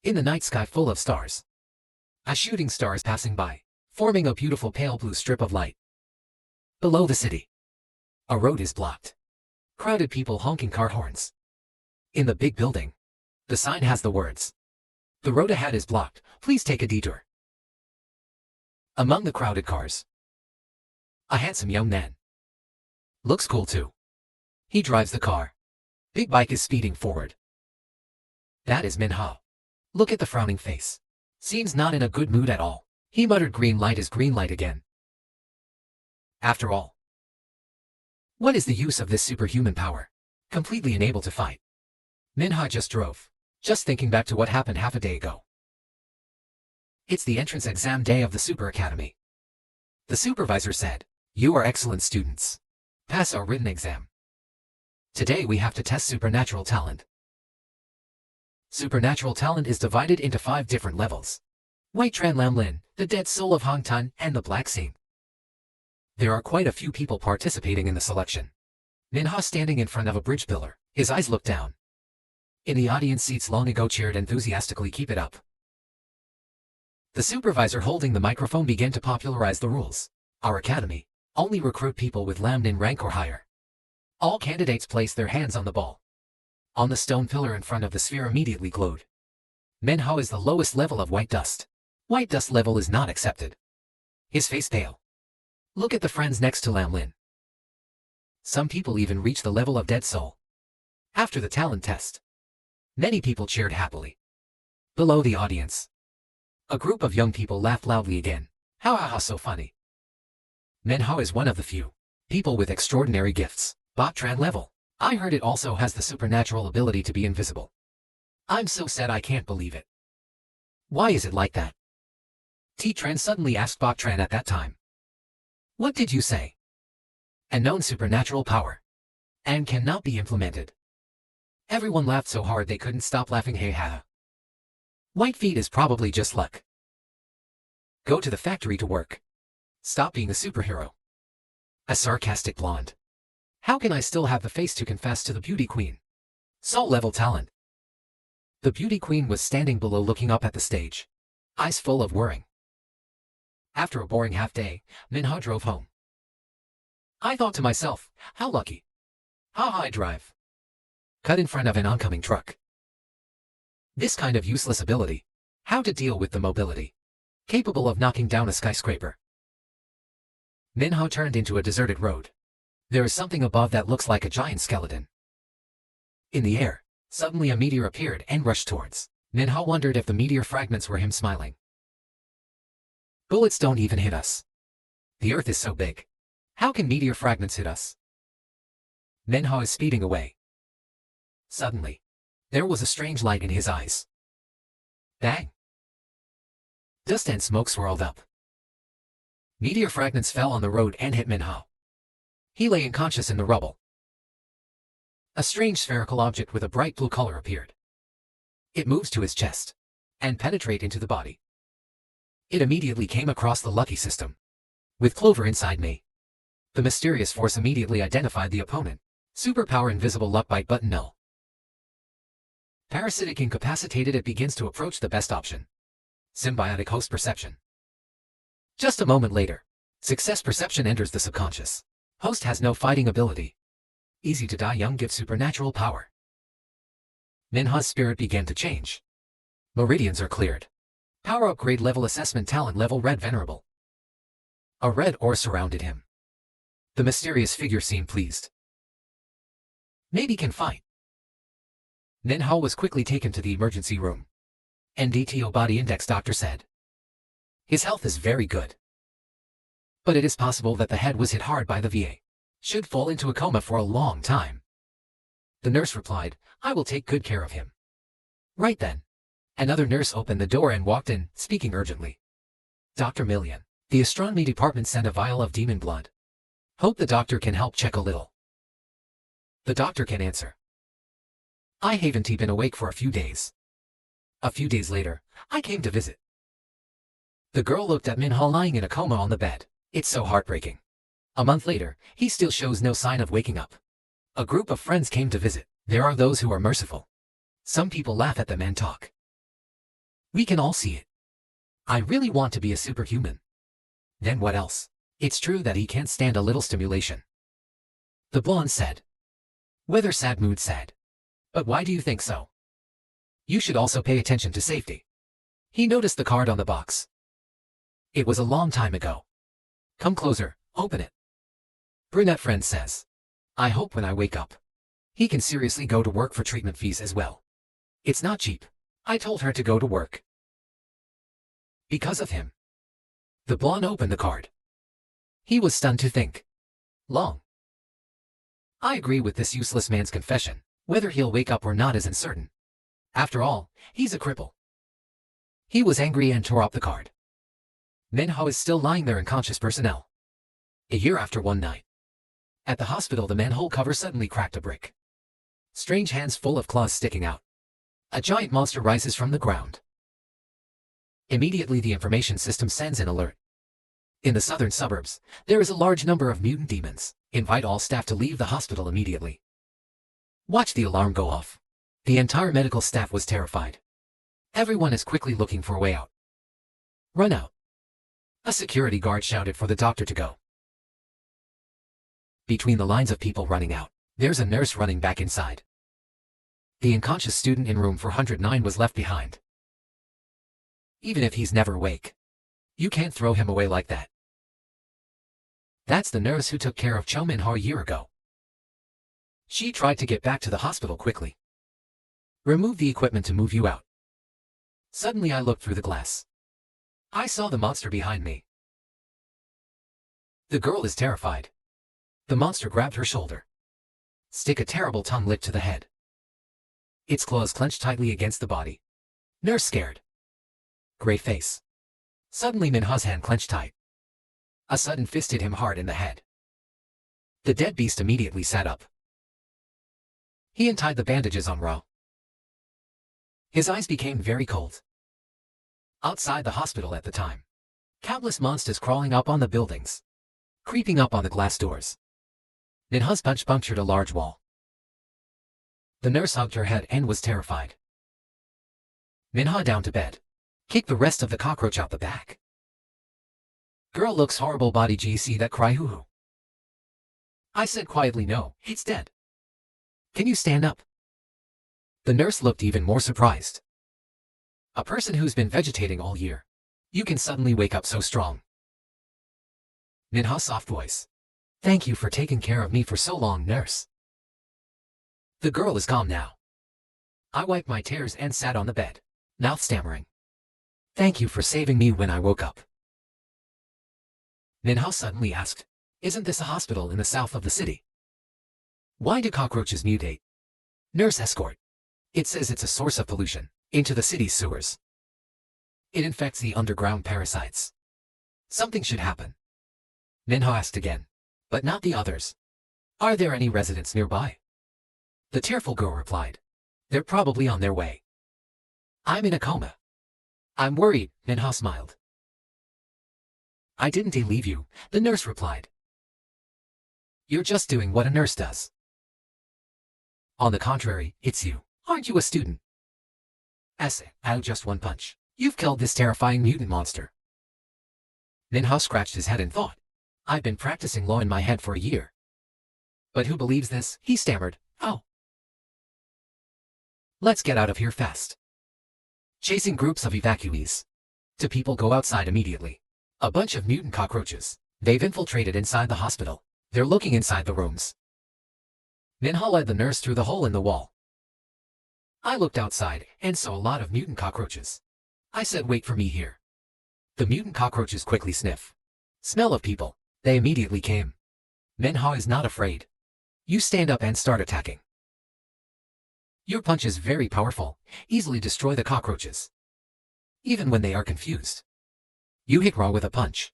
In the night sky full of stars, a shooting star is passing by, forming a beautiful pale blue strip of light. Below the city, a road is blocked. Crowded people honking car horns. In the big building, the sign has the words, "The road ahead is blocked, please take a detour." Among the crowded cars, a handsome young man. Looks cool too. He drives the car. Big bike is speeding forward. That is Minho. Look at the frowning face. Seems not in a good mood at all. He muttered, "Green light is green light again." After all, what is the use of this superhuman power? Completely unable to fight. Minho just drove. Just thinking back to what happened half a day ago. It's the entrance exam day of the Super Academy. The supervisor said, "You are excellent students. Pass our written exam. Today we have to test supernatural talent." Supernatural talent is divided into 5 different levels. White Tran Lam Lin, the Dead Soul of Hong Tan, and the Black Scene. There are quite a few people participating in the selection. Minho standing in front of a bridge pillar, his eyes look down. In the audience seats long ago cheered enthusiastically, "Keep it up." The supervisor holding the microphone began to popularize the rules. Our academy only recruit people with Lam Nin rank or higher. All candidates place their hands on the ball. On the stone pillar in front of the sphere immediately glowed. Minho is the lowest level of white dust. White dust level is not accepted. His face pale. Look at the friends next to Lam Lin. Some people even reach the level of Dead Soul. After the talent test, many people cheered happily. Below the audience, a group of young people laughed loudly again. Ha ha ha, so funny. Minho is one of the few people with extraordinary gifts. Bot Tran level. I heard it also has the supernatural ability to be invisible. I'm so sad I can't believe it. Why is it like that? T Tran suddenly asked Bot Tran at that time. What did you say? A known supernatural power. And cannot be implemented. Everyone laughed so hard they couldn't stop laughing. Hey ha. White feet is probably just luck. Go to the factory to work. Stop being a superhero. A sarcastic blonde. How can I still have the face to confess to the beauty queen? Salt level talent. The beauty queen was standing below looking up at the stage. Eyes full of worrying. After a boring half day, Minho drove home. I thought to myself, how lucky. How I drive. Cut in front of an oncoming truck. This kind of useless ability. How to deal with the mobility. Capable of knocking down a skyscraper. Minho turned into a deserted road. There is something above that looks like a giant skeleton. In the air, suddenly a meteor appeared and rushed towards. Minho wondered if the meteor fragments were him smiling. Bullets don't even hit us. The earth is so big. How can meteor fragments hit us? Minho is speeding away. Suddenly, there was a strange light in his eyes. Bang! Dust and smoke swirled up. Meteor fragments fell on the road and hit Minho. He lay unconscious in the rubble. A strange spherical object with a bright blue color appeared. It moves to his chest and penetrate into the body. It immediately came across the lucky system. With Clover inside me. The mysterious force immediately identified the opponent. Superpower invisible luck bite button null. Parasitic incapacitated, it begins to approach the best option. Symbiotic host perception. Just a moment later, success perception enters the subconscious. Host has no fighting ability. Easy to die young, gives supernatural power. Minho's spirit began to change. Meridians are cleared. Power upgrade level assessment talent level red venerable. A red aura surrounded him. The mysterious figure seemed pleased. Maybe can fight. Minho was quickly taken to the emergency room. NDTO body index doctor said. His health is very good. But it is possible that the head was hit hard by the VA. Should fall into a coma for a long time. The nurse replied, I will take good care of him. Right then. Another nurse opened the door and walked in, speaking urgently. Dr. Million. The astronomy department sent a vial of demon blood. Hope the doctor can help check a little. The doctor can answer. I haven't been awake for a few days. A few days later, I came to visit. The girl looked at Minho lying in a coma on the bed. It's so heartbreaking. A month later, he still shows no sign of waking up. A group of friends came to visit. There are those who are merciful. Some people laugh at them and talk. We can all see it. I really want to be a superhuman. Then what else? It's true that he can't stand a little stimulation. The blonde said. Weather sad mood sad. But why do you think so? You should also pay attention to safety. He noticed the card on the box. It was a long time ago. Come closer, open it. Brunette friend says. I hope when I wake up, he can seriously go to work for treatment fees as well. It's not cheap. I told her to go to work. Because of him. The blonde opened the card. He was stunned to think. Long. I agree with this useless man's confession. Whether he'll wake up or not is uncertain. After all, he's a cripple. He was angry and tore up the card. Minho is still lying there unconscious personnel. A year after one night. At the hospital, the manhole cover suddenly cracked a brick. Strange hands full of claws sticking out. A giant monster rises from the ground. Immediately the information system sends an alert. In the southern suburbs, there is a large number of mutant demons. Invite all staff to leave the hospital immediately. Watch the alarm go off. The entire medical staff was terrified. Everyone is quickly looking for a way out. Run out. A security guard shouted for the doctor to go. Between the lines of people running out, there's a nurse running back inside. The unconscious student in room 409 was left behind. Even if he's never awake, you can't throw him away like that. That's the nurse who took care of Cho Min-ho a year ago. She tried to get back to the hospital quickly. Remove the equipment to move you out. Suddenly I looked through the glass. I saw the monster behind me. The girl is terrified. The monster grabbed her shoulder. Stick a terrible tongue lick to the head. Its claws clenched tightly against the body. Nurse scared. Gray face. Suddenly Minho's hand clenched tight. A sudden fist hit him hard in the head. The dead beast immediately sat up. He untied the bandages on Ra. His eyes became very cold. Outside the hospital at the time, countless monsters crawling up on the buildings, creeping up on the glass doors. Minho's punch punctured a large wall. The nurse hugged her head and was terrified. Minho down to bed. Kick the rest of the cockroach out the back. Girl looks horrible body GC that cry hoo hoo. I said quietly no, it's dead. Can you stand up? The nurse looked even more surprised. A person who's been vegetating all year. You can suddenly wake up so strong. Minho's soft voice. Thank you for taking care of me for so long, nurse. The girl is calm now. I wiped my tears and sat on the bed, mouth stammering. Thank you for saving me when I woke up. Minho suddenly asked, isn't this a hospital in the south of the city? Why do cockroaches mutate? Nurse escort. It says it's a source of pollution into the city's sewers. It infects the underground parasites. Something should happen. Minho asked again, but not the others. Are there any residents nearby? The tearful girl replied, they're probably on their way. I'm in a coma. I'm worried, Minho smiled. I didn't leave you, the nurse replied. You're just doing what a nurse does. On the contrary, it's you. Aren't you a student? I'll just one punch. You've killed this terrifying mutant monster. Minho scratched his head and thought. I've been practicing law in my head for a year. But who believes this? He stammered. Oh. Let's get out of here fast. Chasing groups of evacuees. To people go outside immediately. A bunch of mutant cockroaches. They've infiltrated inside the hospital. They're looking inside the rooms. Minho led the nurse through the hole in the wall. I looked outside and saw a lot of mutant cockroaches. I said wait for me here. The mutant cockroaches quickly sniff. Smell of people. They immediately came. Minho is not afraid. You stand up and start attacking. Your punch is very powerful, easily destroy the cockroaches. Even when they are confused. You hit Ra with a punch.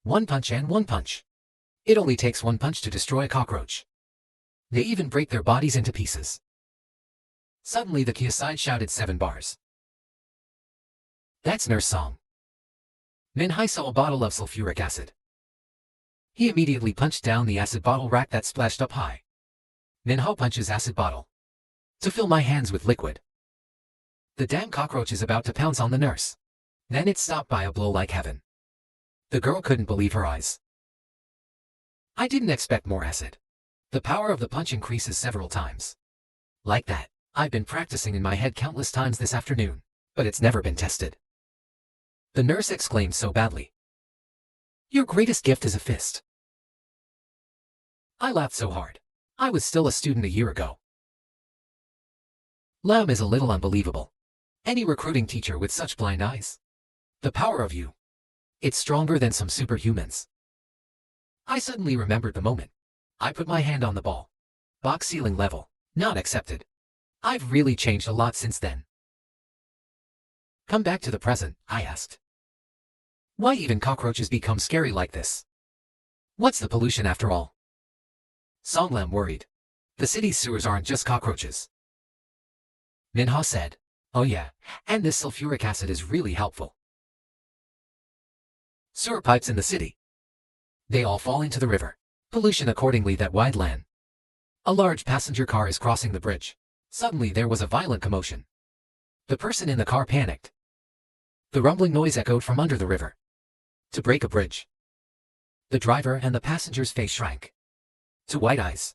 One punch and one punch. It only takes one punch to destroy a cockroach. They even break their bodies into pieces. Suddenly the Kyoside shouted 7 bars. That's Nurse song. Minhai saw a bottle of sulfuric acid. He immediately punched down the acid bottle rack that splashed up high. Minho punches acid bottle. To fill my hands with liquid. The damn cockroach is about to pounce on the nurse. Then it stopped by a blow like heaven. The girl couldn't believe her eyes. I didn't expect more acid. The power of the punch increases several times. Like that. I've been practicing in my head countless times this afternoon, but it's never been tested. The nurse exclaimed so badly. Your greatest gift is a fist. I laughed so hard. I was still a student a year ago. Lam is a little unbelievable. Any recruiting teacher with such blind eyes. The power of you. It's stronger than some superhumans. I suddenly remembered the moment. I put my hand on the ball. Box ceiling level. Not accepted. I've really changed a lot since then. Come back to the present, I asked. Why even cockroaches become scary like this? What's the pollution after all? Songlam worried. The city's sewers aren't just cockroaches. Minha said, oh yeah, and this sulfuric acid is really helpful. Sewer pipes in the city. They all fall into the river. Pollution accordingly that wide land. A large passenger car is crossing the bridge. Suddenly there was a violent commotion. The person in the car panicked. The rumbling noise echoed from under the river. To break a bridge. The driver and the passenger's face shrank. To white eyes.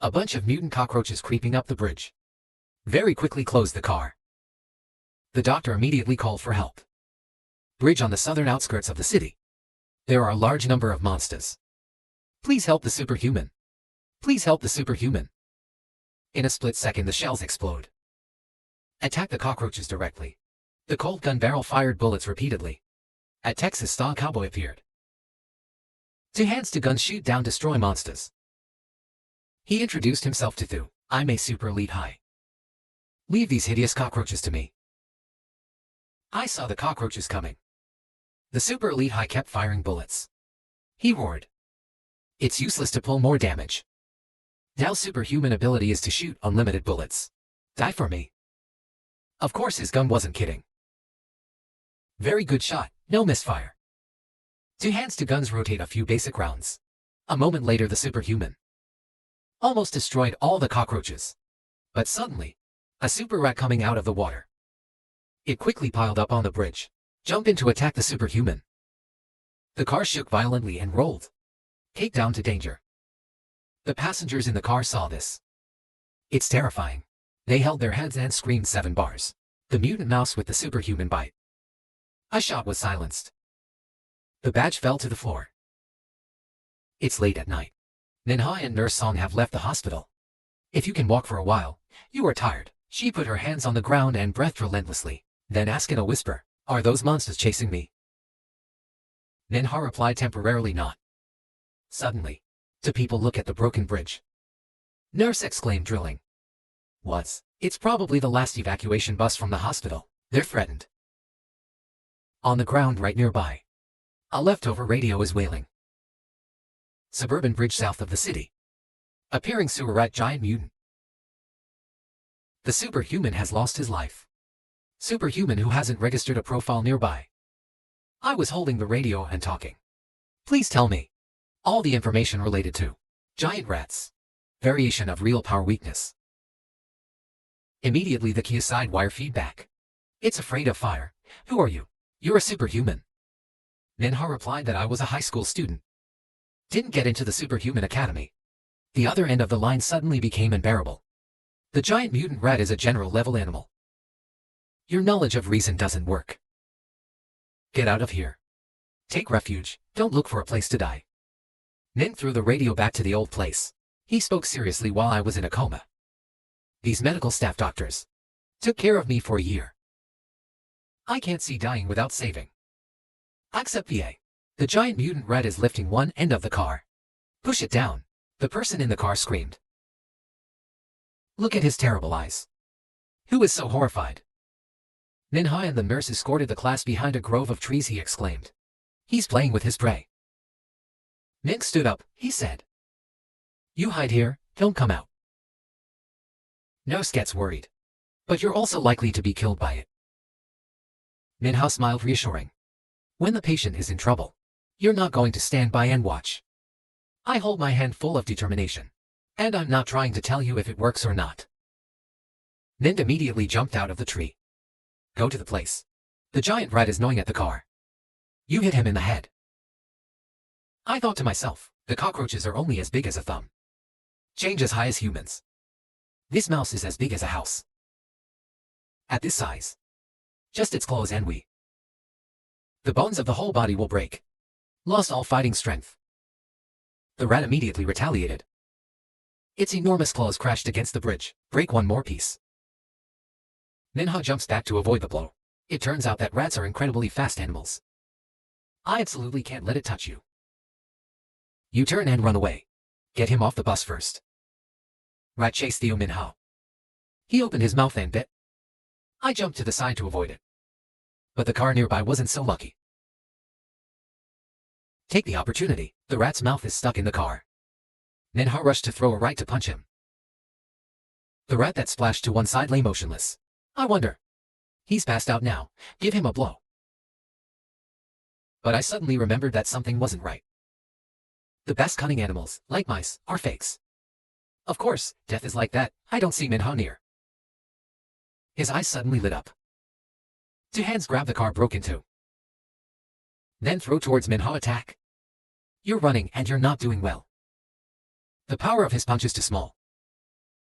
A bunch of mutant cockroaches creeping up the bridge. Very quickly closed the car. The doctor immediately called for help. Bridge on the southern outskirts of the city. There are a large number of monsters. Please help the superhuman. Please help the superhuman. In a split second the shells explode. Attack the cockroaches directly. The cold gun barrel fired bullets repeatedly. A Texas-style cowboy appeared. 2 hands to guns shoot down destroy monsters. He introduced himself to Thu. I'm a super elite high. Leave these hideous cockroaches to me. I saw the cockroaches coming. The super elite high kept firing bullets. He roared. It's useless to pull more damage. Dao's superhuman ability is to shoot unlimited bullets. Die for me. Of course his gun wasn't kidding. Very good shot, no misfire. 2 hands to guns rotate a few basic rounds. A moment later the superhuman almost destroyed all the cockroaches. But suddenly, a super rat coming out of the water. It quickly piled up on the bridge, jumped in to attack the superhuman. The car shook violently and rolled. Cake down to danger. The passengers in the car saw this. It's terrifying. They held their heads and screamed 7 bars. The mutant mouse with the superhuman bite. A shot was silenced. The badge fell to the floor. It's late at night. Minha and Nurse Song have left the hospital. If you can walk for a while, you are tired. She put her hands on the ground and breathed relentlessly, then asked in a whisper, are those monsters chasing me? Minha replied temporarily not. Suddenly, 2 people look at the broken bridge. Nurse exclaimed drilling. It's probably the last evacuation bus from the hospital. They're threatened. On the ground right nearby. A leftover radio is wailing. Suburban bridge south of the city. Appearing sewer rat giant mutant. The superhuman has lost his life. Superhuman who hasn't registered a profile nearby. I was holding the radio and talking. Please tell me. All the information related to giant rats. Variation of real power weakness. Immediately the key side wire feedback. It's afraid of fire. Who are you? You're a superhuman. Minha replied that I was a high school student. Didn't get into the superhuman academy. The other end of the line suddenly became unbearable. The giant mutant rat is a general level animal. Your knowledge of reason doesn't work. Get out of here. Take refuge, don't look for a place to die. Nin threw the radio back to the old place. He spoke seriously while I was in a coma. These medical staff doctors took care of me for a year. I can't see dying without saving. Accept VA. The giant mutant rat is lifting one end of the car. Push it down. The person in the car screamed. Look at his terrible eyes. Who is so horrified? Minha and the nurse escorted the class behind a grove of trees, he exclaimed. He's playing with his prey. Min stood up, he said. You hide here, don't come out. Nurse gets worried. But you're also likely to be killed by it. Minha smiled reassuring. When the patient is in trouble, you're not going to stand by and watch. I hold my hand full of determination. And I'm not trying to tell you if it works or not. Min immediately jumped out of the tree. Go to the place. The giant rat is gnawing at the car. You hit him in the head. I thought to myself, the cockroaches are only as big as a thumb. Change as high as humans. This mouse is as big as a house. At this size. Just its claws and the bones of the whole body will break. Lost all fighting strength. The rat immediately retaliated. Its enormous claws crashed against the bridge. Break one more piece. Minha jumps back to avoid the blow. It turns out that rats are incredibly fast animals. I absolutely can't let it touch you. You turn and run away. Get him off the bus first. Rat chased Theo Minha. He opened his mouth and bit. I jumped to the side to avoid it. But the car nearby wasn't so lucky. Take the opportunity. The rat's mouth is stuck in the car. Minha rushed to throw a right to punch him. The rat that splashed to one side lay motionless. I wonder. He's passed out now. Give him a blow. But I suddenly remembered that something wasn't right. The best cunning animals, like mice, are fakes. Of course, death is like that. I don't see Minha near. His eyes suddenly lit up. Two hands grab the car broke into. Then throw towards Minha attack. You're running and you're not doing well. The power of his punch is too small.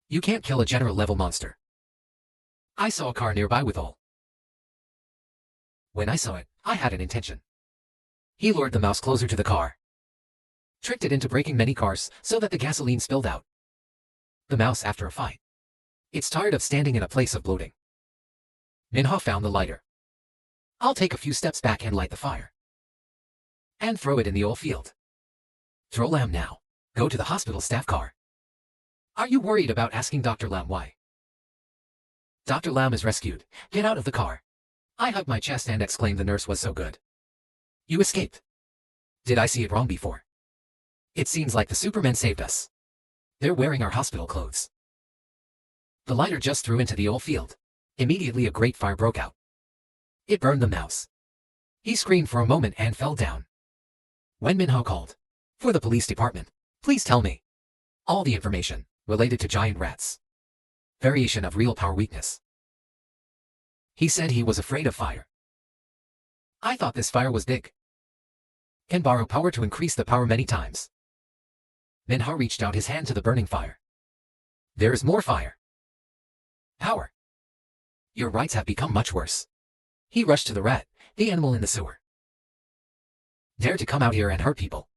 You can't kill a general level monster. I saw a car nearby with all. When I saw it, I had an intention. He lured the mouse closer to the car. Tricked it into breaking many cars so that the gasoline spilled out. The mouse after a fight. It's tired of standing in a place of bloating. Minha found the lighter. I'll take a few steps back and light the fire. And throw it in the oil field. Throw Lam now. Go to the hospital staff car. Are you worried about asking Dr. Lam why? Dr. Lam is rescued. Get out of the car. I hugged my chest and exclaimed the nurse was so good. You escaped. Did I see it wrong before? It seems like the Supermen saved us. They're wearing our hospital clothes. The lighter just threw into the oil field. Immediately a great fire broke out. It burned the mouse. He screamed for a moment and fell down. When Minha called for the police department, please tell me all the information related to giant rats. Variation of real power weakness. He said he was afraid of fire. I thought this fire was big. Can borrow power to increase the power many times. Minha reached out his hand to the burning fire. There is more fire. Power. Your rights have become much worse. He rushed to the rat, the animal in the sewer. Dare to come out here and hurt people.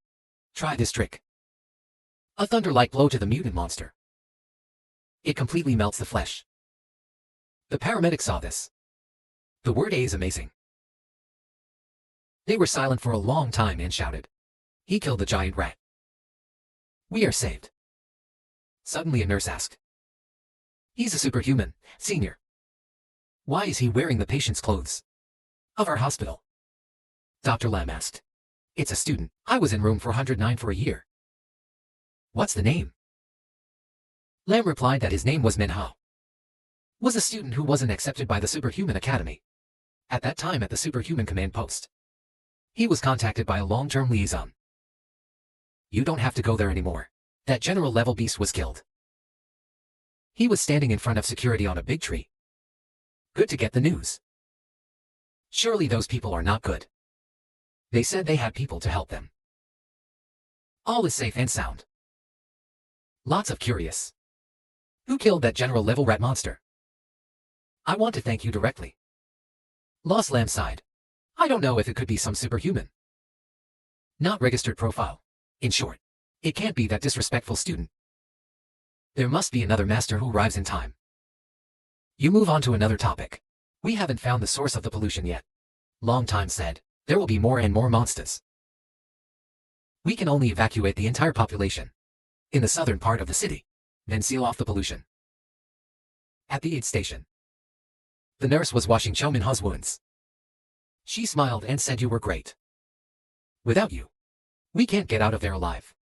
Try this trick. A thunder-like blow to the mutant monster. It completely melts the flesh. The paramedics saw this. The word A is amazing. They were silent for a long time and shouted. He killed the giant rat. We are saved. Suddenly a nurse asked. He's a superhuman, senior. Why is he wearing the patient's clothes of our hospital? Dr. Lam asked. It's a student. I was in room 409 for a year. What's the name? Lam replied that his name was Minha. Was a student who wasn't accepted by the Superhuman Academy. At that time at the Superhuman Command Post. He was contacted by a long-term liaison. You don't have to go there anymore. That general-level beast was killed. He was standing in front of security on a big tree. Good to get the news. Surely those people are not good. They said they had people to help them. All is safe and sound. Lots of curious. Who killed that general-level rat monster? I want to thank you directly. Lost Lamb sighed. I don't know if it could be some superhuman. Not registered profile. In short, it can't be that disrespectful student. There must be another master who arrives in time. You move on to another topic. We haven't found the source of the pollution yet. Long time said, there will be more and more monsters. We can only evacuate the entire population in the southern part of the city, then seal off the pollution. At the aid station, the nurse was washing Cho Min-ha's wounds. She smiled and said you were great. Without you, we can't get out of there alive.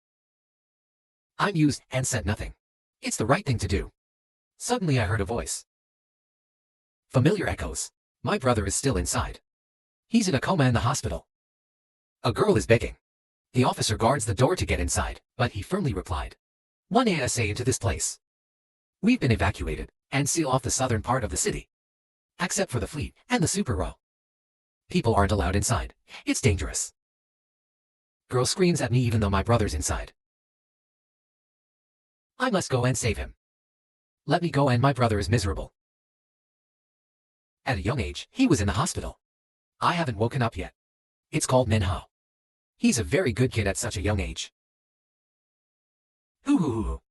I mused and said nothing. It's the right thing to do. Suddenly I heard a voice. Familiar echoes. My brother is still inside. He's in a coma in the hospital. A girl is begging. The officer guards the door to get inside, but he firmly replied. 1 ASA into this place. We've been evacuated, and seal off the southern part of the city. except for the fleet and the super row. People aren't allowed inside. It's dangerous. Girl screams at me even though my brother's inside. I must go and save him. Let me go and my brother is miserable. At a young age, he was in the hospital. I haven't woken up yet. It's called Minho. He's a very good kid at such a young age. Hoo hoo hoo hoo.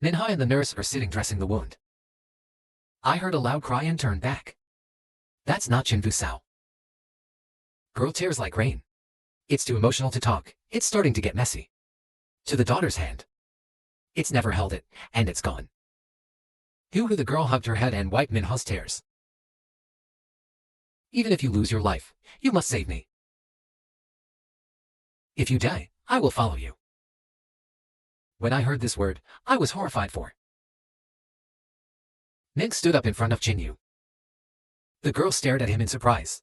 Minho and the nurse are sitting dressing the wound. I heard a loud cry and turned back. That's not Chinfu Sao. Girl tears like rain. It's too emotional to talk. It's starting to get messy. To the daughter's hand. It's never held it, and it's gone. Hoo hoo, the girl hugged her head and wiped Minho's tears. Even if you lose your life, you must save me. If you die, I will follow you. When I heard this word, I was horrified for. Ning stood up in front of Chinyu. The girl stared at him in surprise.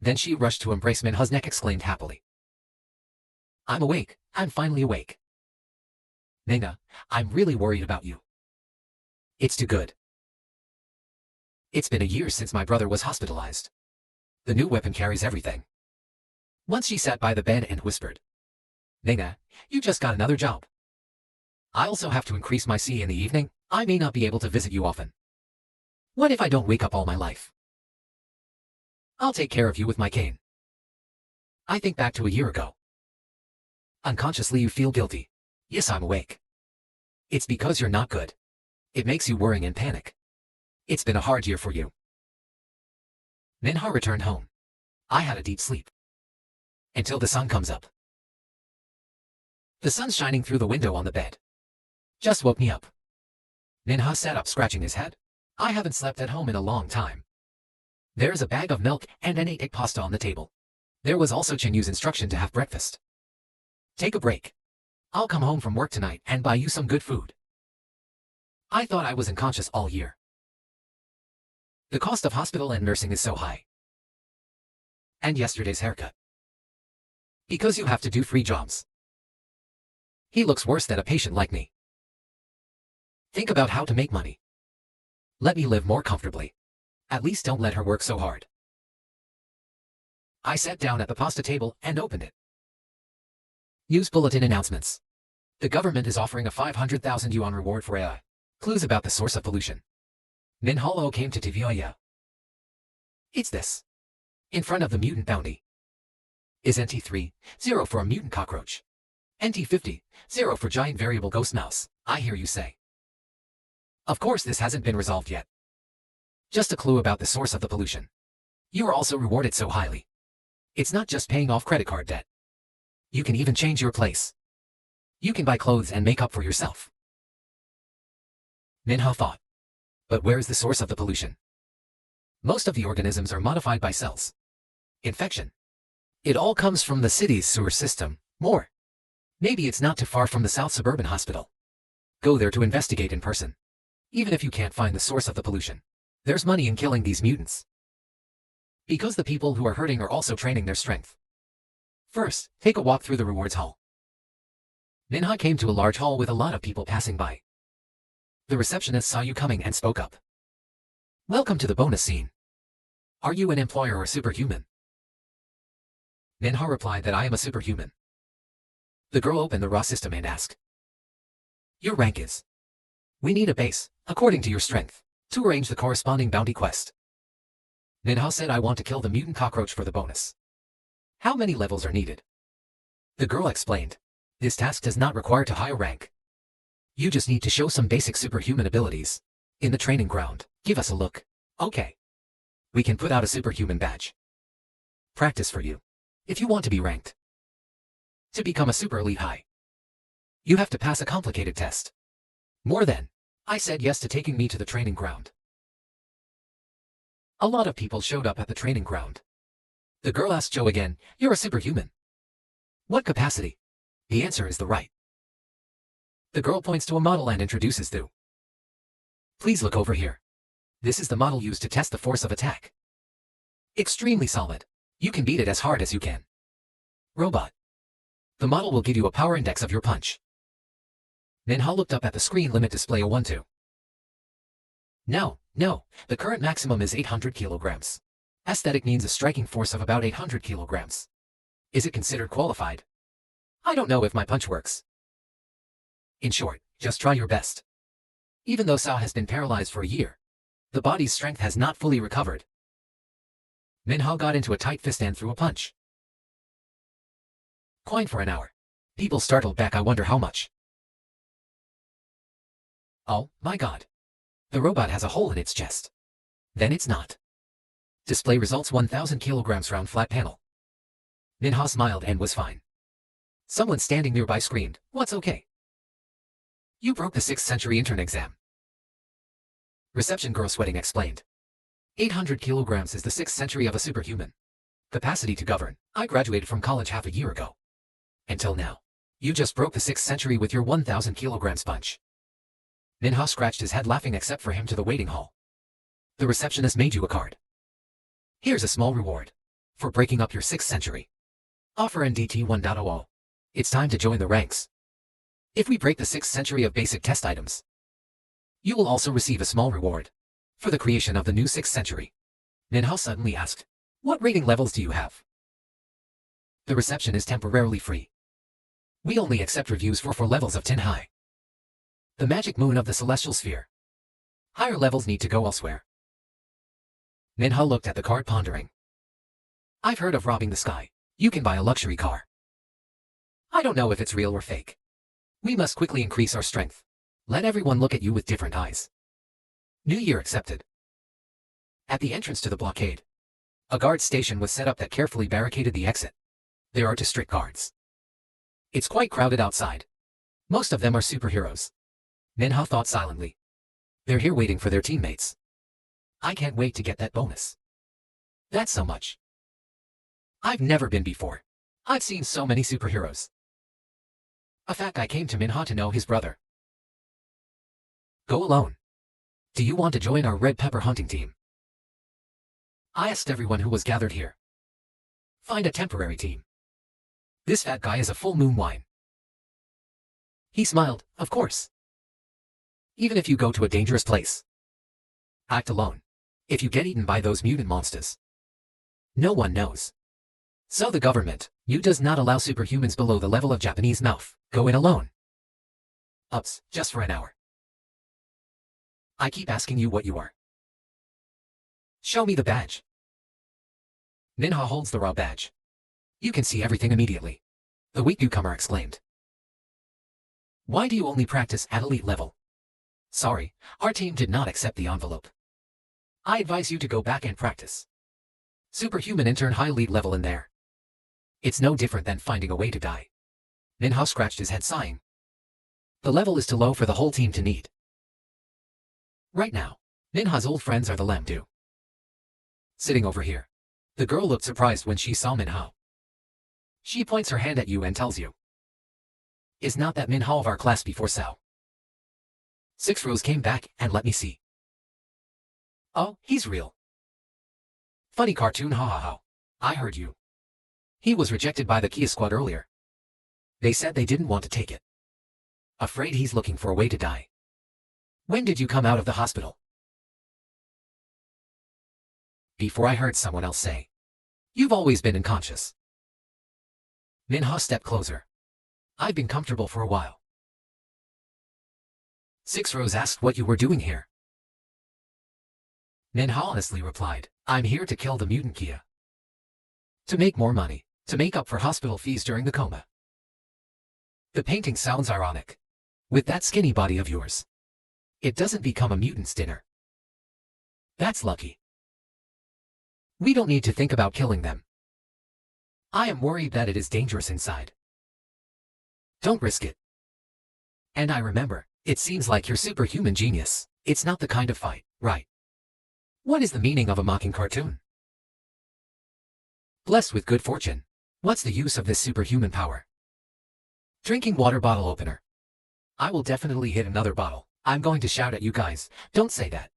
Then she rushed to embrace Minho's neck, exclaimed happily. I'm awake. I'm finally awake. Manga, I'm really worried about you. It's too good. It's been a year since my brother was hospitalized. The new weapon carries everything. Once she sat by the bed and whispered. Manga, you just got another job. I also have to increase my C in the evening. I may not be able to visit you often. What if I don't wake up all my life? I'll take care of you with my cane. I think back to a year ago. Unconsciously you feel guilty. Yes, I'm awake. It's because you're not good. It makes you worrying and panic. It's been a hard year for you. Minho returned home. I had a deep sleep. Until the sun comes up. The sun's shining through the window on the bed. Just woke me up. Minho sat up scratching his head. I haven't slept at home in a long time. There's a bag of milk and an 8-egg pasta on the table. There was also Chinyu's instruction to have breakfast. Take a break. I'll come home from work tonight and buy you some good food. I thought I was unconscious all year. The cost of hospital and nursing is so high. And yesterday's haircut. Because you have to do 3 jobs. He looks worse than a patient like me. Think about how to make money. Let me live more comfortably. At least don't let her work so hard. I sat down at the pasta table and opened it. News bulletin announcements. The government is offering a 500,000 yuan reward for AI. Clues about the source of pollution. Minho came to Tvia. It's this. In front of the mutant bounty. Is NT3, 0 for a mutant cockroach. NT50, 0 for giant variable ghost mouse, I hear you say. Of course this hasn't been resolved yet. Just a clue about the source of the pollution. You are also rewarded so highly. It's not just paying off credit card debt. You can even change your place. You can buy clothes and makeup for yourself. Minho thought. But where is the source of the pollution? Most of the organisms are modified by cells. Infection. It all comes from the city's sewer system. More. Maybe it's not too far from the South Suburban Hospital. Go there to investigate in person. Even if you can't find the source of the pollution. There's money in killing these mutants. Because the people who are hurting are also training their strength. First, take a walk through the rewards hall. Minho came to a large hall with a lot of people passing by. The receptionist saw you coming and spoke up. Welcome to the bonus scene. Are you an employer or superhuman? Minho replied that I am a superhuman. The girl opened the raw system and asked. Your rank is. We need a base, according to your strength, to arrange the corresponding bounty quest. Minho said I want to kill the mutant cockroach for the bonus. How many levels are needed? The girl explained. This task does not require to higher rank. You just need to show some basic superhuman abilities. In the training ground, give us a look. Okay. We can put out a superhuman badge. Practice for you. If you want to be ranked. To become a super elite high. You have to pass a complicated test. More than. I said yes to taking me to the training ground. A lot of people showed up at the training ground. The girl asked Joe again, you're a superhuman. What capacity? The answer is the right. The girl points to a model and introduces Thu. Please look over here. This is the model used to test the force of attack. Extremely solid. You can beat it as hard as you can. Robot. The model will give you a power index of your punch. Minho looked up at the screen limit display a 1-2. Now, No, the current maximum is 800 kilograms. Aesthetic means a striking force of about 800 kilograms. Is it considered qualified? I don't know if my punch works. In short, just try your best. Even though Sao has been paralyzed for a year, the body's strength has not fully recovered. Minha got into a tight fist and threw a punch. Coin for an hour. People startled back. I wonder how much. Oh, my god. The robot has a hole in its chest. Then it's not. Display results 1000 kilograms round flat panel. Minha smiled and was fine. Someone standing nearby screamed, "What's okay?" You broke the 6th century intern exam. Reception girl sweating explained. 800 kilograms is the 6th century of a superhuman capacity to govern. I graduated from college half a year ago. Until now, you just broke the 6th century with your 1000 kilograms punch. Minha scratched his head laughing except for him to the waiting hall. The receptionist made you a card. Here's a small reward for breaking up your 6th century. Offer NDT 1.00. It's time to join the ranks. If we break the 6th century of basic test items, you will also receive a small reward for the creation of the new 6th century. Minha suddenly asked, what rating levels do you have? The reception is temporarily free. We only accept reviews for 4 levels of 10 high. The magic moon of the celestial sphere. Higher levels need to go elsewhere. Minha looked at the card pondering. I've heard of robbing the sky. You can buy a luxury car. I don't know if it's real or fake. We must quickly increase our strength. Let everyone look at you with different eyes. New Year accepted. At the entrance to the blockade, a guard station was set up that carefully barricaded the exit. There are 2 strict guards. It's quite crowded outside. Most of them are superheroes. Minha thought silently. They're here waiting for their teammates. I can't wait to get that bonus. That's so much. I've never been before. I've seen so many superheroes. A fat guy came to Minha to know his brother. Go alone. Do you want to join our red pepper hunting team? I asked everyone who was gathered here. Find a temporary team. This fat guy is a full moon wine. He smiled, of course. Even if you go to a dangerous place. Act alone. If you get eaten by those mutant monsters, no one knows. So the government, you does not allow superhumans below the level of Japanese mouth. Go in alone. Ups, just for an hour. I keep asking you what you are. Show me the badge. Minha holds the raw badge. You can see everything immediately. The weak newcomer exclaimed. Why do you only practice at elite level? Sorry, our team did not accept the envelope. I advise you to go back and practice. Superhuman intern high elite level in there. It's no different than finding a way to die. Minha scratched his head sighing. The level is too low for the whole team to need. Right now, Minha's old friends are the Lamdu. Sitting over here. The girl looked surprised when she saw Minha. She points her hand at you and tells you. Is not that Minha of our class before Sao? 6 rows came back and let me see. Oh, he's real. Funny cartoon, ha ha ha. I heard you. He was rejected by the Kia squad earlier. They said they didn't want to take it. Afraid he's looking for a way to die. When did you come out of the hospital? Before I heard someone else say. You've always been unconscious. Minha stepped closer. I've been comfortable for a while. 6 rows asked what you were doing here. Minha honestly replied, I'm here to kill the mutant Kia. To make more money, to make up for hospital fees during the coma. The painting sounds ironic. With that skinny body of yours. It doesn't become a mutant's dinner. That's lucky. We don't need to think about killing them. I am worried that it is dangerous inside. Don't risk it. And I remember, it seems like you're superhuman genius. It's not the kind of fight, right? What is the meaning of a mocking cartoon? Blessed with good fortune. What's the use of this superhuman power? Drinking water bottle opener. I will definitely hit another bottle. I'm going to shout at you guys, don't say that.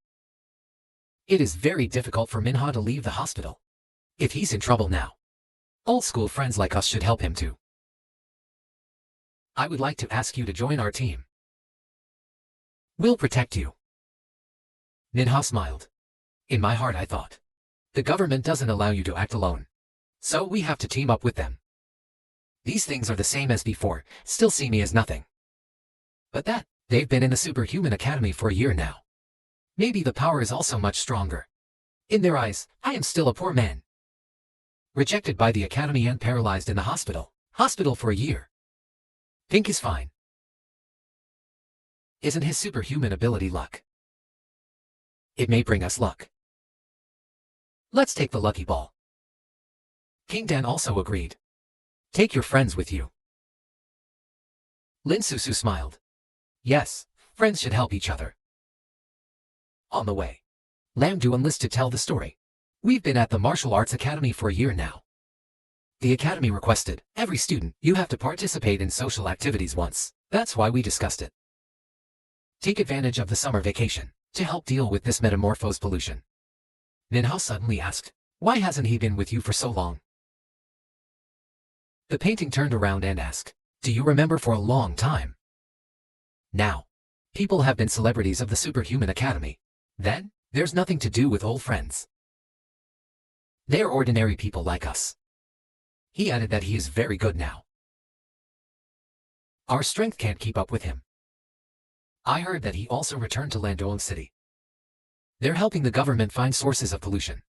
It is very difficult for Minha to leave the hospital. If he's in trouble now, old school friends like us should help him too. I would like to ask you to join our team. We'll protect you. Minha smiled. In my heart I thought. The government doesn't allow you to act alone. So we have to team up with them. These things are the same as before, still see me as nothing. But they've been in the Superhuman Academy for a year now. Maybe the power is also much stronger. In their eyes, I am still a poor man. Rejected by the academy and paralyzed in the hospital. Hospital for a year. Pink is fine. Isn't his superhuman ability luck? It may bring us luck. Let's take the lucky ball. King Dan also agreed. Take your friends with you. Lin Susu smiled. Yes, friends should help each other. On the way, Lam Du enlists to tell the story. We've been at the Martial Arts Academy for a year now. The academy requested, every student, you have to participate in social activities once. That's why we discussed it. Take advantage of the summer vacation to help deal with this metamorphosed pollution. Minha suddenly asked, why hasn't he been with you for so long? The painting turned around and asked, do you remember for a long time? Now, people have been celebrities of the Superhuman Academy. Then, there's nothing to do with old friends. They're ordinary people like us. He added that he is very good now. Our strength can't keep up with him. I heard that he also returned to Landong City. They're helping the government find sources of pollution.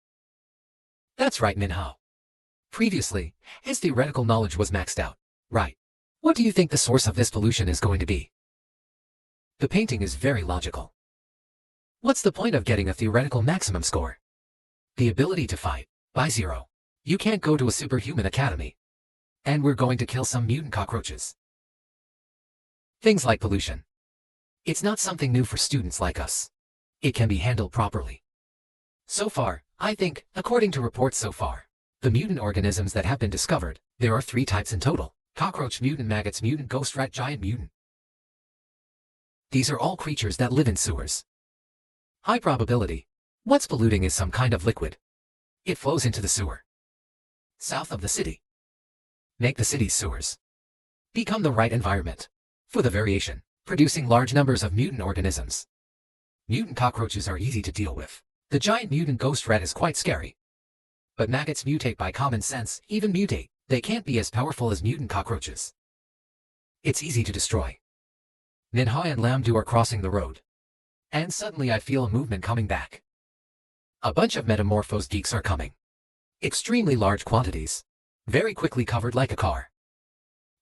That's right, Minha. Previously, his theoretical knowledge was maxed out. Right. What do you think the source of this pollution is going to be? The painting is very logical. What's the point of getting a theoretical maximum score? The ability to fight, by 0. You can't go to a superhuman academy. And we're going to kill some mutant cockroaches. Things like pollution. It's not something new for students like us. It can be handled properly. So far, I think, according to reports so far, the mutant organisms that have been discovered, there are 3 types in total. Cockroach mutant, maggots mutant, ghost rat, giant mutant. These are all creatures that live in sewers. High probability. What's polluting is some kind of liquid. It flows into the sewer. South of the city. Make the city's sewers become the right environment for the variation, producing large numbers of mutant organisms. Mutant cockroaches are easy to deal with. The giant mutant ghost rat is quite scary. But maggots mutate by common sense, even mutate. They can't be as powerful as mutant cockroaches. It's easy to destroy. Minha and Lam Du are crossing the road. And suddenly I feel a movement coming back. A bunch of metamorphosed geeks are coming. Extremely large quantities. Very quickly covered like a car.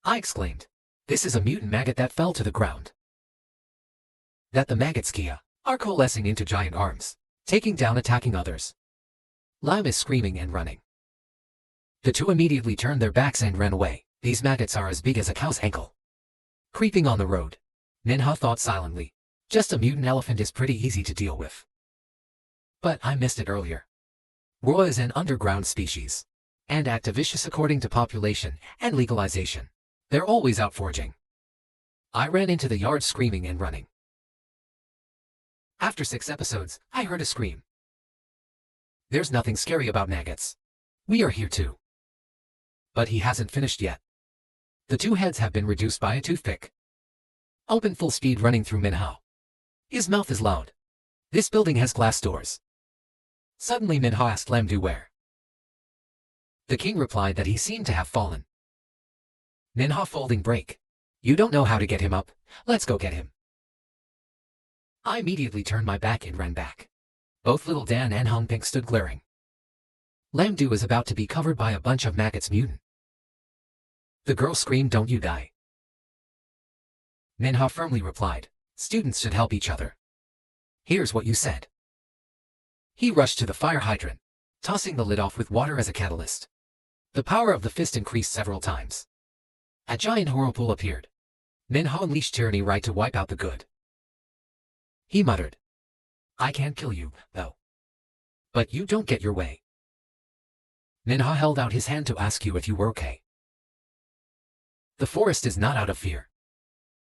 I exclaimed. This is a mutant maggot that fell to the ground. That the maggots Kia are coalescing into giant arms, taking down attacking others. Lam is screaming and running. The 2 immediately turned their backs and ran away. These maggots are as big as a cow's ankle. Creeping on the road. Minha thought silently. Just a mutant elephant is pretty easy to deal with. But I missed it earlier. Roa is an underground species. And act vicious according to population and legalization. They're always out foraging. I ran into the yard screaming and running. After 6 episodes, I heard a scream. There's nothing scary about maggots. We are here too. But he hasn't finished yet. The 2 heads have been reduced by a toothpick. Open full speed running through Minha. His mouth is loud. This building has glass doors. Suddenly Minha asked Lam Du where. The king replied that he seemed to have fallen. Minha folding break. You don't know how to get him up, let's go get him. I immediately turned my back and ran back. Both little Dan and Hong Pink stood glaring. Lam Du is about to be covered by a bunch of maggots mutant. The girl screamed, don't you die. Minha firmly replied, students should help each other. Here's what you said. He rushed to the fire hydrant, tossing the lid off with water as a catalyst. The power of the fist increased several times. A giant whirlpool appeared. Minha unleashed tyranny right to wipe out the good. He muttered. I can't kill you, though. But you don't get your way. Minha held out his hand to ask you if you were okay. The forest is not out of fear.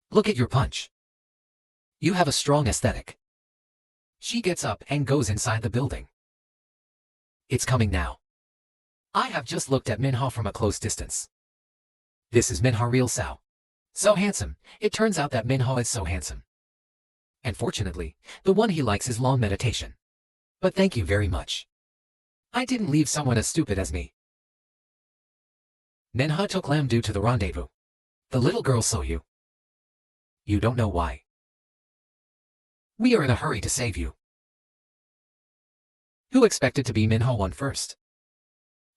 Look at your punch. You have a strong aesthetic. She gets up and goes inside the building. It's coming now. I have just looked at Minha from a close distance. This is Minha real Sao. So handsome, it turns out that Minha is so handsome. And fortunately, the one he likes is long meditation. But thank you very much. I didn't leave someone as stupid as me. Minha took Lamdu to the rendezvous. The little girl saw you. You don't know why. We are in a hurry to save you. Who expected to be Minha won first?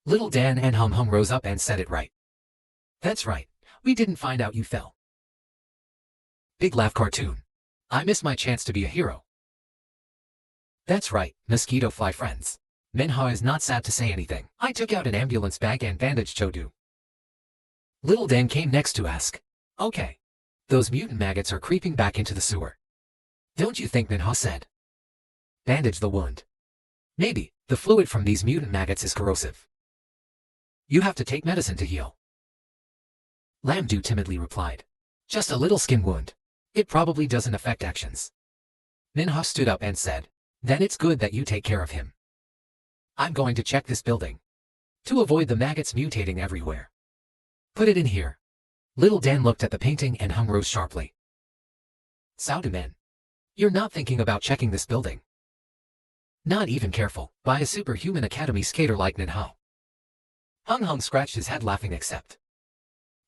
Little Dan and Hum Hum rose up and said it right. That's right, we didn't find out you fell. Big laugh cartoon. I missed my chance to be a hero. That's right, mosquito fly friends. Minha is not sad to say anything. I took out an ambulance bag and bandaged Chodu. Little Dan came next to ask. Okay. Those mutant maggots are creeping back into the sewer. Don't you think, Minha said? Bandage the wound. Maybe, the fluid from these mutant maggots is corrosive. You have to take medicine to heal. Lamdu timidly replied. Just a little skin wound. It probably doesn't affect actions. Minha stood up and said, then it's good that you take care of him. I'm going to check this building. To avoid the maggots mutating everywhere. Put it in here. Little Dan looked at the painting and Hum rose sharply. Saudaman. You're not thinking about checking this building. Not even careful, by a superhuman academy skater like Minha. Hung Hung scratched his head laughing except.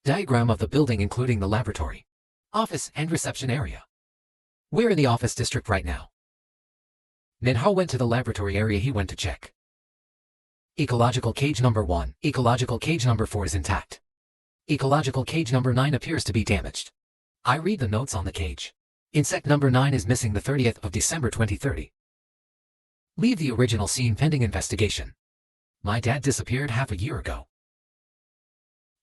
Diagram of the building including the laboratory, office and reception area. We're in the office district right now. Minha went to the laboratory area he went to check. Ecological cage number 1, ecological cage number 4 is intact. Ecological cage number 9 appears to be damaged. I read the notes on the cage. Insect number 9 is missing the 30th of December 2030. Leave the original scene pending investigation. My dad disappeared half a year ago.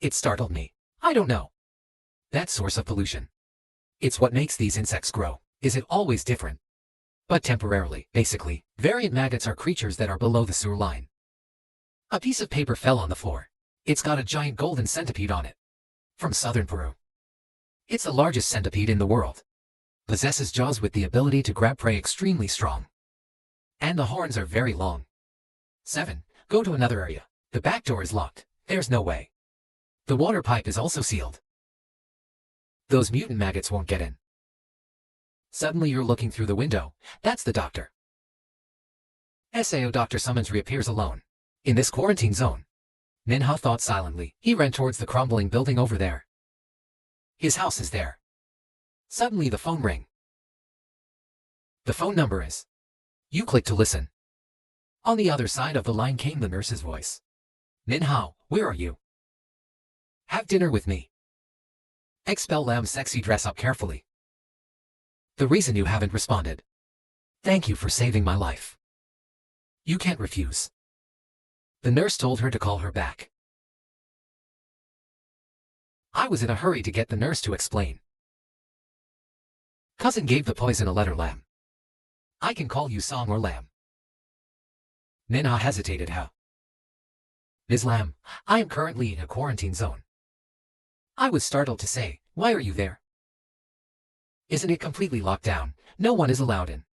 It startled me. I don't know. That source of pollution. It's what makes these insects grow. Is it always different? But temporarily, basically, variant maggots are creatures that are below the sewer line. A piece of paper fell on the floor. It's got a giant golden centipede on it. From southern Peru. It's the largest centipede in the world. Possesses jaws with the ability to grab prey extremely strong. And the horns are very long. 7. Go to another area. The back door is locked. There's no way. The water pipe is also sealed. Those mutant maggots won't get in. Suddenly you're looking through the window. That's the doctor. SAO Dr. Summons reappears alone. In this quarantine zone. Minha thought silently. He ran towards the crumbling building over there. His house is there. Suddenly the phone rang. The phone number is. You click to listen. On the other side of the line came the nurse's voice. Minha, where are you? Have dinner with me. Expel Lam's sexy dress up carefully. The reason you haven't responded. Thank you for saving my life. You can't refuse. The nurse told her to call her back. I was in a hurry to get the nurse to explain. Cousin gave the poison a letter Lam. I can call you Song or Lam. Minha hesitated. How? Ms. Lam, I am currently in a quarantine zone. I was startled to say, why are you there? Isn't it completely locked down? No one is allowed in.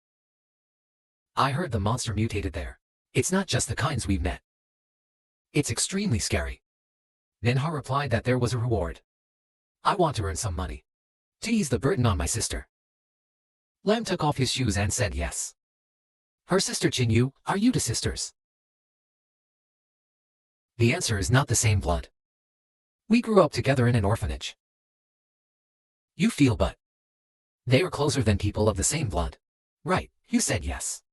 I heard the monster mutated there. It's not just the kinds we've met. It's extremely scary. Minha replied that there was a reward. I want to earn some money. To ease the burden on my sister. Lam took off his shoes and said yes. Her sister Chinyu, are you two sisters? The answer is not the same blood. We grew up together in an orphanage. You feel but. They are closer than people of the same blood. Right, you said yes.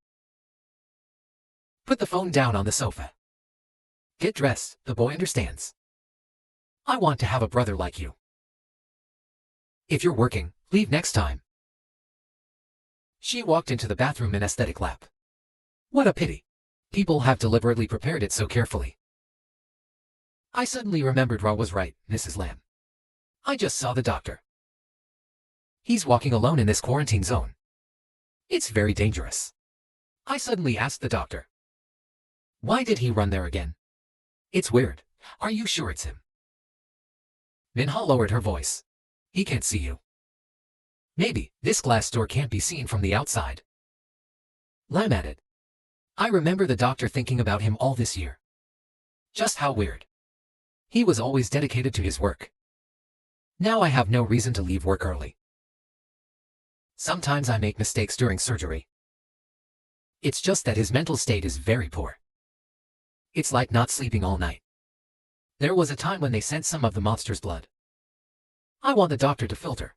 Put the phone down on the sofa. Get dressed, the boy understands. I want to have a brother like you. If you're working, leave next time. She walked into the bathroom in aesthetic lap. What a pity. People have deliberately prepared it so carefully. I suddenly remembered Ra was right, Mrs. Lam. I just saw the doctor. He's walking alone in this quarantine zone. It's very dangerous. I suddenly asked the doctor. Why did he run there again? It's weird. Are you sure it's him? Minha lowered her voice. He can't see you. Maybe, this glass door can't be seen from the outside. Lam added. I remember the doctor thinking about him all this year. Just how weird. He was always dedicated to his work. Now I have no reason to leave work early. Sometimes I make mistakes during surgery. It's just that his mental state is very poor. It's like not sleeping all night. There was a time when they sent some of the monster's blood. I want the doctor to filter.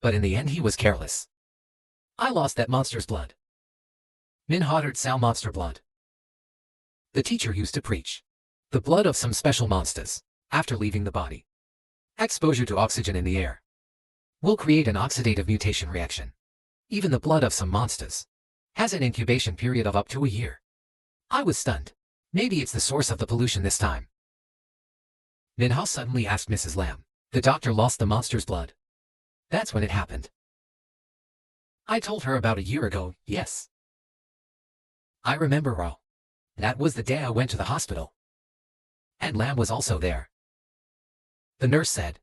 But in the end he was careless. I lost that monster's blood. Min ordered Sao monster blood. The teacher used to preach. The blood of some special monsters, after leaving the body. Exposure to oxygen in the air will create an oxidative mutation reaction. Even the blood of some monsters has an incubation period of up to a year. I was stunned. Maybe it's the source of the pollution this time. Minha suddenly asked Mrs. Lam. The doctor lost the monster's blood. That's when it happened. I told her about a year ago, yes. I remember Raw. That was the day I went to the hospital. And Lam was also there. The nurse said,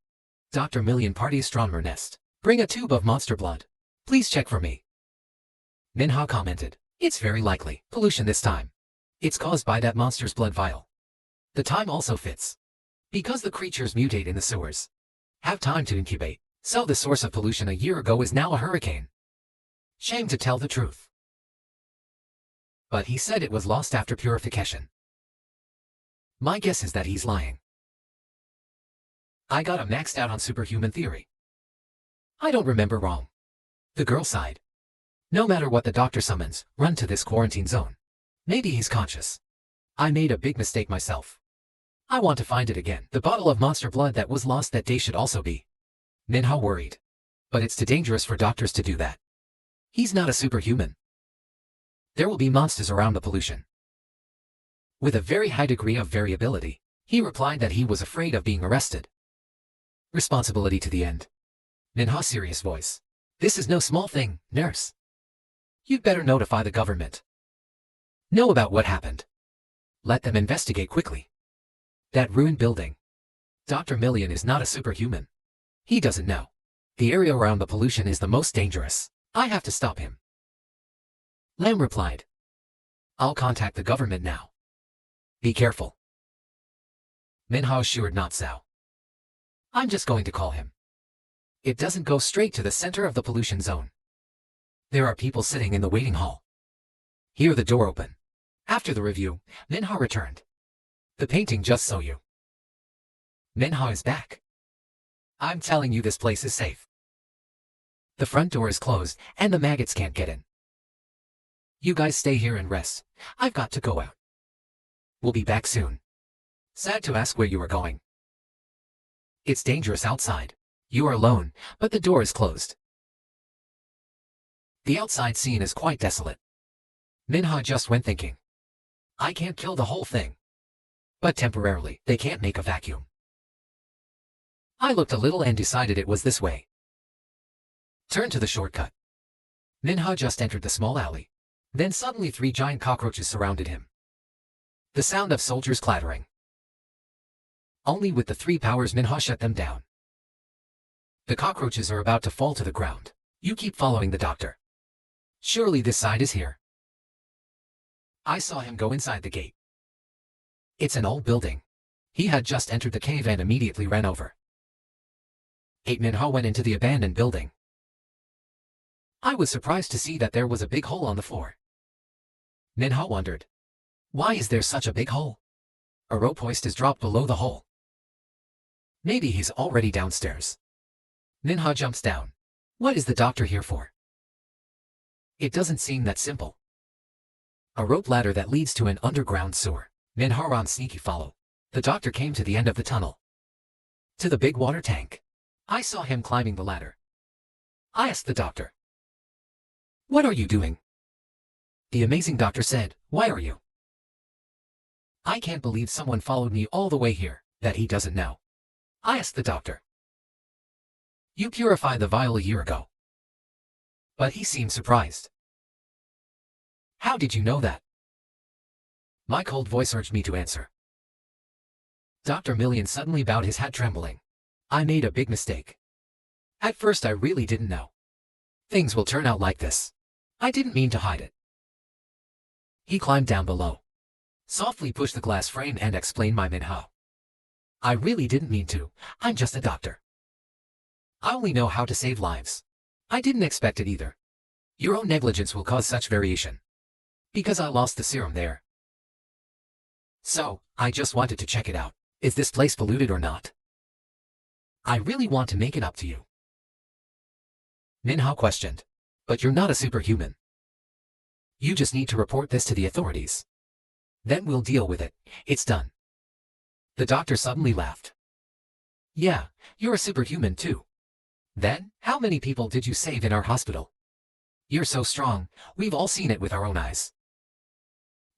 Dr. Million Party Astronomer Nest, bring a tube of monster blood. Please check for me. Minha commented, it's very likely pollution this time. It's caused by that monster's blood vial. The time also fits. Because the creatures mutate in the sewers. Have time to incubate. So the source of pollution a year ago is now a hurricane. Shame to tell the truth. But he said it was lost after purification. My guess is that he's lying. I got him maxed out on superhuman theory. I don't remember wrong. The girl sighed. No matter what the doctor summons, run to this quarantine zone. Maybe he's conscious. I made a big mistake myself. I want to find it again. The bottle of monster blood that was lost that day should also be. Minha worried. But it's too dangerous for doctors to do that. He's not a superhuman. There will be monsters around the pollution. With a very high degree of variability, he replied that he was afraid of being arrested. Responsibility to the end. Minha's serious voice. This is no small thing, nurse. You'd better notify the government. Know about what happened. Let them investigate quickly. That ruined building. Dr. Million is not a superhuman. He doesn't know. The area around the pollution is the most dangerous. I have to stop him. Lam replied. I'll contact the government now. Be careful. Minha assured not so. I'm just going to call him. It doesn't go straight to the center of the pollution zone. There are people sitting in the waiting hall. Hear the door open. After the review, Minha returned. The painting just so you. Minha is back. I'm telling you this place is safe. The front door is closed and the maggots can't get in. You guys stay here and rest. I've got to go out. We'll be back soon. Sad to ask where you are going. It's dangerous outside. You are alone, but the door is closed. The outside scene is quite desolate. Minha just went thinking. I can't kill the whole thing. But temporarily, they can't make a vacuum. I looked a little and decided it was this way. Turn to the shortcut. Minha just entered the small alley. Then suddenly 3 giant cockroaches surrounded him. The sound of soldiers clattering. Only with the 3 powers Minha shut them down. The cockroaches are about to fall to the ground. You keep following the doctor. Surely this side is here. I saw him go inside the gate. It's an old building. He had just entered the cave and immediately ran over. 8 Minha went into the abandoned building. I was surprised to see that there was a big hole on the floor. Minha wondered. Why is there such a big hole? A rope hoist is dropped below the hole. Maybe he's already downstairs. Minha jumps down. What is the doctor here for? It doesn't seem that simple. A rope ladder that leads to an underground sewer. Minha on sneaky follow. The doctor came to the end of the tunnel. To the big water tank. I saw him climbing the ladder. I asked the doctor. What are you doing? The amazing doctor said, why are you? I can't believe someone followed me all the way here, that he doesn't know. I asked the doctor. You purified the vial a year ago. But he seemed surprised. How did you know that? My cold voice urged me to answer. Dr. Million suddenly bowed his head trembling. I made a big mistake. At first I really didn't know. Things will turn out like this. I didn't mean to hide it. He climbed down below. Softly pushed the glass frame and explained my Minha. I really didn't mean to. I'm just a doctor. I only know how to save lives. I didn't expect it either. Your own negligence will cause such variation. Because I lost the serum there. So, I just wanted to check it out. Is this place polluted or not? I really want to make it up to you. Minha questioned. But you're not a superhuman. You just need to report this to the authorities. Then we'll deal with it. It's done. The doctor suddenly laughed. Yeah, you're a superhuman too. Then, how many people did you save in our hospital? You're so strong, we've all seen it with our own eyes.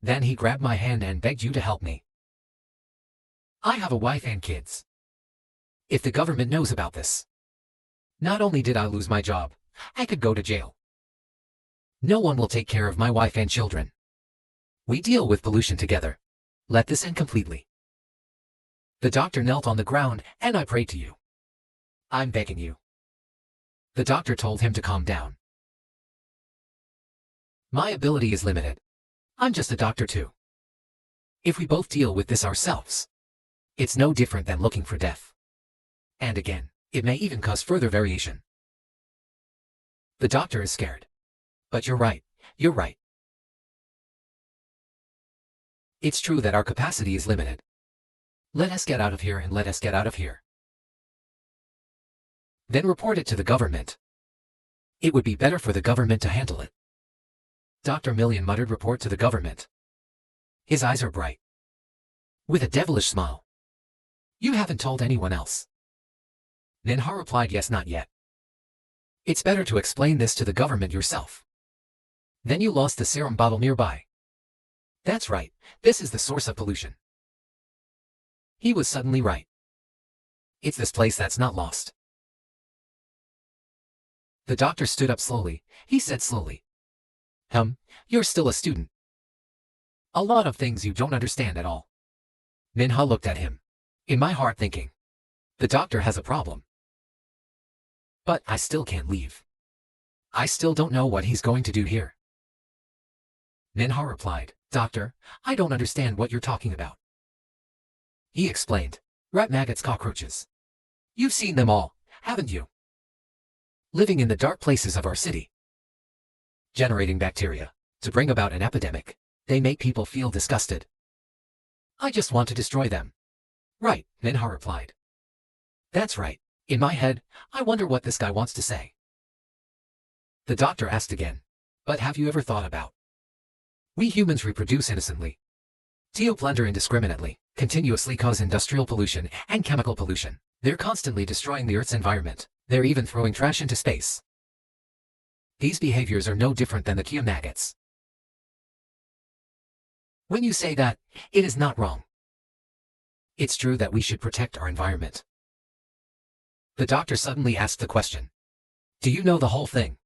Then he grabbed my hand and begged you to help me. I have a wife and kids. If the government knows about this, not only did I lose my job, I could go to jail. No one will take care of my wife and children. We deal with pollution together. Let this end completely. The doctor knelt on the ground, and I prayed to you. I'm begging you. The doctor told him to calm down. My ability is limited. I'm just a doctor too. If we both deal with this ourselves, it's no different than looking for death. And again, it may even cause further variation. The doctor is scared. But you're right. It's true that our capacity is limited. Let us get out of here and let us get out of here. Then report it to the government. It would be better for the government to handle it. Dr. Million muttered report to the government. His eyes are bright. With a devilish smile. You haven't told anyone else. Minha replied, yes, not yet. It's better to explain this to the government yourself. Then you lost the serum bottle nearby. That's right, this is the source of pollution. He was suddenly right. It's this place that's not lost. The doctor stood up slowly. He said slowly. You're still a student. A lot of things you don't understand at all. Minha looked at him. In my heart thinking, the doctor has a problem. But I still can't leave. I still don't know what he's going to do here. Minha replied, Doctor, I don't understand what you're talking about. He explained, rat maggots, cockroaches. You've seen them all, haven't you? Living in the dark places of our city. Generating bacteria, to bring about an epidemic. They make people feel disgusted. I just want to destroy them. Right, Minha replied. That's right. In my head, I wonder what this guy wants to say. The doctor asked again. But have you ever thought about? We humans reproduce innocently. Plunder indiscriminately, continuously cause industrial pollution and chemical pollution. They're constantly destroying the Earth's environment. They're even throwing trash into space. These behaviors are no different than the Coma maggots. When you say that, it is not wrong. It's true that we should protect our environment. The doctor suddenly asked the question. Do you know the whole thing?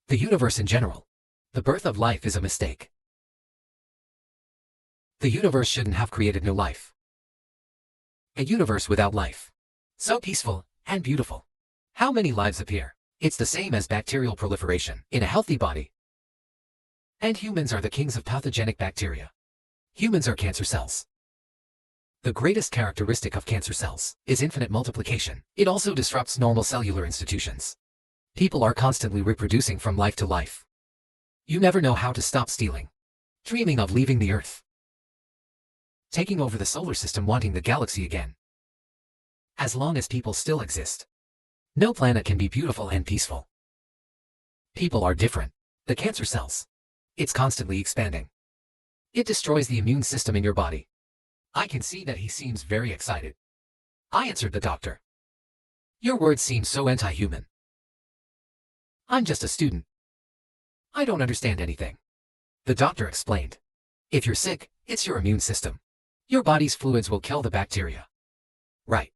The universe in general. The birth of life is a mistake. The universe shouldn't have created new life. A universe without life. So peaceful and beautiful. How many lives appear? It's the same as bacterial proliferation in a healthy body. And humans are the kings of pathogenic bacteria. Humans are cancer cells. The greatest characteristic of cancer cells is infinite multiplication. It also disrupts normal cellular institutions. People are constantly reproducing from life to life. You never know how to stop stealing. Dreaming of leaving the Earth. Taking over the solar system, wanting the galaxy again. As long as people still exist, no planet can be beautiful and peaceful. People are different. The cancer cells. It's constantly expanding. It destroys the immune system in your body. I can see that he seems very excited. I answered the doctor. Your words seem so anti-human. I'm just a student. I don't understand anything. The doctor explained. If you're sick, it's your immune system. Your body's fluids will kill the bacteria. Right.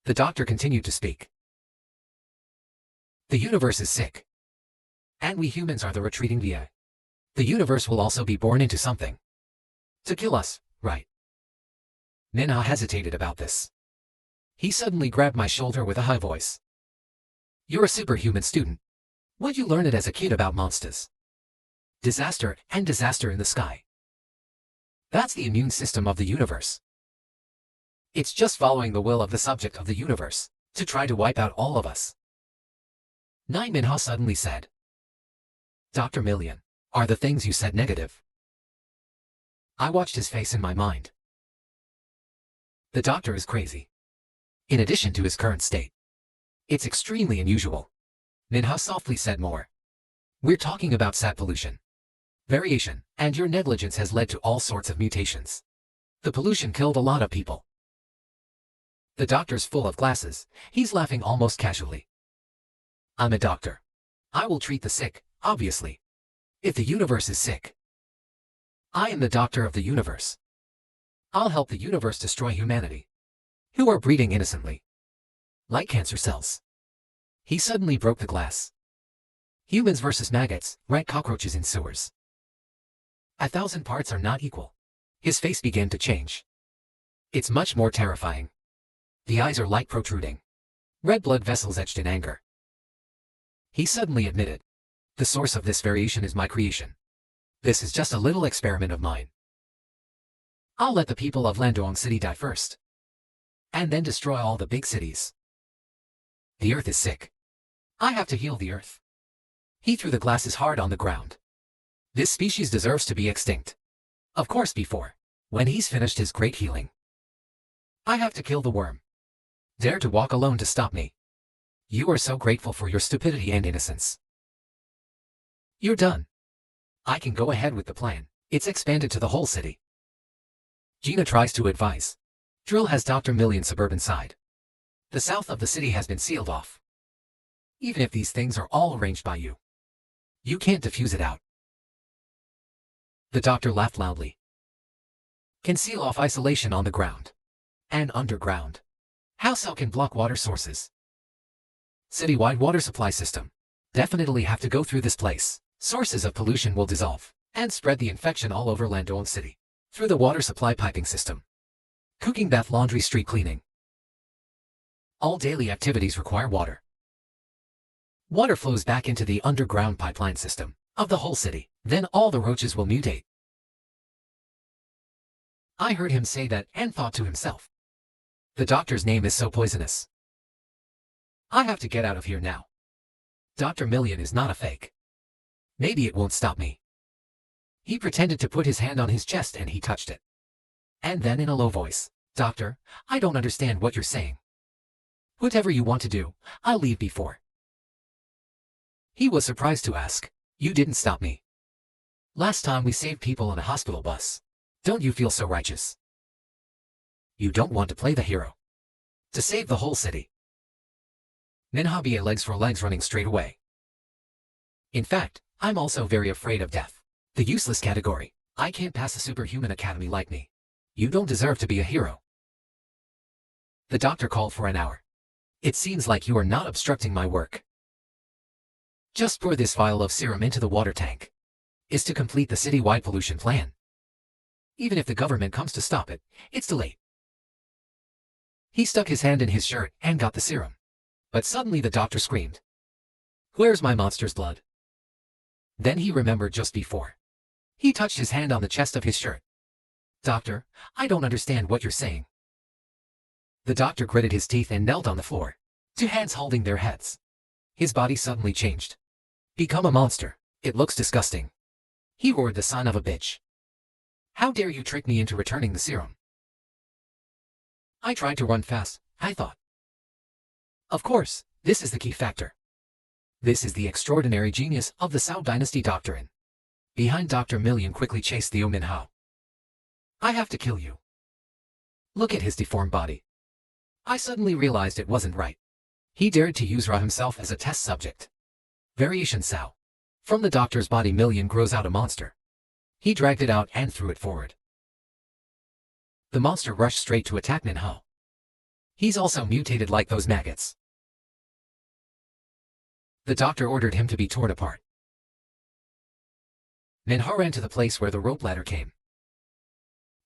The doctor continued to speak. The universe is sick. And we humans are the retreating VI. The universe will also be born into something. To kill us, right? Minha hesitated about this. He suddenly grabbed my shoulder with a high voice. You're a superhuman student. What'd you learn it as a kid about monsters? Disaster and disaster in the sky. That's the immune system of the universe. It's just following the will of the subject of the universe, to try to wipe out all of us. Minha suddenly said. Dr. Million, are the things you said negative? I watched his face in my mind. The doctor is crazy. In addition to his current state. It's extremely unusual. Minha softly said more. We're talking about sat pollution. Variation, and your negligence has led to all sorts of mutations. The pollution killed a lot of people. The doctor's full of glasses. He's laughing almost casually. I'm a doctor. I will treat the sick, obviously. If the universe is sick, I am the doctor of the universe. I'll help the universe destroy humanity, who are breeding innocently, like cancer cells. He suddenly broke the glass. Humans versus maggots, rat cockroaches in sewers. 1,000 parts are not equal. His face began to change. It's much more terrifying. The eyes are like protruding. Red blood vessels etched in anger. He suddenly admitted. The source of this variation is my creation. This is just a little experiment of mine. I'll let the people of Landoong City die first. And then destroy all the big cities. The earth is sick. I have to heal the earth. He threw the glasses hard on the ground. This species deserves to be extinct. Of course when he's finished his great healing. I have to kill the worm. Dare to walk alone to stop me. You are so grateful for your stupidity and innocence. You're done. I can go ahead with the plan. It's expanded to the whole city. Gina tries to advise. Drill has Dr. Million's suburban side. The south of the city has been sealed off. Even if these things are all arranged by you, you can't diffuse it out. The doctor laughed loudly. Can seal off isolation on the ground. And underground. How cell can block water sources. Citywide water supply system. Definitely have to go through this place. Sources of pollution will dissolve and spread the infection all over Landoong City. Through the water supply piping system. Cooking, bath, laundry, street cleaning. All daily activities require water. Water flows back into the underground pipeline system of the whole city. Then all the roaches will mutate. I heard him say that and thought to himself. The doctor's name is so poisonous. I have to get out of here now. Dr. Million is not a fake. Maybe it won't stop me. He pretended to put his hand on his chest and he touched it. And then in a low voice, Doctor, I don't understand what you're saying. Whatever you want to do, I'll leave before. He was surprised to ask, you didn't stop me. Last time we saved people on a hospital bus. Don't you feel so righteous? You don't want to play the hero. To save the whole city. Minha be legs for legs running straight away. In fact, I'm also very afraid of death. The useless category. I can't pass a superhuman academy like me. You don't deserve to be a hero. The doctor called for an hour. It seems like you are not obstructing my work. Just pour this vial of serum into the water tank. Is to complete the city-wide pollution plan. Even if the government comes to stop it, it's too late. He stuck his hand in his shirt and got the serum. But suddenly the doctor screamed. Where's my monster's blood? Then he remembered just before. He touched his hand on the chest of his shirt. Doctor, I don't understand what you're saying. The doctor gritted his teeth and knelt on the floor, 2 hands holding their heads. His body suddenly changed. Become a monster. It looks disgusting. He roared, the son of a bitch. How dare you trick me into returning the serum? I tried to run fast, I thought. Of course, this is the key factor. This is the extraordinary genius of the Sao Dynasty doctrine. Behind Dr. Million quickly chased the Minha. I have to kill you. Look at his deformed body. I suddenly realized it wasn't right. He dared to use Ra himself as a test subject. Variation Sao. From the doctor's body Million grows out a monster. He dragged it out and threw it forward. The monster rushed straight to attack Minha. He's also mutated like those maggots. The doctor ordered him to be torn apart. Minha ran to the place where the rope ladder came.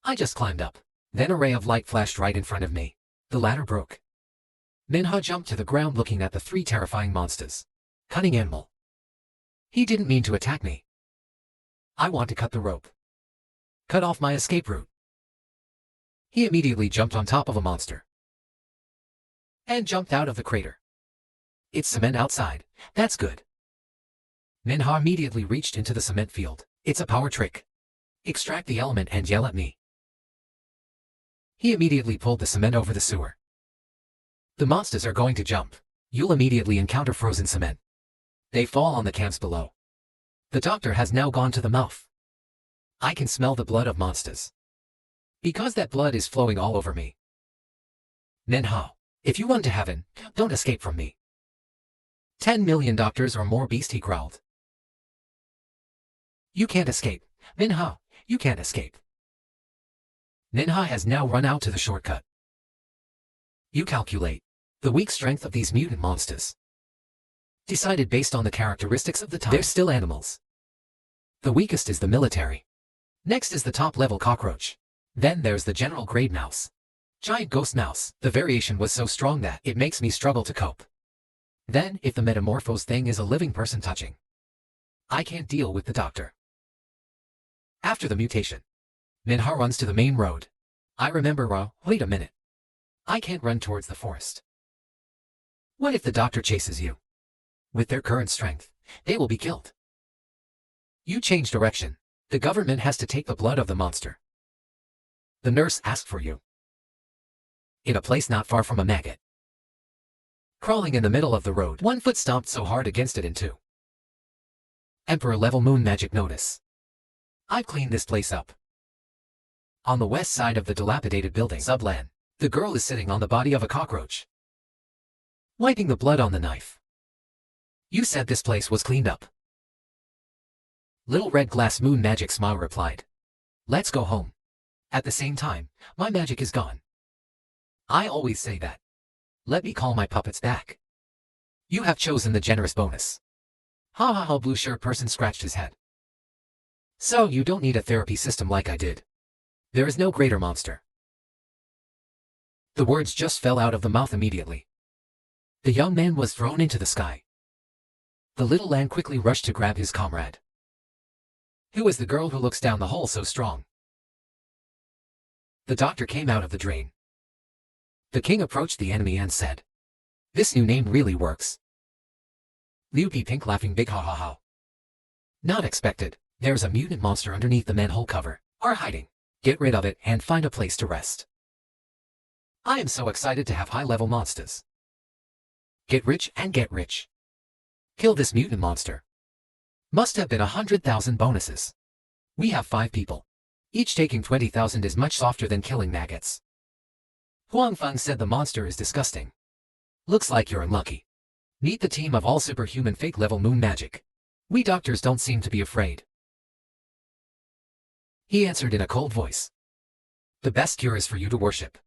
I just climbed up. Then a ray of light flashed right in front of me. The ladder broke. Minha jumped to the ground looking at the 3 terrifying monsters. Cunning animal. He didn't mean to attack me. I want to cut the rope. Cut off my escape route. He immediately jumped on top of a monster. And jumped out of the crater. It's cement outside. That's good. Minha immediately reached into the cement field. It's a power trick. Extract the element and yell at me. He immediately pulled the cement over the sewer. The monsters are going to jump. You'll immediately encounter frozen cement. They fall on the camps below. The doctor has now gone to the mouth. I can smell the blood of monsters. Because that blood is flowing all over me. Minha, if you run to heaven, don't escape from me. 10 million doctors or more beast, he growled. You can't escape. Minha, you can't escape. Minha has now run out to the shortcut. You calculate the weak strength of these mutant monsters. Decided based on the characteristics of the time. They're still animals. The weakest is the military. Next is the top-level cockroach. Then there's the general grade mouse. Giant ghost mouse. The variation was so strong that it makes me struggle to cope. Then, if the metamorphose thing is a living person touching, I can't deal with the doctor. After the mutation, Minha runs to the main road. I remember, wait a minute. I can't run towards the forest. What if the doctor chases you? With their current strength, they will be killed. You change direction. The government has to take the blood of the monster. The nurse asked for you. In a place not far from a maggot. Crawling in the middle of the road, one foot stomped so hard against it in two. Emperor-level moon magic notice. I've cleaned this place up. On the west side of the dilapidated building, Subland, the girl is sitting on the body of a cockroach, wiping the blood on the knife. You said this place was cleaned up. Little red glass moon magic smile replied. Let's go home. At the same time, my magic is gone. I always say that. Let me call my puppets back. You have chosen the generous bonus. Ha ha ha, blue shirt person scratched his head. So you don't need a therapy system like I did. There is no greater monster. The words just fell out of the mouth immediately. The young man was thrown into the sky. The little lamb quickly rushed to grab his comrade. Who is the girl who looks down the hole so strong? The doctor came out of the drain. The king approached the enemy and said, this new name really works. Liu P. Pink laughing big ha ha ha. Not expected. There's a mutant monster underneath the manhole cover. Are hiding. Get rid of it and find a place to rest. I am so excited to have high-level monsters. Get rich and get rich. Kill this mutant monster. Must have been 100,000 bonuses. We have 5 people. Each taking 20,000 is much softer than killing maggots. Huang Feng said the monster is disgusting. Looks like you're unlucky. Meet the team of all superhuman fake-level moon magic. We doctors don't seem to be afraid. He answered in a cold voice. The best cure is for you to worship.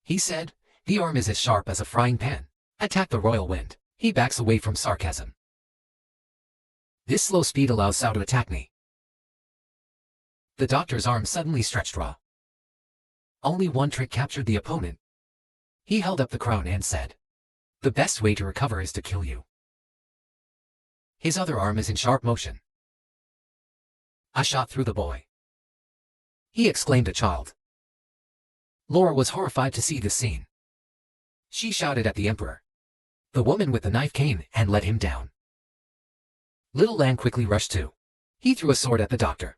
He said, the arm is as sharp as a frying pan. Attack the royal wind. He backs away from sarcasm. This slow speed allows Sao to attack me. The doctor's arm suddenly stretched raw. Only one trick captured the opponent. He held up the crown and said, the best way to recover is to kill you. His other arm is in sharp motion. I shot through the boy. He exclaimed a child. Laura was horrified to see this scene. She shouted at the emperor. The woman with the knife came and let him down. Little Lan quickly rushed too. He threw a sword at the doctor.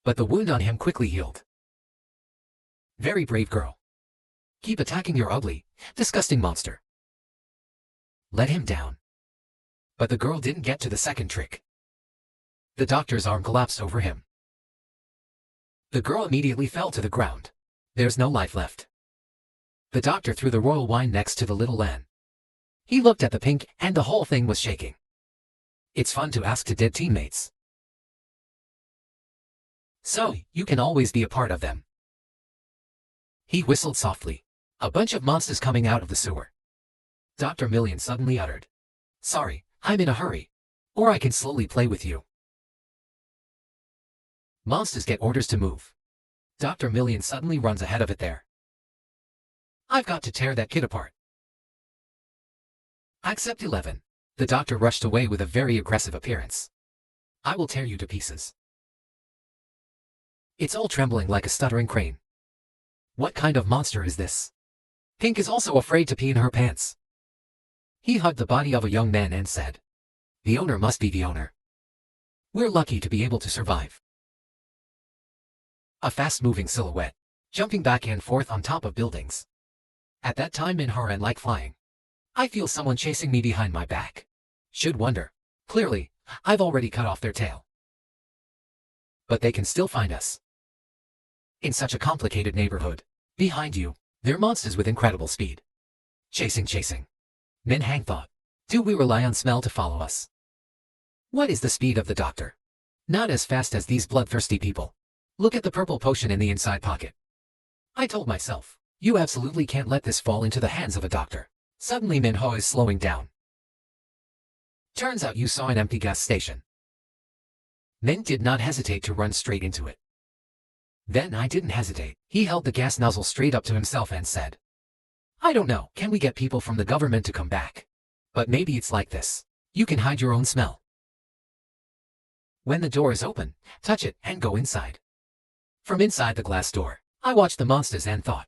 But the wound on him quickly healed. Very brave girl. Keep attacking your ugly, disgusting monster. Let him down. But the girl didn't get to the second trick. The doctor's arm collapsed over him. The girl immediately fell to the ground. There's no life left. The doctor threw the royal wine next to the little Lan. He looked at the pink and the whole thing was shaking. It's fun to ask to dead teammates. So, you can always be a part of them. He whistled softly. A bunch of monsters coming out of the sewer. Dr. Million suddenly uttered. Sorry, I'm in a hurry. Or I can slowly play with you. Monsters get orders to move. Dr. Million suddenly runs ahead of it there. I've got to tear that kid apart. Accept 11. The doctor rushed away with a very aggressive appearance. I will tear you to pieces. It's all trembling like a stuttering crane. What kind of monster is this? Pink is also afraid to pee in her pants. He hugged the body of a young man and said, "The owner must be the owner. We're lucky to be able to survive." A fast-moving silhouette, jumping back and forth on top of buildings. At that time Minho ran like flying. I feel someone chasing me behind my back. Should wonder. Clearly, I've already cut off their tail. But they can still find us. In such a complicated neighborhood. Behind you, there are monsters with incredible speed. Chasing. Min Hang thought. Do we rely on smell to follow us? What is the speed of the doctor? Not as fast as these bloodthirsty people. Look at the purple potion in the inside pocket. I told myself, you absolutely can't let this fall into the hands of a doctor. Suddenly Minho is slowing down. Turns out you saw an empty gas station. Min did not hesitate to run straight into it. Then I didn't hesitate. He held the gas nozzle straight up to himself and said, I don't know, can we get people from the government to come back? But maybe it's like this. You can hide your own smell. When the door is open, touch it and go inside. From inside the glass door, I watched the monsters and thought.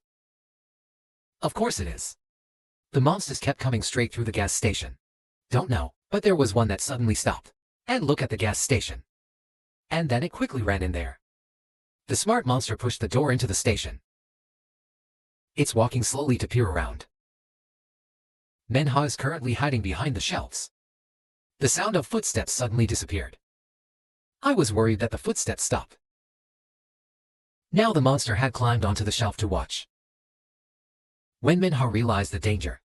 Of course it is. The monsters kept coming straight through the gas station. Don't know, but there was one that suddenly stopped and looked at the gas station. And then it quickly ran in there. The smart monster pushed the door into the station. It's walking slowly to peer around. Minho is currently hiding behind the shelves. The sound of footsteps suddenly disappeared. I was worried that the footsteps stopped. Now the monster had climbed onto the shelf to watch. When Minho realized the danger,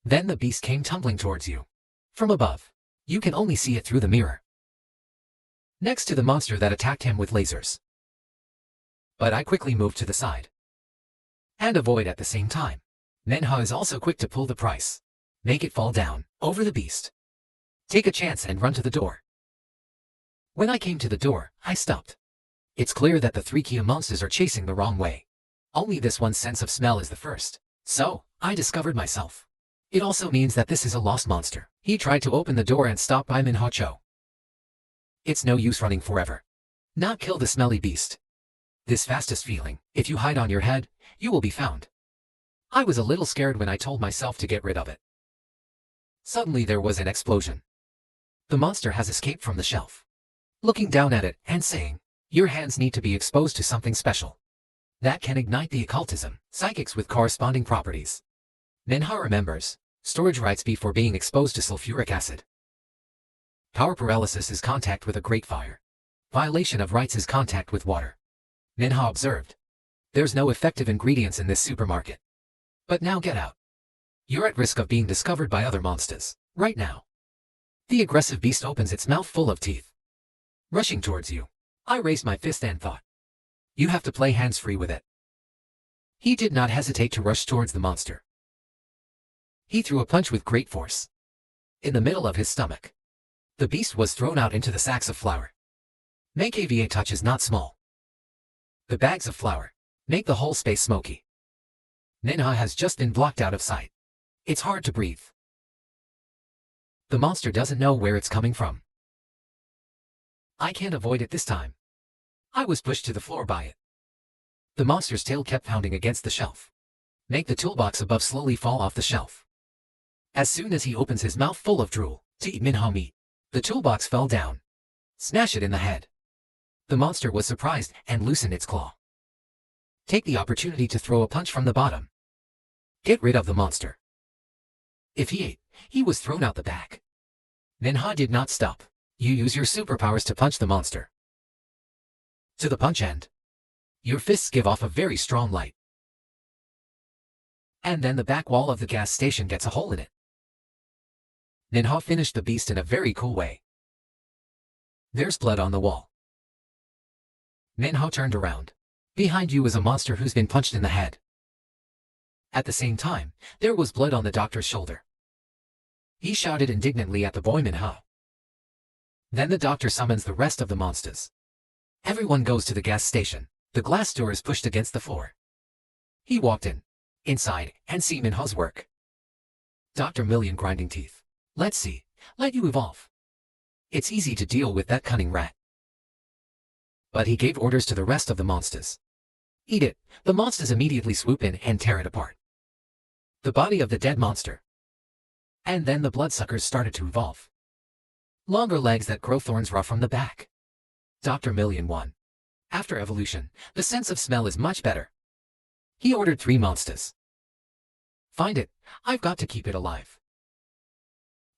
then the beast came tumbling towards you. From above, you can only see it through the mirror. Next to the monster that attacked him with lasers. But I quickly moved to the side. And avoid at the same time. Minho is also quick to pull the price. Make it fall down, over the beast. Take a chance and run to the door. When I came to the door, I stopped. It's clear that the three Kia monsters are chasing the wrong way. Only this one's sense of smell is the first. So, I discovered myself. It also means that this is a lost monster. He tried to open the door and stop by Minho Cho. It's no use running forever. Not kill the smelly beast. This fastest feeling, if you hide on your head, you will be found. I was a little scared when I told myself to get rid of it. Suddenly there was an explosion. The monster has escaped from the shelf. Looking down at it and saying, your hands need to be exposed to something special. That can ignite the occultism, psychics with corresponding properties. Minho remembers, storage rights before being exposed to sulfuric acid. Power paralysis is contact with a great fire. Violation of rights is contact with water. Minho observed. There's no effective ingredients in this supermarket. But now get out. You're at risk of being discovered by other monsters, right now. The aggressive beast opens its mouth full of teeth. Rushing towards you. I raised my fist and thought. You have to play hands-free with it. He did not hesitate to rush towards the monster. He threw a punch with great force. In the middle of his stomach. The beast was thrown out into the sacks of flour. Make AVA touches not small. The bags of flour make the whole space smoky. Minho has just been blocked out of sight. It's hard to breathe. The monster doesn't know where it's coming from. I can't avoid it this time. I was pushed to the floor by it. The monster's tail kept pounding against the shelf. Make the toolbox above slowly fall off the shelf. As soon as he opens his mouth full of drool to eat Minho meat, the toolbox fell down. Smash it in the head. The monster was surprised and loosened its claw. Take the opportunity to throw a punch from the bottom. Get rid of the monster. If he ate, he was thrown out the back. Minho did not stop. You use your superpowers to punch the monster. To the punch end. Your fists give off a very strong light. And then the back wall of the gas station gets a hole in it. Minho finished the beast in a very cool way. There's blood on the wall. Minho turned around. Behind you is a monster who's been punched in the head. At the same time, there was blood on the doctor's shoulder. He shouted indignantly at the boy Minho. Then the doctor summons the rest of the monsters. Everyone goes to the gas station. The glass door is pushed against the floor. He walked inside, and see Minho's work. Dr. Million grinding teeth. Let's see, let you evolve. It's easy to deal with that cunning rat. But he gave orders to the rest of the monsters. Eat it. The monsters immediately swoop in and tear it apart. the body of the dead monster. And then the bloodsuckers started to evolve. Longer legs that grow thorns raw from the back. Dr. Million 1. After evolution, the sense of smell is much better. He ordered 3 monsters. Find it, I've got to keep it alive.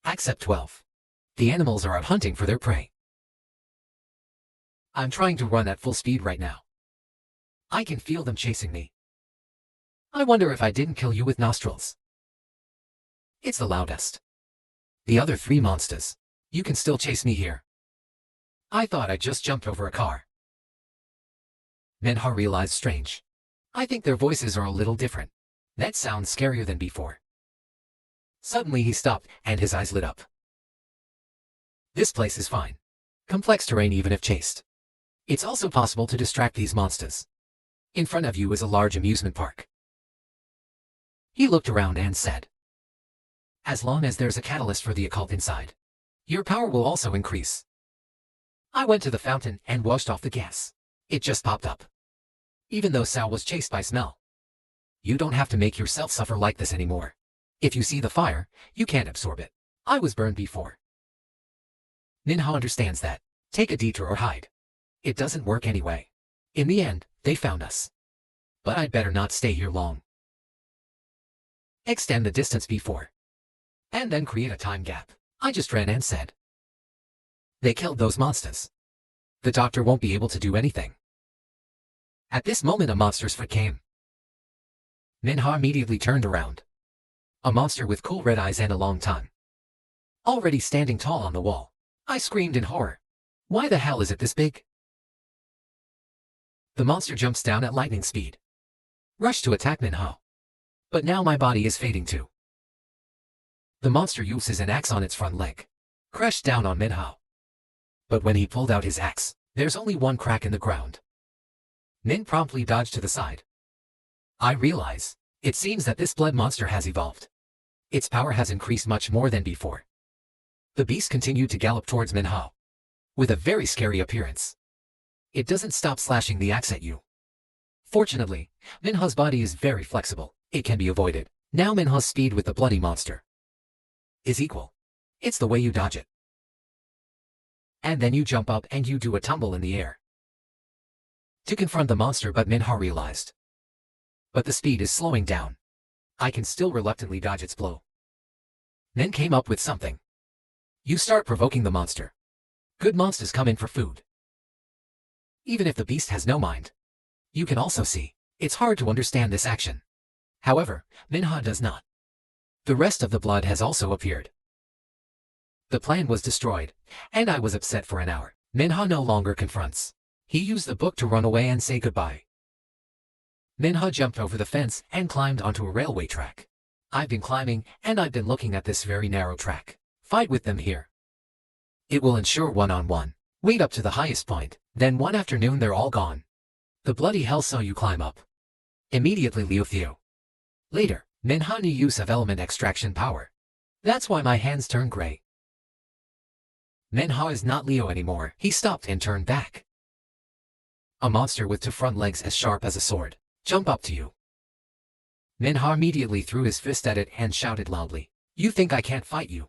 Accept 12. The animals are out hunting for their prey. I'm trying to run at full speed right now. I can feel them chasing me. I wonder if I didn't kill you with nostrils. It's the loudest. The other 3 monsters. You can still chase me here. I thought I just jumped over a car. Manhwa realized strange. I think their voices are a little different. That sounds scarier than before. Suddenly he stopped, and his eyes lit up. This place is fine. Complex terrain even if chased. It's also possible to distract these monsters. In front of you is a large amusement park. He looked around and said, as long as there's a catalyst for the occult inside, your power will also increase. I went to the fountain and washed off the gas. It just popped up. Even though Sao was chased by smell. You don't have to make yourself suffer like this anymore. If you see the fire, you can't absorb it. I was burned before. Minha understands that. Take a detour or hide. It doesn't work anyway. In the end, they found us. But I'd better not stay here long. Extend the distance before. And then create a time gap. I just ran and said. They killed those monsters. The doctor won't be able to do anything. At this moment a monster's foot came. Minha immediately turned around. A monster with cool red eyes and a long tongue. Already standing tall on the wall. I screamed in horror. Why the hell is it this big? The monster jumps down at lightning speed. Rushed to attack Minha. But now my body is fading too. The monster uses an axe on its front leg. Crashed down on Minha. But when he pulled out his axe, there's only one crack in the ground. Min promptly dodged to the side. I realize, it seems that this blood monster has evolved. Its power has increased much more than before. The beast continued to gallop towards Minha. With a very scary appearance. It doesn't stop slashing the axe at you. Fortunately, Minha's body is very flexible. It can be avoided. Now Minha's speed with the bloody monster is equal. It's the way you dodge it. And then you jump up and you do a tumble in the air. To confront the monster, but Minha realized. But the speed is slowing down. I can still reluctantly dodge its blow. Then came up with something. You start provoking the monster. Good monsters come in for food. Even if the beast has no mind. You can also see. It's hard to understand this action. However, Minha does not. The rest of the blood has also appeared. The plan was destroyed, and I was upset for an hour. Minha no longer confronts. He used the book to run away and say goodbye. Minha jumped over the fence and climbed onto a railway track. I've been climbing, and I've been looking at this very narrow track. Fight with them here. It will ensure one-on-one. Wait up to the highest point, then one afternoon they're all gone. The bloody hell saw you climb up. Immediately Liu Theo. Later, Minha knew use of element extraction power. That's why my hands turned gray. Minha is not Leo anymore. He stopped and turned back. A monster with 2 front legs as sharp as a sword. Jump up to you. Minha immediately threw his fist at it and shouted loudly. You think I can't fight you?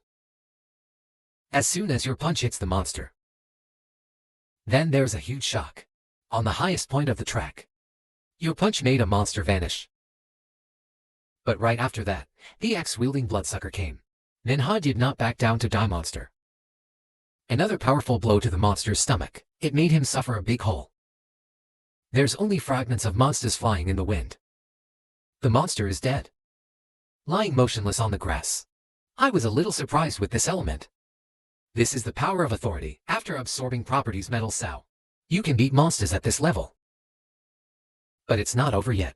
As soon as your punch hits the monster. Then there's a huge shock. On the highest point of the track. Your punch made a monster vanish. But right after that, the axe-wielding bloodsucker came. Minha did not back down to die monster. Another powerful blow to the monster's stomach. It made him suffer a big hole. There's only fragments of monsters flying in the wind. The monster is dead. Lying motionless on the grass. I was a little surprised with this element. This is the power of authority. After absorbing properties metal Sao. You can beat monsters at this level. But it's not over yet.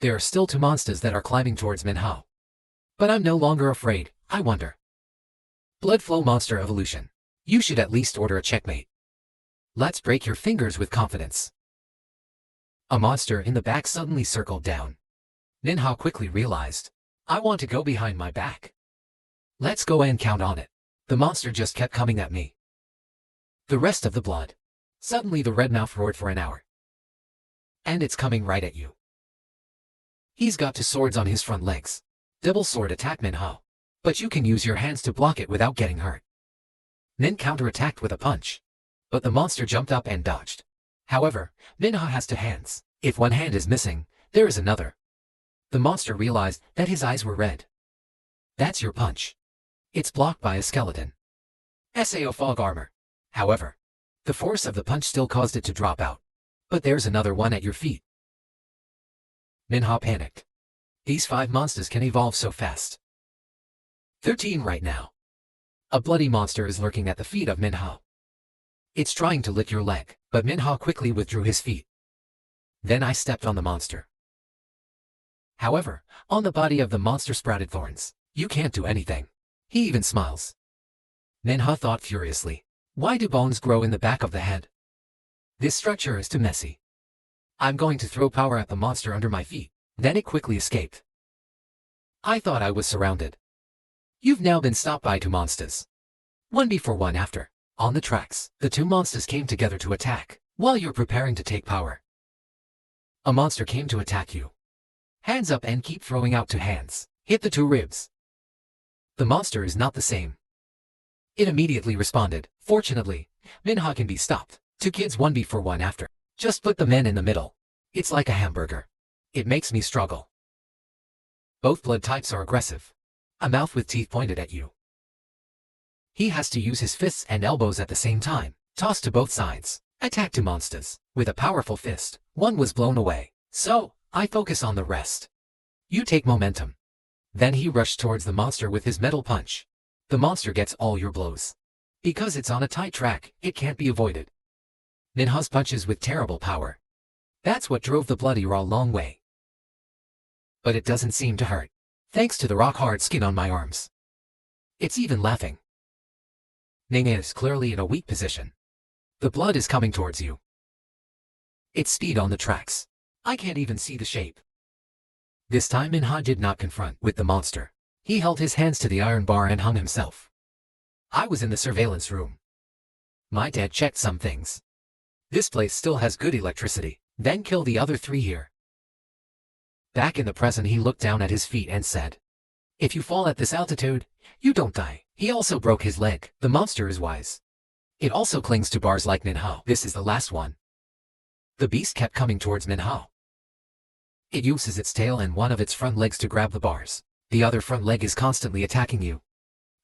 There are still 2 monsters that are climbing towards Minha. But I'm no longer afraid, I wonder. Blood flow monster evolution. You should at least order a checkmate. Let's break your fingers with confidence. A monster in the back suddenly circled down. Minha quickly realized. I want to go behind my back. Let's go and count on it. The monster just kept coming at me. The rest of the blood. Suddenly the red mouth roared for an hour. And it's coming right at you. He's got 2 swords on his front legs. Double sword attack Minho. But you can use your hands to block it without getting hurt. Min counterattacked with a punch. But the monster jumped up and dodged. However, Minho has two hands. If one hand is missing, there is another. The monster realized that his eyes were red. That's your punch. It's blocked by a skeleton. Sao fog armor. However, the force of the punch still caused it to drop out. But there's another one at your feet. Minho panicked. These 5 monsters can evolve so fast. 13 right now. A bloody monster is lurking at the feet of Minho. It's trying to lick your leg, but Minho quickly withdrew his feet. Then I stepped on the monster. However, on the body of the monster sprouted thorns. You can't do anything. He even smiles. Minho thought furiously. Why do bones grow in the back of the head? This structure is too messy. I'm going to throw power at the monster under my feet. Then it quickly escaped. I thought I was surrounded. You've now been stopped by 2 monsters. 1 before 1 after. On the tracks, the 2 monsters came together to attack, while you're preparing to take power. A monster came to attack you. Hands up and keep throwing out 2 hands. Hit the 2 ribs. The monster is not the same. It immediately responded. Fortunately, Minho can be stopped. 2 kids 1 before 1 after. Just put the men in the middle. It's like a hamburger. It makes me struggle. Both blood types are aggressive. A mouth with teeth pointed at you. He has to use his fists and elbows at the same time. Toss to both sides. Attack 2 monsters. With a powerful fist, 1 was blown away. So, I focus on the rest. You take momentum. Then he rushed towards the monster with his metal punch. The monster gets all your blows. Because it's on a tight track, it can't be avoided. Minho's punches with terrible power. That's what drove the bloody raw long way. But it doesn't seem to hurt. Thanks to the rock-hard skin on my arms. It's even laughing. Ning is clearly in a weak position. The blood is coming towards you. It's speed on the tracks. I can't even see the shape. This time Minho did not confront with the monster. He held his hands to the iron bar and hung himself. I was in the surveillance room. My dad checked some things. This place still has good electricity. Then kill the other 3 here. Back in the present he looked down at his feet and said, if you fall at this altitude, you don't die. He also broke his leg. The monster is wise. It also clings to bars like Minho. This is the last one. The beast kept coming towards Minho. It uses its tail and one of its front legs to grab the bars. The other front leg is constantly attacking you.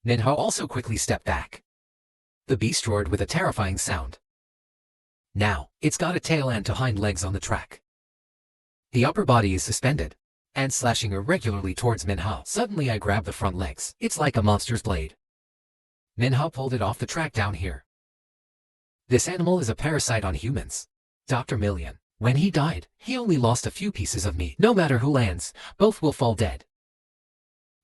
Minho also quickly stepped back. The beast roared with a terrifying sound. Now, it's got a tail and 2 hind legs on the track. The upper body is suspended and slashing irregularly towards Minho. Suddenly I grab the front legs. It's like a monster's blade. Minho pulled it off the track down here. This animal is a parasite on humans. Dr. Million. When he died, he only lost a few pieces of meat. No matter who lands, both will fall dead.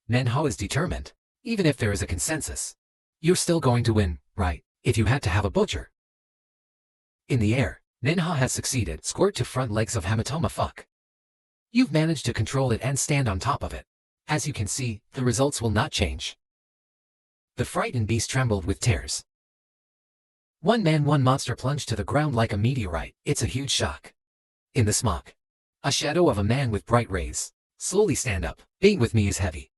Minho is determined. Even if there is a consensus, you're still going to win, right? If you had to have a butcher. In the air, Minho has succeeded. Squirt to front legs of Hamatoma fuck. You've managed to control it and stand on top of it. As you can see, the results will not change. The frightened beast trembled with tears. 1 man 1 monster plunged to the ground like a meteorite. It's a huge shock. In the smoke, a shadow of a man with bright rays. Slowly stand up. Being with me is heavy.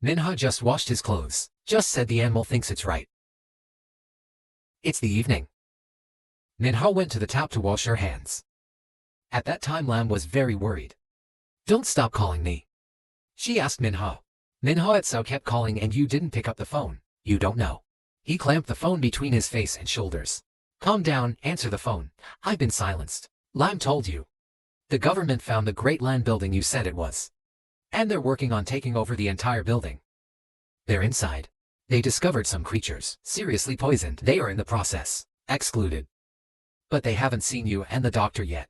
Minho just washed his clothes. Just said the animal thinks it's right. It's the evening. Minho went to the tap to wash her hands. At that time Lam was very worried. Don't stop calling me. She asked Minho. Minho Etsao kept calling and you didn't pick up the phone. You don't know. He clamped the phone between his face and shoulders. Calm down, answer the phone. I've been silenced. Lam told you. The government found the great land building you said it was. And they're working on taking over the entire building. They're inside. They discovered some creatures, seriously poisoned. They are in the process. Excluded. But they haven't seen you and the doctor yet.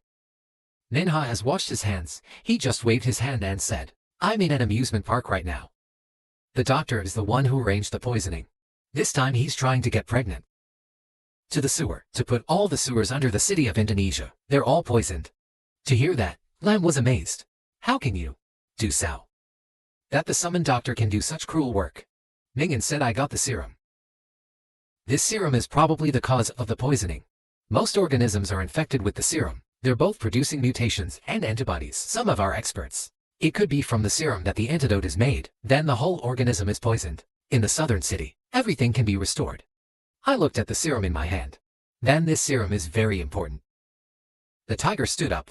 Minho has washed his hands. He just waved his hand and said, I'm in an amusement park right now. The doctor is the one who arranged the poisoning. This time he's trying to get pregnant. To the sewer, to put all the sewers under the city of Indonesia. They're all poisoned. To hear that, Lam was amazed. How can you do so? That the summoned doctor can do such cruel work. Mingen said I got the serum. This serum is probably the cause of the poisoning. Most organisms are infected with the serum. They're both producing mutations and antibodies. Some of our experts It could be from the serum that the antidote is made, then the whole organism is poisoned. In the southern city, everything can be restored. I looked at the serum in my hand. Then this serum is very important. The tiger stood up.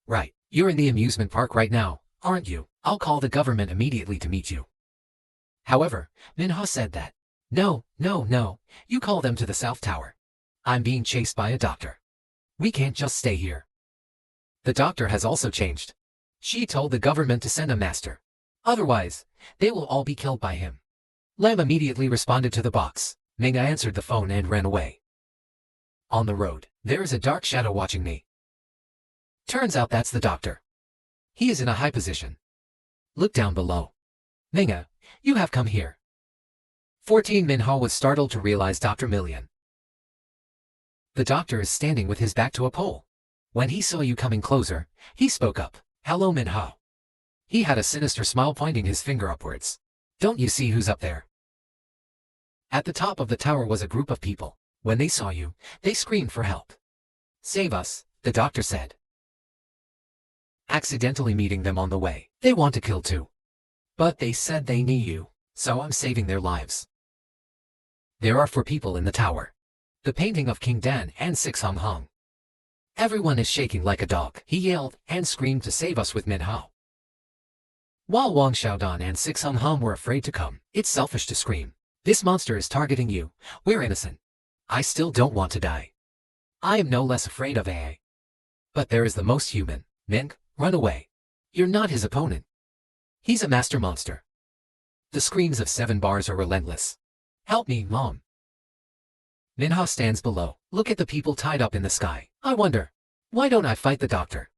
Right, you're in the amusement park right now, aren't you? I'll call the government immediately to meet you. However, Minha said that. No, you call them to the South Tower. I'm being chased by a doctor. We can't just stay here. The doctor has also changed. She told the government to send a master. Otherwise, they will all be killed by him. Lam immediately responded to the box. Manga answered the phone and ran away. On the road, there is a dark shadow watching me. Turns out that's the doctor. He is in a high position. Look down below. Manga, you have come here. 14 Minha was startled to realize Dr. Million. The doctor is standing with his back to a pole. When he saw you coming closer, he spoke up. Hello, Minha. He had a sinister smile pointing his finger upwards. Don't you see who's up there? At the top of the tower was a group of people. When they saw you, they screamed for help. Save us, the doctor said. Accidentally meeting them on the way. They want to kill too. But they said they need you, so I'm saving their lives. There are 4 people in the tower. The painting of King Dan and 6 Hong Hong. Everyone is shaking like a dog. He yelled and screamed to save us with Minha. While Wang Xiaodan and 6 Hong Hong were afraid to come, it's selfish to scream. This monster is targeting you. We're innocent. I still don't want to die. I am no less afraid of AA. But there is the most human. Ming, run away. You're not his opponent. He's a master monster. The screams of 7 bars are relentless. Help me, Mom. Minha stands below. Look at the people tied up in the sky. I wonder, why don't I fight the doctor?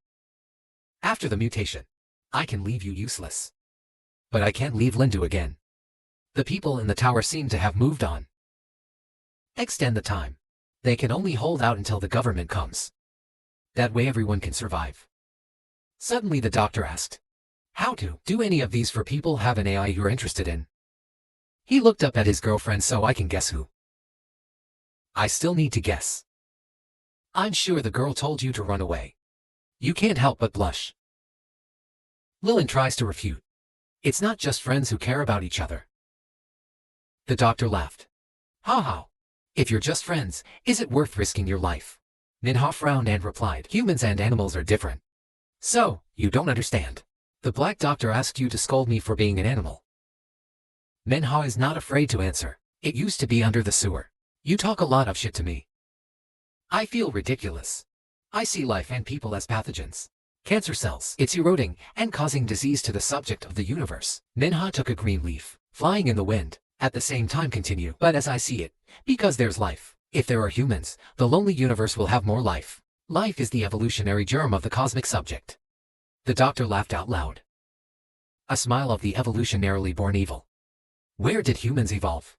After the mutation, I can leave you useless. But I can't leave Lindu again. The people in the tower seem to have moved on. Extend the time. They can only hold out until the government comes. That way everyone can survive. Suddenly the doctor asked, how to do any of these for people have an AI you're interested in? He looked up at his girlfriend so I can guess who. I still need to guess. I'm sure the girl told you to run away. You can't help but blush. Lilin tries to refute. It's not just friends who care about each other. The doctor laughed. Ha. If you're just friends, is it worth risking your life? Minha frowned and replied, humans and animals are different. So, you don't understand. The black doctor asked you to scold me for being an animal. Minha is not afraid to answer. It used to be under the sewer. You talk a lot of shit to me. I feel ridiculous. I see life and people as pathogens. Cancer cells. It's eroding and causing disease to the subject of the universe. Minha took a green leaf, flying in the wind, at the same time continue. But as I see it, because there's life, if there are humans, the lonely universe will have more life. Life is the evolutionary germ of the cosmic subject. The doctor laughed out loud. A smile of the evolutionarily born evil. Where did humans evolve?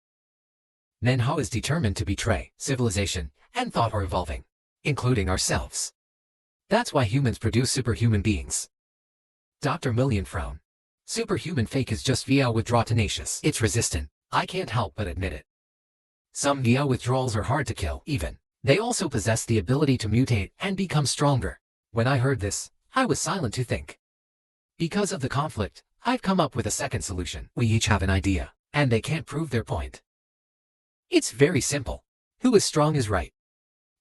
Minha is determined to betray civilization and thought are evolving, including ourselves. That's why humans produce superhuman beings. Dr. Million frowned. Superhuman fake is just via withdraw tenacious. It's resistant. I can't help but admit it. Some via withdrawals are hard to kill, even. They also possess the ability to mutate and become stronger. When I heard this, I was silent to think. Because of the conflict, I've come up with a second solution. We each have an idea, and they can't prove their point. It's very simple. Who is strong is right.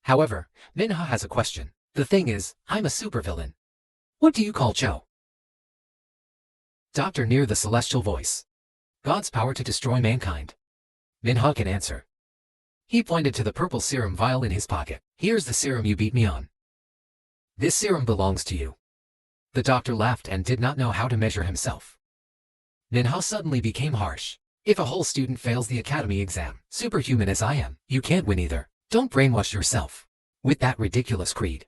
However, Minha has a question. The thing is, I'm a supervillain. What do you call Cho? Doctor near the celestial voice. God's power to destroy mankind. Minha can answer. He pointed to the purple serum vial in his pocket. Here's the serum you beat me on. This serum belongs to you. The doctor laughed and did not know how to measure himself. Minha suddenly became harsh. If a whole student fails the academy exam, superhuman as I am, you can't win either. Don't brainwash yourself with that ridiculous creed.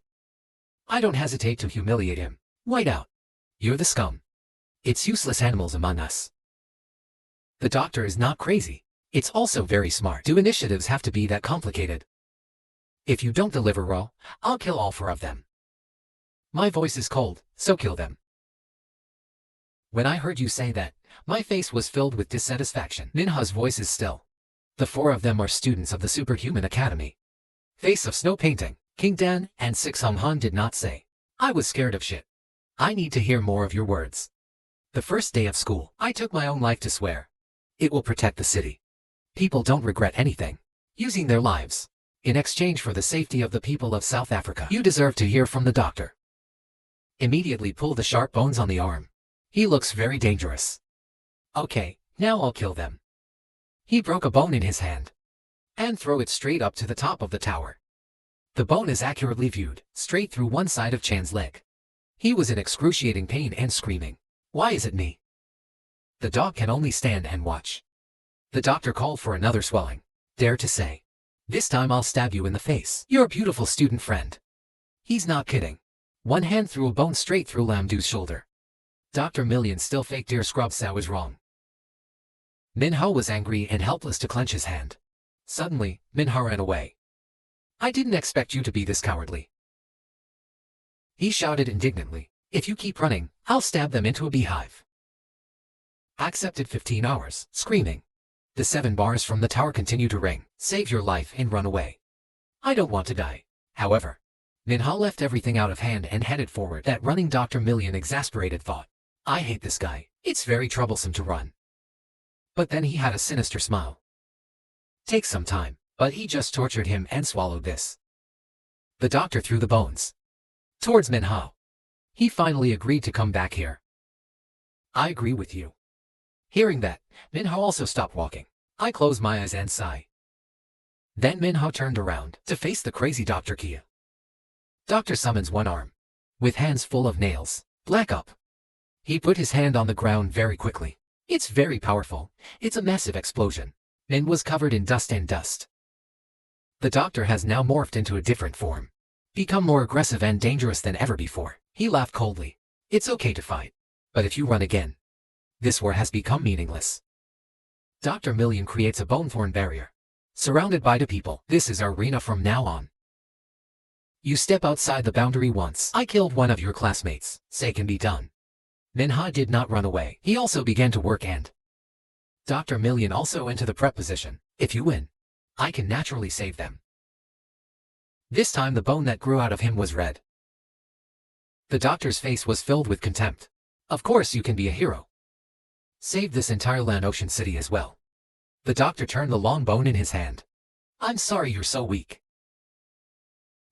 I don't hesitate to humiliate him. White out. You're the scum. It's useless animals among us. The doctor is not crazy. It's also very smart. Do initiatives have to be that complicated? If you don't deliver well, I'll kill all 4 of them. My voice is cold, so kill them. When I heard you say that, my face was filled with dissatisfaction. Minha's voice is still. The 4 of them are students of the Superhuman Academy. Face of Snow Painting, King Dan, and 6 Hong Han did not say. I was scared of shit. I need to hear more of your words. The first day of school, I took my own life to swear. It will protect the city. People don't regret anything. Using their lives. In exchange for the safety of the people of South Africa. You deserve to hear from the doctor. Immediately pull the sharp bones on the arm. He looks very dangerous. Okay, now I'll kill them. He broke a bone in his hand. And throw it straight up to the top of the tower. The bone is accurately viewed, straight through one side of Chan's leg. He was in excruciating pain and screaming. Why is it me? The dog can only stand and watch. The doctor called for another swelling. Dare to say. This time I'll stab you in the face. Your beautiful student friend. He's not kidding. One hand threw a bone straight through Lamdu's shoulder. Dr. Million still faked dear scrubs that was wrong. Minho was angry and helpless to clench his hand. Suddenly, Minho ran away. I didn't expect you to be this cowardly. He shouted indignantly. If you keep running, I'll stab them into a beehive. Accepted 15 hours, screaming. The 7 bars from the tower continue to ring. Save your life and run away. I don't want to die. However, Minho left everything out of hand and headed forward. That running Dr. Million exasperated thought. I hate this guy. It's very troublesome to run. But then he had a sinister smile. Take some time, but he just tortured him and swallowed this. The doctor threw the bones towards Minho. He finally agreed to come back here. I agree with you. Hearing that, Minho also stopped walking. I closed my eyes and sigh. Then Minho turned around to face the crazy Dr. Kia. Doctor summons one arm. With hands full of nails. Black up. He put his hand on the ground very quickly. It's very powerful. It's a massive explosion. Min was covered in dust and dust. The doctor has now morphed into a different form. Become more aggressive and dangerous than ever before. He laughed coldly. It's okay to fight. But if you run again, this war has become meaningless. Dr. Million creates a bone-thorn barrier. Surrounded by the people, this is our arena from now on. You step outside the boundary once. I killed one of your classmates. Say can be done. Minho did not run away. He also began to work and Dr. Million also into the prep position. If you win, I can naturally save them. This time the bone that grew out of him was red. The doctor's face was filled with contempt. Of course you can be a hero. Save this entire land ocean city as well. The doctor turned the long bone in his hand. I'm sorry you're so weak.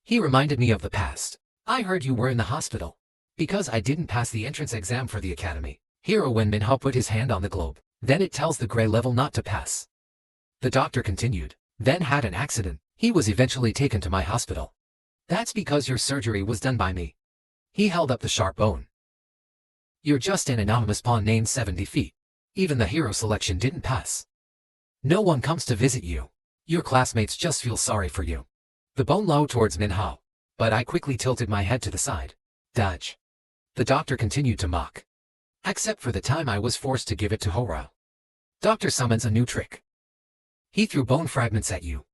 He reminded me of the past. I heard you were in the hospital. Because I didn't pass the entrance exam for the academy. Hero when Minho put his hand on the globe. Then it tells the gray level not to pass. The doctor continued. Then had an accident. He was eventually taken to my hospital. That's because your surgery was done by me. He held up the sharp bone. You're just an anonymous pawn named 70 feet. Even the hero selection didn't pass. No one comes to visit you. Your classmates just feel sorry for you. The bone low towards Minho. But I quickly tilted my head to the side. Dodge. The doctor continued to mock. Except for the time I was forced to give it to Hora. Doctor summons a new trick. He threw bone fragments at you.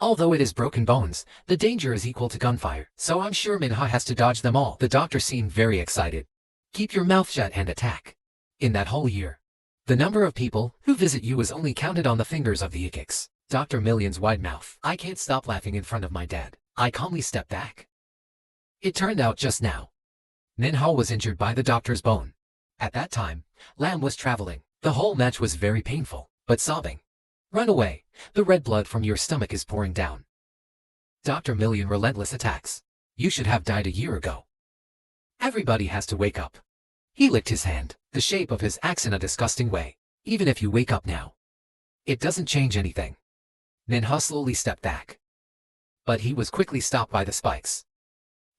Although it is broken bones, the danger is equal to gunfire, so I'm sure Minho has to dodge them all. The doctor seemed very excited. Keep your mouth shut and attack. In that whole year, the number of people who visit you is only counted on the fingers of the Ikiks. Dr. Million's wide mouth. I can't stop laughing in front of my dad. I calmly stepped back. It turned out just now. Minho was injured by the doctor's bone. At that time, Lam was traveling. The whole match was very painful, but sobbing. Run away. The red blood from your stomach is pouring down. Dr. Million relentless attacks. You should have died a year ago. Everybody has to wake up. He licked his hand, the shape of his axe in a disgusting way. Even if you wake up now, it doesn't change anything. Minho slowly stepped back. But he was quickly stopped by the spikes.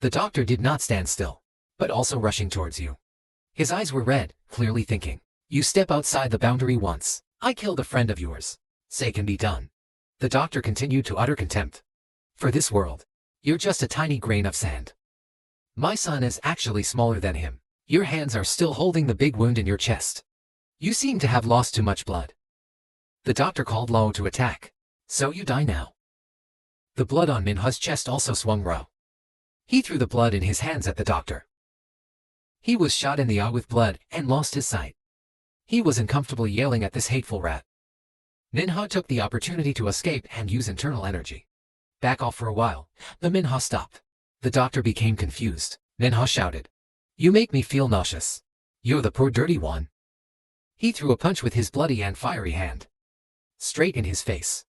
The doctor did not stand still, but also rushing towards you. His eyes were red, clearly thinking. You step outside the boundary once. I killed a friend of yours. Say can be done. The doctor continued to utter contempt. For this world, you're just a tiny grain of sand. My son is actually smaller than him. Your hands are still holding the big wound in your chest. You seem to have lost too much blood. The doctor called Lao to attack. So you die now. The blood on Minho's chest also swung raw. He threw the blood in his hands at the doctor. He was shot in the eye with blood and lost his sight. He was uncomfortably yelling at this hateful rat. Minho took the opportunity to escape and use internal energy. Back off for a while. The Minho stopped. The doctor became confused. Minho shouted. You make me feel nauseous. You're the poor dirty one. He threw a punch with his bloody and fiery hand. Straight in his face.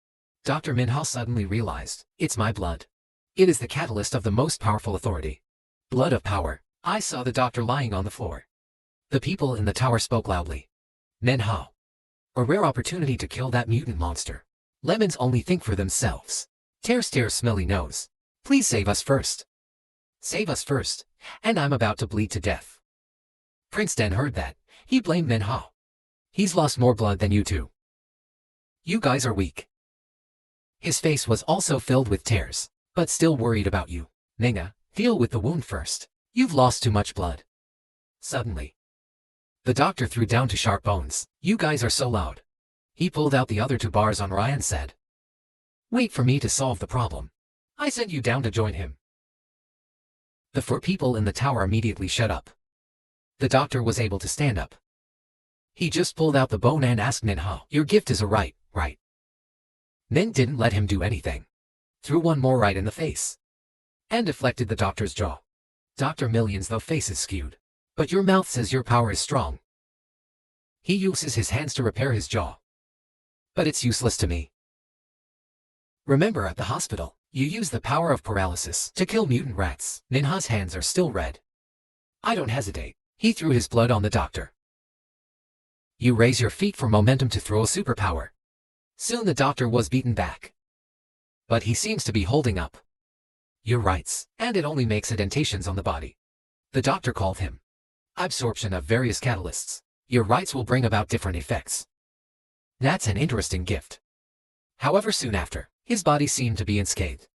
Dr. Minha suddenly realized, it's my blood. It is the catalyst of the most powerful authority. Blood of power. I saw the doctor lying on the floor. The people in the tower spoke loudly. Minha. A rare opportunity to kill that mutant monster. Lemons only think for themselves. Tear's smelly nose. Please save us first. Save us first, and I'm about to bleed to death. Prince Den heard that. He blamed Minha. He's lost more blood than you two. You guys are weak. His face was also filled with tears, but still worried about you. Manga, deal with the wound first. You've lost too much blood. Suddenly, the doctor threw down to sharp bones. You guys are so loud. He pulled out the other two bars on Ryan and said, wait for me to solve the problem. I sent you down to join him. The 4 people in the tower immediately shut up. The doctor was able to stand up. He just pulled out the bone and asked Minha, your gift is a right? Min didn't let him do anything. Threw one more right in the face. And deflected the doctor's jaw. Dr. Million's though face is skewed. But your mouth says your power is strong. He uses his hands to repair his jaw. But it's useless to me. Remember at the hospital, you used the power of paralysis to kill mutant rats. Minha's hands are still red. I don't hesitate. He threw his blood on the doctor. You raise your feet for momentum to throw a superpower. Soon the doctor was beaten back. But he seems to be holding up. Your rights, and it only makes indentations on the body. The doctor called him. Absorption of various catalysts. Your rights will bring about different effects. That's an interesting gift. However, soon after, his body seemed to be unscathed.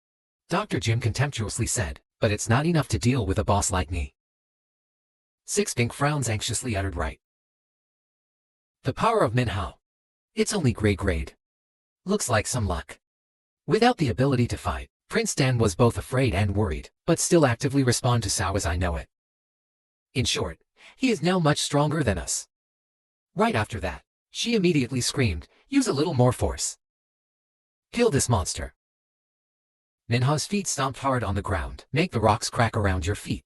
Dr. Jim contemptuously said, but it's not enough to deal with a boss like me. 6 Pink frowns anxiously uttered right. The power of Minha. It's only grade. Looks like some luck. Without the ability to fight, Prince Dan was both afraid and worried, but still actively respond to Sao as I know it. In short, he is now much stronger than us. Right after that, she immediately screamed, use a little more force. Kill this monster. Minha's feet stomped hard on the ground, make the rocks crack around your feet.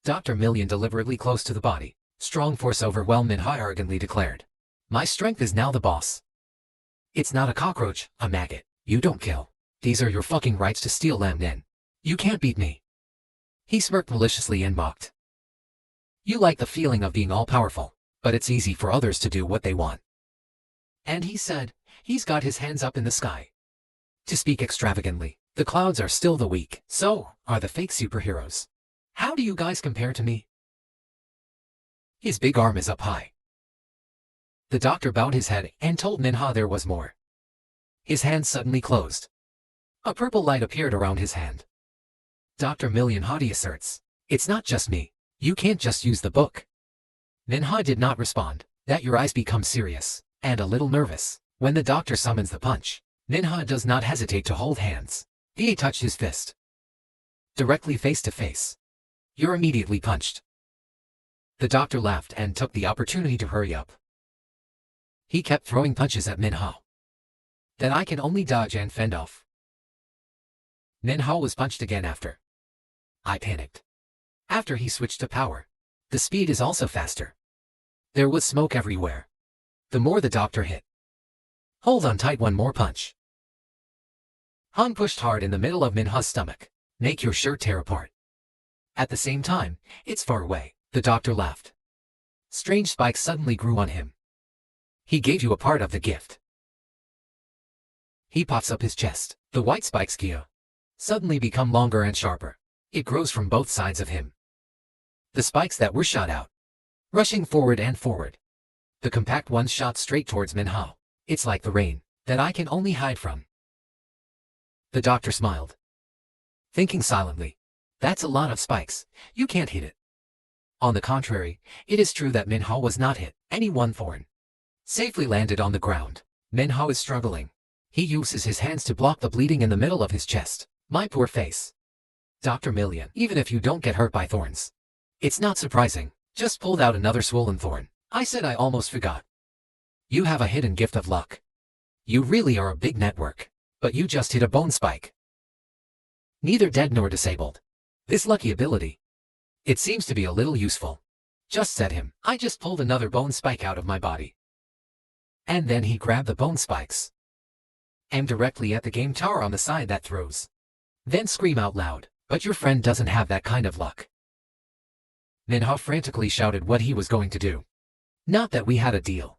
Dr. Million deliberately close to the body. Strong force overwhelmed Minha arrogantly declared. My strength is now the boss. It's not a cockroach, a maggot. You don't kill. These are your fucking rights to steal Lam Nin. You can't beat me. He smirked maliciously and mocked. You like the feeling of being all-powerful, but it's easy for others to do what they want. And he said, he's got his hands up in the sky. To speak extravagantly, the clouds are still the weak, so are the fake superheroes. How do you guys compare to me? His big arm is up high. The doctor bowed his head and told Minha there was more. His hand suddenly closed. A purple light appeared around his hand. Dr. Million haughty asserts, it's not just me. You can't just use the book. Minha did not respond. That your eyes become serious and a little nervous. When the doctor summons the punch, Minha does not hesitate to hold hands. He touched his fist. Directly face to face. You're immediately punched. The doctor laughed and took the opportunity to hurry up. He kept throwing punches at Minha. That I can only dodge and fend off. Minha was punched again after. I panicked. After he switched to power, the speed is also faster. There was smoke everywhere. The more the doctor hit. Hold on tight, one more punch. Han pushed hard in the middle of Minha's stomach. Make your shirt tear apart. At the same time, it's far away. The doctor laughed. Strange spikes suddenly grew on him. He gave you a part of the gift. He puffs up his chest. The white spikes gear suddenly become longer and sharper. It grows from both sides of him. The spikes that were shot out, rushing forward and forward. The compact ones shot straight towards Minha. It's like the rain that I can only hide from. The doctor smiled, thinking silently. That's a lot of spikes. You can't hit it. On the contrary, it is true that Minha was not hit. Any one thorn safely landed on the ground. Minha is struggling. He uses his hands to block the bleeding in the middle of his chest. My poor face. Dr. Million, even if you don't get hurt by thorns, it's not surprising. Just pulled out another swollen thorn. I said I almost forgot. You have a hidden gift of luck. You really are a big network, but you just hit a bone spike. Neither dead nor disabled. This lucky ability. It seems to be a little useful. Just said him. I just pulled another bone spike out of my body. And then he grabbed the bone spikes. Aim directly at the game tower on the side that throws. Then scream out loud, but your friend doesn't have that kind of luck. Minha frantically shouted what he was going to do. Not that we had a deal.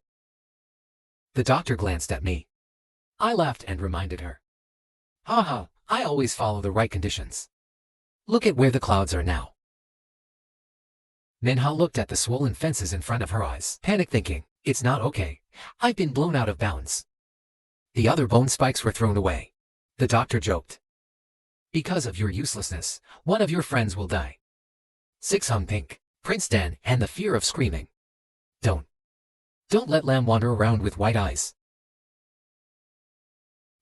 The doctor glanced at me. I laughed and reminded her. Haha, I always follow the right conditions. Look at where the clouds are now. Minha looked at the swollen fences in front of her eyes, panic thinking, it's not okay. I've been blown out of bounds. The other bone spikes were thrown away. The doctor joked. Because of your uselessness, one of your friends will die. 6 Hung Pink, Prince Dan, and the fear of screaming. Don't let Lamb wander around with white eyes.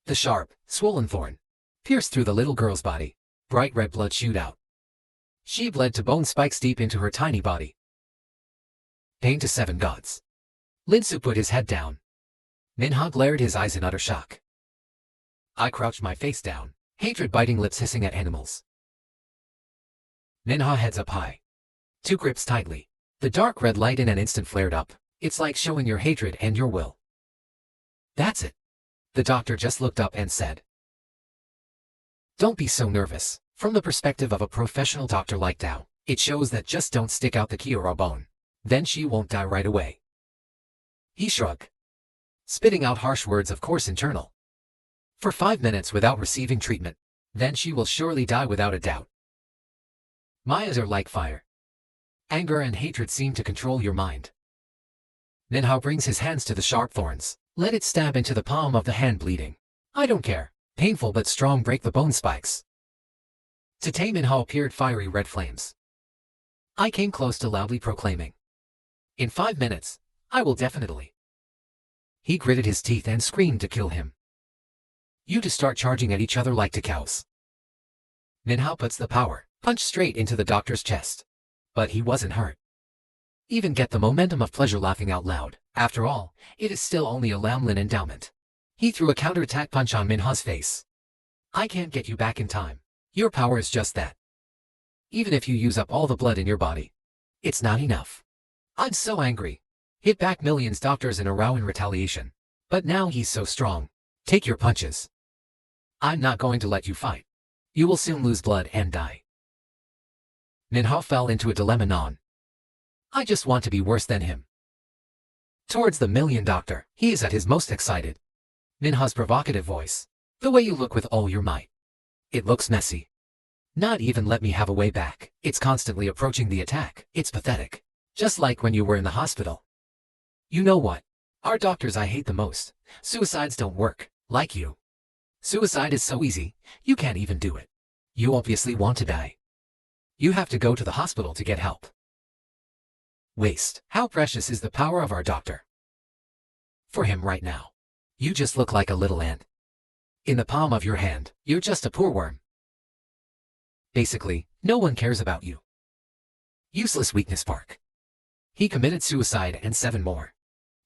The sharp, swollen thorn pierced through the little girl's body. Bright red blood shoot out. She bled to bone spikes deep into her tiny body. Pain to 7 gods. Linsu put his head down. Minha glared his eyes in utter shock. I crouched my face down, hatred biting lips hissing at animals. Minha heads up high. 2 grips tightly. The dark red light in an instant flared up. It's like showing your hatred and your will. That's it. The doctor just looked up and said. Don't be so nervous. From the perspective of a professional doctor like Dao, it shows that just don't stick out the Kiora bone. Then she won't die right away. He shrugged, spitting out harsh words, of course internal. For 5 minutes without receiving treatment, then she will surely die without a doubt. My eyes are like fire. Anger and hatred seem to control your mind. Minha brings his hands to the sharp thorns. Let it stab into the palm of the hand, bleeding. I don't care. Painful but strong, break the bone spikes. To tame Minha appeared fiery red flames. I came close to loudly proclaiming. In 5 minutes, I will definitely. He gritted his teeth and screamed to kill him. You to start charging at each other like 2 cows. Minha puts the power punch straight into the doctor's chest. But he wasn't hurt. Even get the momentum of pleasure, laughing out loud. After all, it is still only a Lamlin endowment. He threw a counterattack punch on Minha's face. I can't get you back in time. Your power is just that. Even if you use up all the blood in your body, it's not enough. I'm so angry. Hit back millions doctors in a row in retaliation. But now he's so strong. Take your punches. I'm not going to let you fight. You will soon lose blood and die. Minha fell into a dilemma. Non. I just want to be worse than him. Towards the million doctor, he is at his most excited. Minha's provocative voice. The way you look with all your might. It looks messy. Not even let me have a way back. It's constantly approaching the attack. It's pathetic. Just like when you were in the hospital. You know what? Our doctors I hate the most. Suicides don't work, like you. Suicide is so easy, you can't even do it. You obviously want to die. You have to go to the hospital to get help. Waste. How precious is the power of our doctor? For him right now, you just look like a little ant. In the palm of your hand, you're just a poor worm. Basically, no one cares about you. Useless weakness park. He committed suicide and 7 more.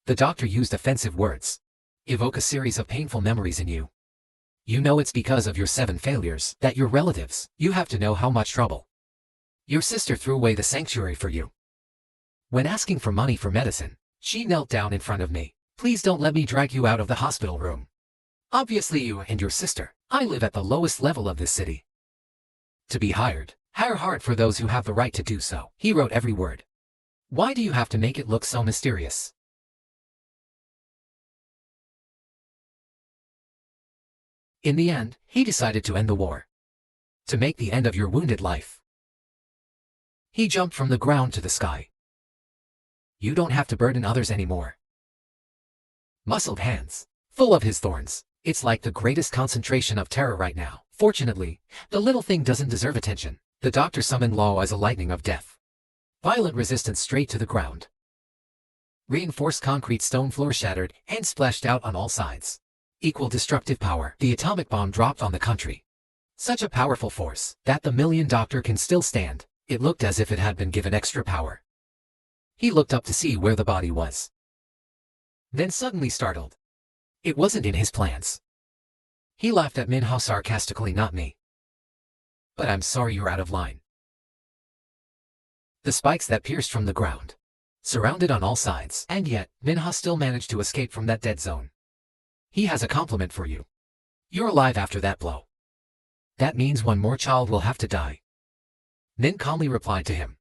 The doctor used offensive words. Evoke a series of painful memories in you. You know it's because of your 7 failures that your relatives, you have to know how much trouble. Your sister threw away the sanctuary for you. When asking for money for medicine, she knelt down in front of me. Please don't let me drag you out of the hospital room. Obviously you and your sister, I live at the lowest level of this city. To be hired, hire hard for those who have the right to do so. He wrote every word. Why do you have to make it look so mysterious? In the end, he decided to end the war. To make the end of your wounded life. He jumped from the ground to the sky. You don't have to burden others anymore. Muscled hands, full of his thorns. It's like the greatest concentration of terror right now. Fortunately, the little thing doesn't deserve attention. The doctor summoned law as a lightning of death. Violent resistance straight to the ground. Reinforced concrete stone floor shattered and splashed out on all sides. Equal destructive power. The atomic bomb dropped on the country. Such a powerful force that the million doctor can still stand. It looked as if it had been given extra power. He looked up to see where the body was. Then suddenly startled. It wasn't in his plans. He laughed at Minha sarcastically, not me. But I'm sorry, you're out of line. the spikes that pierced from the ground. Surrounded on all sides, and yet, Minha still managed to escape from that dead zone. He has a compliment for you. You're alive after that blow. That means one more child will have to die. Min calmly replied to him.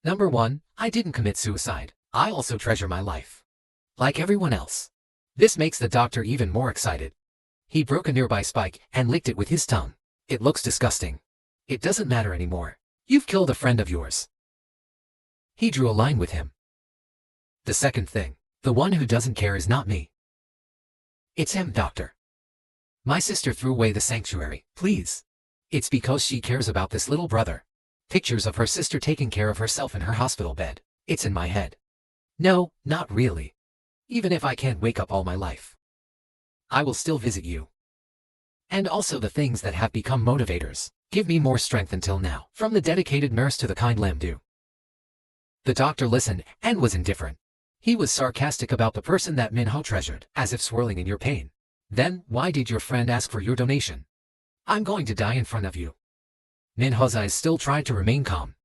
Number 1, I didn't commit suicide. I also treasure my life. Like everyone else. This makes the doctor even more excited. He broke a nearby spike and licked it with his tongue. It looks disgusting. It doesn't matter anymore. You've killed a friend of yours. He drew a line with him. The second thing, the one who doesn't care is not me. It's him, doctor. My sister threw away the sanctuary, please. It's because she cares about this little brother. Pictures of her sister taking care of herself in her hospital bed. It's in my head. No, not really. Even if I can't wake up all my life, I will still visit you. And also the things that have become motivators. Give me more strength until now. From the dedicated nurse to the kind Lamdu. The doctor listened and was indifferent. He was sarcastic about the person that Minho treasured, as if swirling in your pain. Then, why did your friend ask for your donation? I'm going to die in front of you. Minho's eyes still tried to remain calm.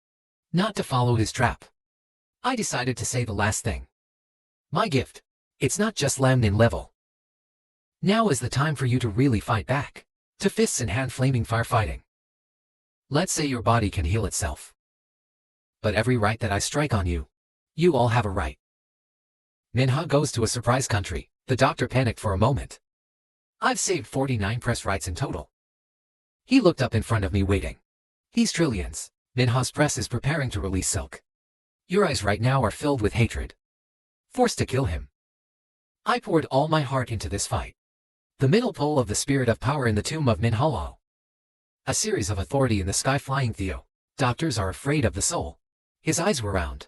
Not to follow his trap. I decided to say the last thing. My gift. It's not just lamnin level. Now is the time for you to really fight back. To fists and hand flaming firefighting. Let's say your body can heal itself. But every right that I strike on you, you all have a right. Minha goes to a surprise country. The doctor panicked for a moment. I've saved 49 press rights in total. He looked up in front of me waiting. These trillions. Minha's press is preparing to release silk. Your eyes right now are filled with hatred. Forced to kill him. I poured all my heart into this fight. The middle pole of the spirit of power in the tomb of Minhalo. A series of authority in the sky flying Theo. Doctors are afraid of the soul. His eyes were round.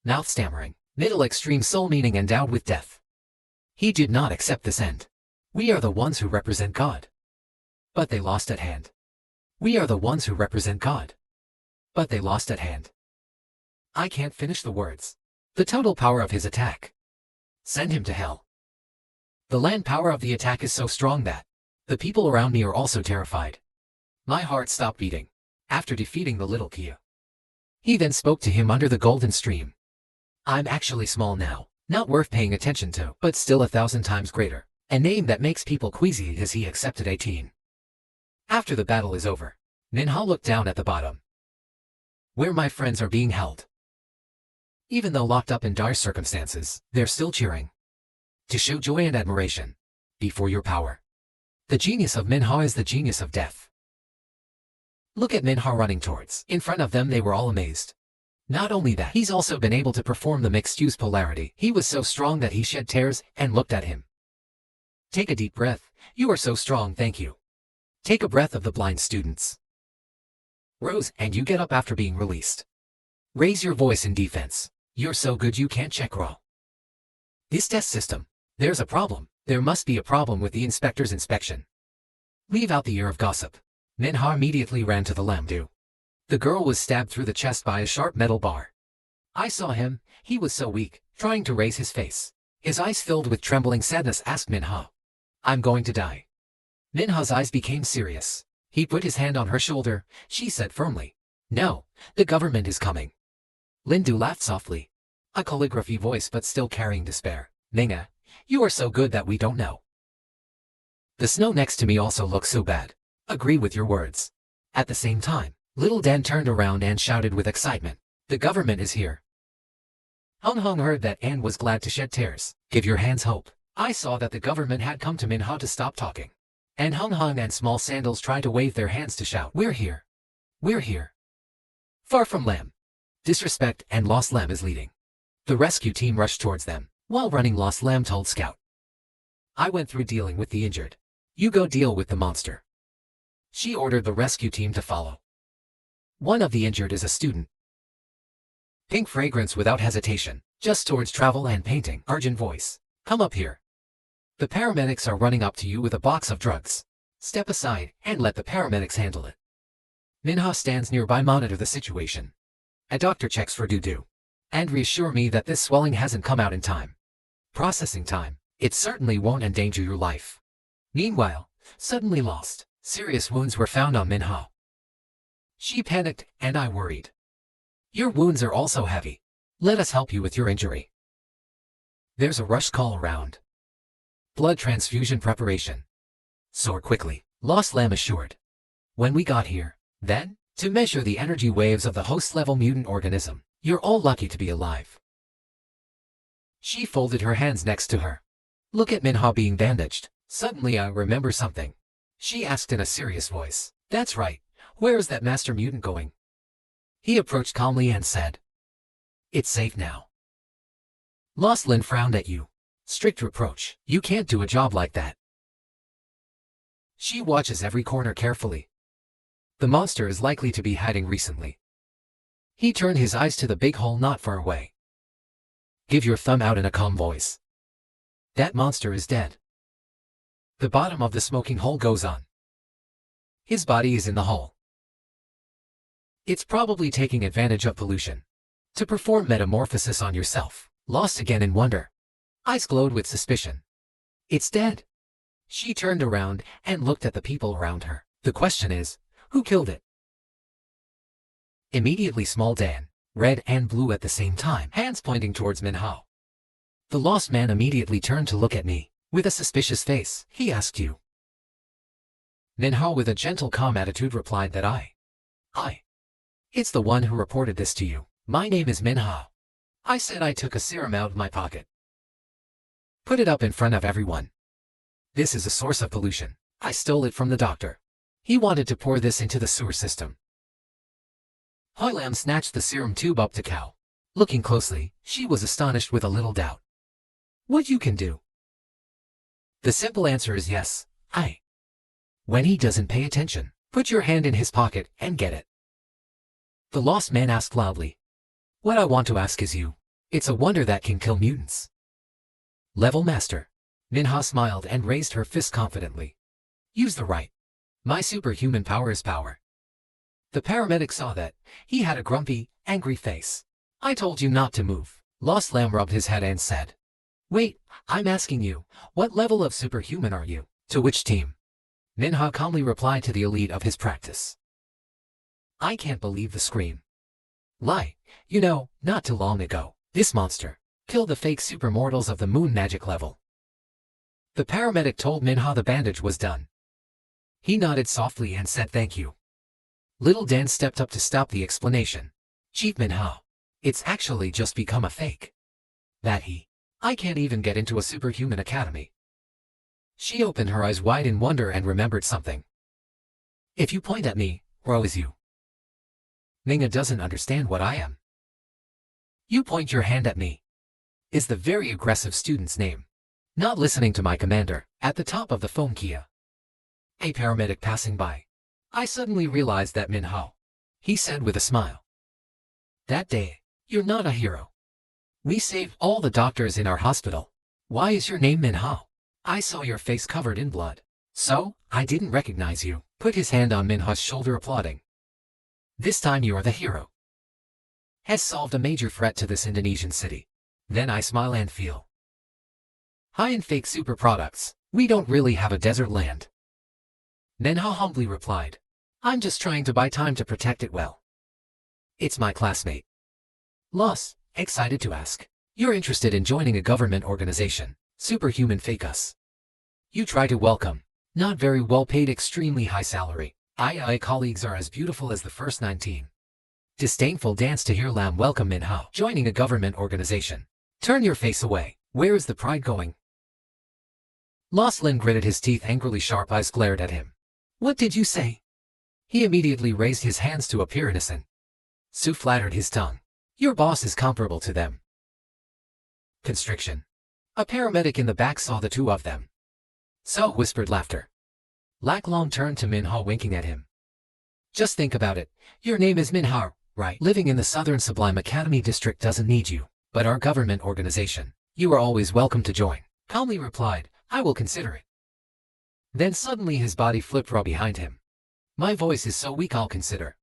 Mouth stammering. Middle extreme soul meaning endowed with death. He did not accept this end. We are the ones who represent God. But they lost at hand. We are the ones who represent God. But they lost at hand. I can't finish the words. The total power of his attack. Send him to hell. The land power of the attack is so strong that the people around me are also terrified. My heart stopped beating after defeating the little Kia. He then spoke to him under the golden stream. I'm actually small now, not worth paying attention to, but still 1,000 times greater. A name that makes people queasy as he accepted 18. After the battle is over, Minha looked down at the bottom, where my friends are being held. Even though locked up in dire circumstances, they're still cheering. To show joy and admiration before your power. The genius of Minha is the genius of death. Look at Minha running towards. In front of them they were all amazed. Not only that, he's also been able to perform the mixed-use polarity. He was so strong that he shed tears and looked at him. Take a deep breath. You are so strong, thank you. Take a breath of the blind students. Rose, and you get up after being released. Raise your voice in defense. You're so good you can't check raw. This test system. There's a problem. There must be a problem with the inspector's inspection. Leave out the ear of gossip. Minha immediately ran to the Lamdu. The girl was stabbed through the chest by a sharp metal bar. I saw him. He was so weak, trying to raise his face. His eyes filled with trembling sadness asked Minha. I'm going to die. Minha's eyes became serious. He put his hand on her shoulder. She said firmly. No, the government is coming. Lindu laughed softly. A calligraphy voice but still carrying despair. Manga, you are so good that we don't know. The snow next to me also looks so bad. Agree with your words. At the same time, little Dan turned around and shouted with excitement. The government is here. Hung Hung heard that and was glad to shed tears. Give your hands hope. I saw that the government had come to Minha to stop talking. And Hung Hung and Small Sandals tried to wave their hands to shout. We're here. We're here. Far from Lamb. Disrespect and Lost Lamb is leading. The rescue team rushed towards them. While running, Lost Lamb told Scout. I went through dealing with the injured. You go deal with the monster. She ordered the rescue team to follow. One of the injured is a student. Pink fragrance without hesitation. Just towards travel and painting. Urgent voice. Come up here. The paramedics are running up to you with a box of drugs. Step aside and let the paramedics handle it. Minha stands nearby, monitor the situation. A doctor checks for doo-doo. And reassure me that this swelling hasn't come out in time. Processing time. It certainly won't endanger your life. Meanwhile, suddenly lost. Serious wounds were found on Minha. She panicked, and I worried. Your wounds are also heavy. Let us help you with your injury. There's a rush call around. Blood transfusion preparation. Soar quickly, Lost Lamb assured. When we got here, then, to measure the energy waves of the host-level mutant organism, you're all lucky to be alive. She folded her hands next to her. Look at Minha being bandaged. Suddenly I remember something. She asked in a serious voice. That's right. Where is that master mutant going? He approached calmly and said, It's safe now. Lost Lin frowned at you. Strict reproach. You can't do a job like that. She watches every corner carefully. The monster is likely to be hiding recently. He turned his eyes to the big hole not far away. Give your thumb out in a calm voice. That monster is dead. The bottom of the smoking hole goes on. His body is in the hole. It's probably taking advantage of pollution to perform metamorphosis on yourself. Lost again in wonder. Eyes glowed with suspicion. It's dead. She turned around and looked at the people around her. The question is, who killed it? Immediately small Dan, red and blue at the same time, hands pointing towards Minha. The lost man immediately turned to look at me. With a suspicious face, he asked you. Minha with a gentle calm attitude replied that I. It's the one who reported this to you. My name is Minha. I said I took a serum out of my pocket. Put it up in front of everyone. This is a source of pollution. I stole it from the doctor. He wanted to pour this into the sewer system. Hoi Lam snatched the serum tube up to Cow. Looking closely, she was astonished with a little doubt. What you can do? The simple answer is yes, When he doesn't pay attention, put your hand in his pocket and get it. The lost man asked loudly. What I want to ask is you. It's a wonder that can kill mutants. Level Master. Minha smiled and raised her fist confidently. Use the right. My superhuman power is power. The paramedic saw that. He had a grumpy, angry face. I told you not to move. Lost Lamb rubbed his head and said. Wait, I'm asking you, what level of superhuman are you? To which team? Minha calmly replied to the elite of his practice. I can't believe the scream. Lie, you know, not too long ago, this monster killed the fake supermortals of the moon magic level. The paramedic told Minha the bandage was done. He nodded softly and said thank you. Little Dan stepped up to stop the explanation. Chief Minha, it's actually just become a fake. I can't even get into a superhuman academy. She opened her eyes wide in wonder and remembered something. If you point at me, woe is you. Manga doesn't understand what I am. You point your hand at me. Is the very aggressive student's name. Not listening to my commander, at the top of the phone Kia. A paramedic passing by. I suddenly realized that Minha. He said with a smile. That day, you're not a hero. We saved all the doctors in our hospital. Why is your name Minha? I saw your face covered in blood. So, I didn't recognize you. Put his hand on Minha's shoulder applauding. This time you are the hero. Has solved a major threat to this Indonesian city. Then I smile and feel. High in fake super products, we don't really have a desert land. Minha humbly replied. I'm just trying to buy time to protect it well. It's my classmate. Loss, excited to ask. You're interested in joining a government organization, Superhuman Fake Us. You try to welcome. Not very well paid, extremely high salary. Colleagues are as beautiful as the first 19. Disdainful dance to hear Lam welcome Minha joining a government organization. Turn your face away. Where is the pride going? Lost Lin gritted his teeth angrily, sharp eyes glared at him. What did you say? He immediately raised his hands to appear innocent. Su flattered his tongue. Your boss is comparable to them. Constriction. A paramedic in the back saw the two of them. So whispered laughter. Lack Long turned to Minha winking at him. Just think about it. Your name is Minha, right? Living in the Southern Sublime Academy District doesn't need you. But our government organization. You are always welcome to join. Calmly replied, I will consider it. Then suddenly his body flipped right behind him. My voice is so weak I'll consider.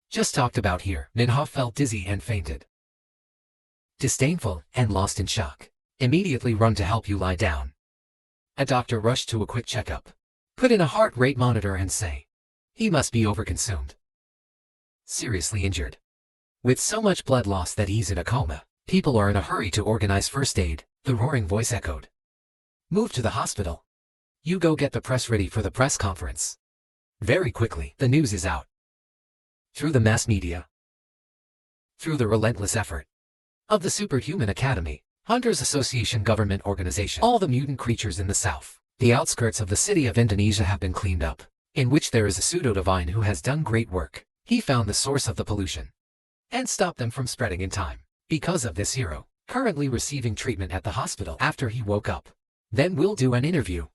Just talked about here. Minha felt dizzy and fainted. Disdainful and lost in shock. Immediately run to help you lie down. A doctor rushed to a quick checkup. Put in a heart rate monitor and say. He must be overconsumed. Seriously injured. With so much blood loss that he's in a coma, people are in a hurry to organize first aid, the roaring voice echoed. Move to the hospital. You go get the press ready for the press conference. Very quickly, the news is out. Through the mass media. Through the relentless effort of the Superhuman Academy, Hunters Association government organization, all the mutant creatures in the south, the outskirts of the city of Indonesia have been cleaned up, in which there is a pseudo-divine who has done great work. He found the source of the pollution and stopped them from spreading in time. Because of this hero, currently receiving treatment at the hospital after he woke up. Then we'll do an interview.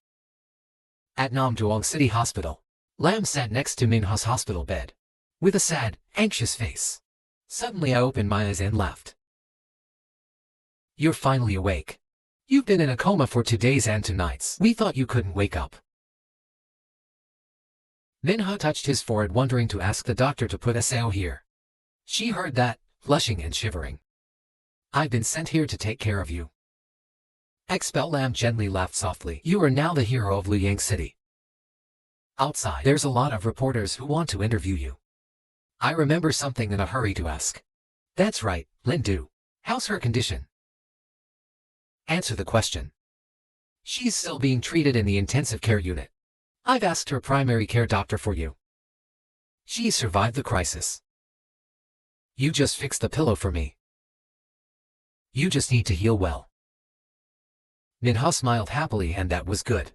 At Namduong City Hospital, Lam sat next to Minho's hospital bed, with a sad, anxious face. Suddenly I opened my eyes and laughed. You're finally awake. You've been in a coma for 2 days and 2 nights. We thought you couldn't wake up. Minho touched his forehead, wondering to ask the doctor to put SAO here. She heard that, blushing and shivering. I've been sent here to take care of you. Expel Lam gently laughed softly. You are now the hero of Luyang City. Outside, there's a lot of reporters who want to interview you. I remember something in a hurry to ask. That's right, Lindu. How's her condition? Answer the question. She's still being treated in the intensive care unit. I've asked her primary care doctor for you. She survived the crisis. You just fixed the pillow for me. You just need to heal well. Minho smiled happily, and that was good.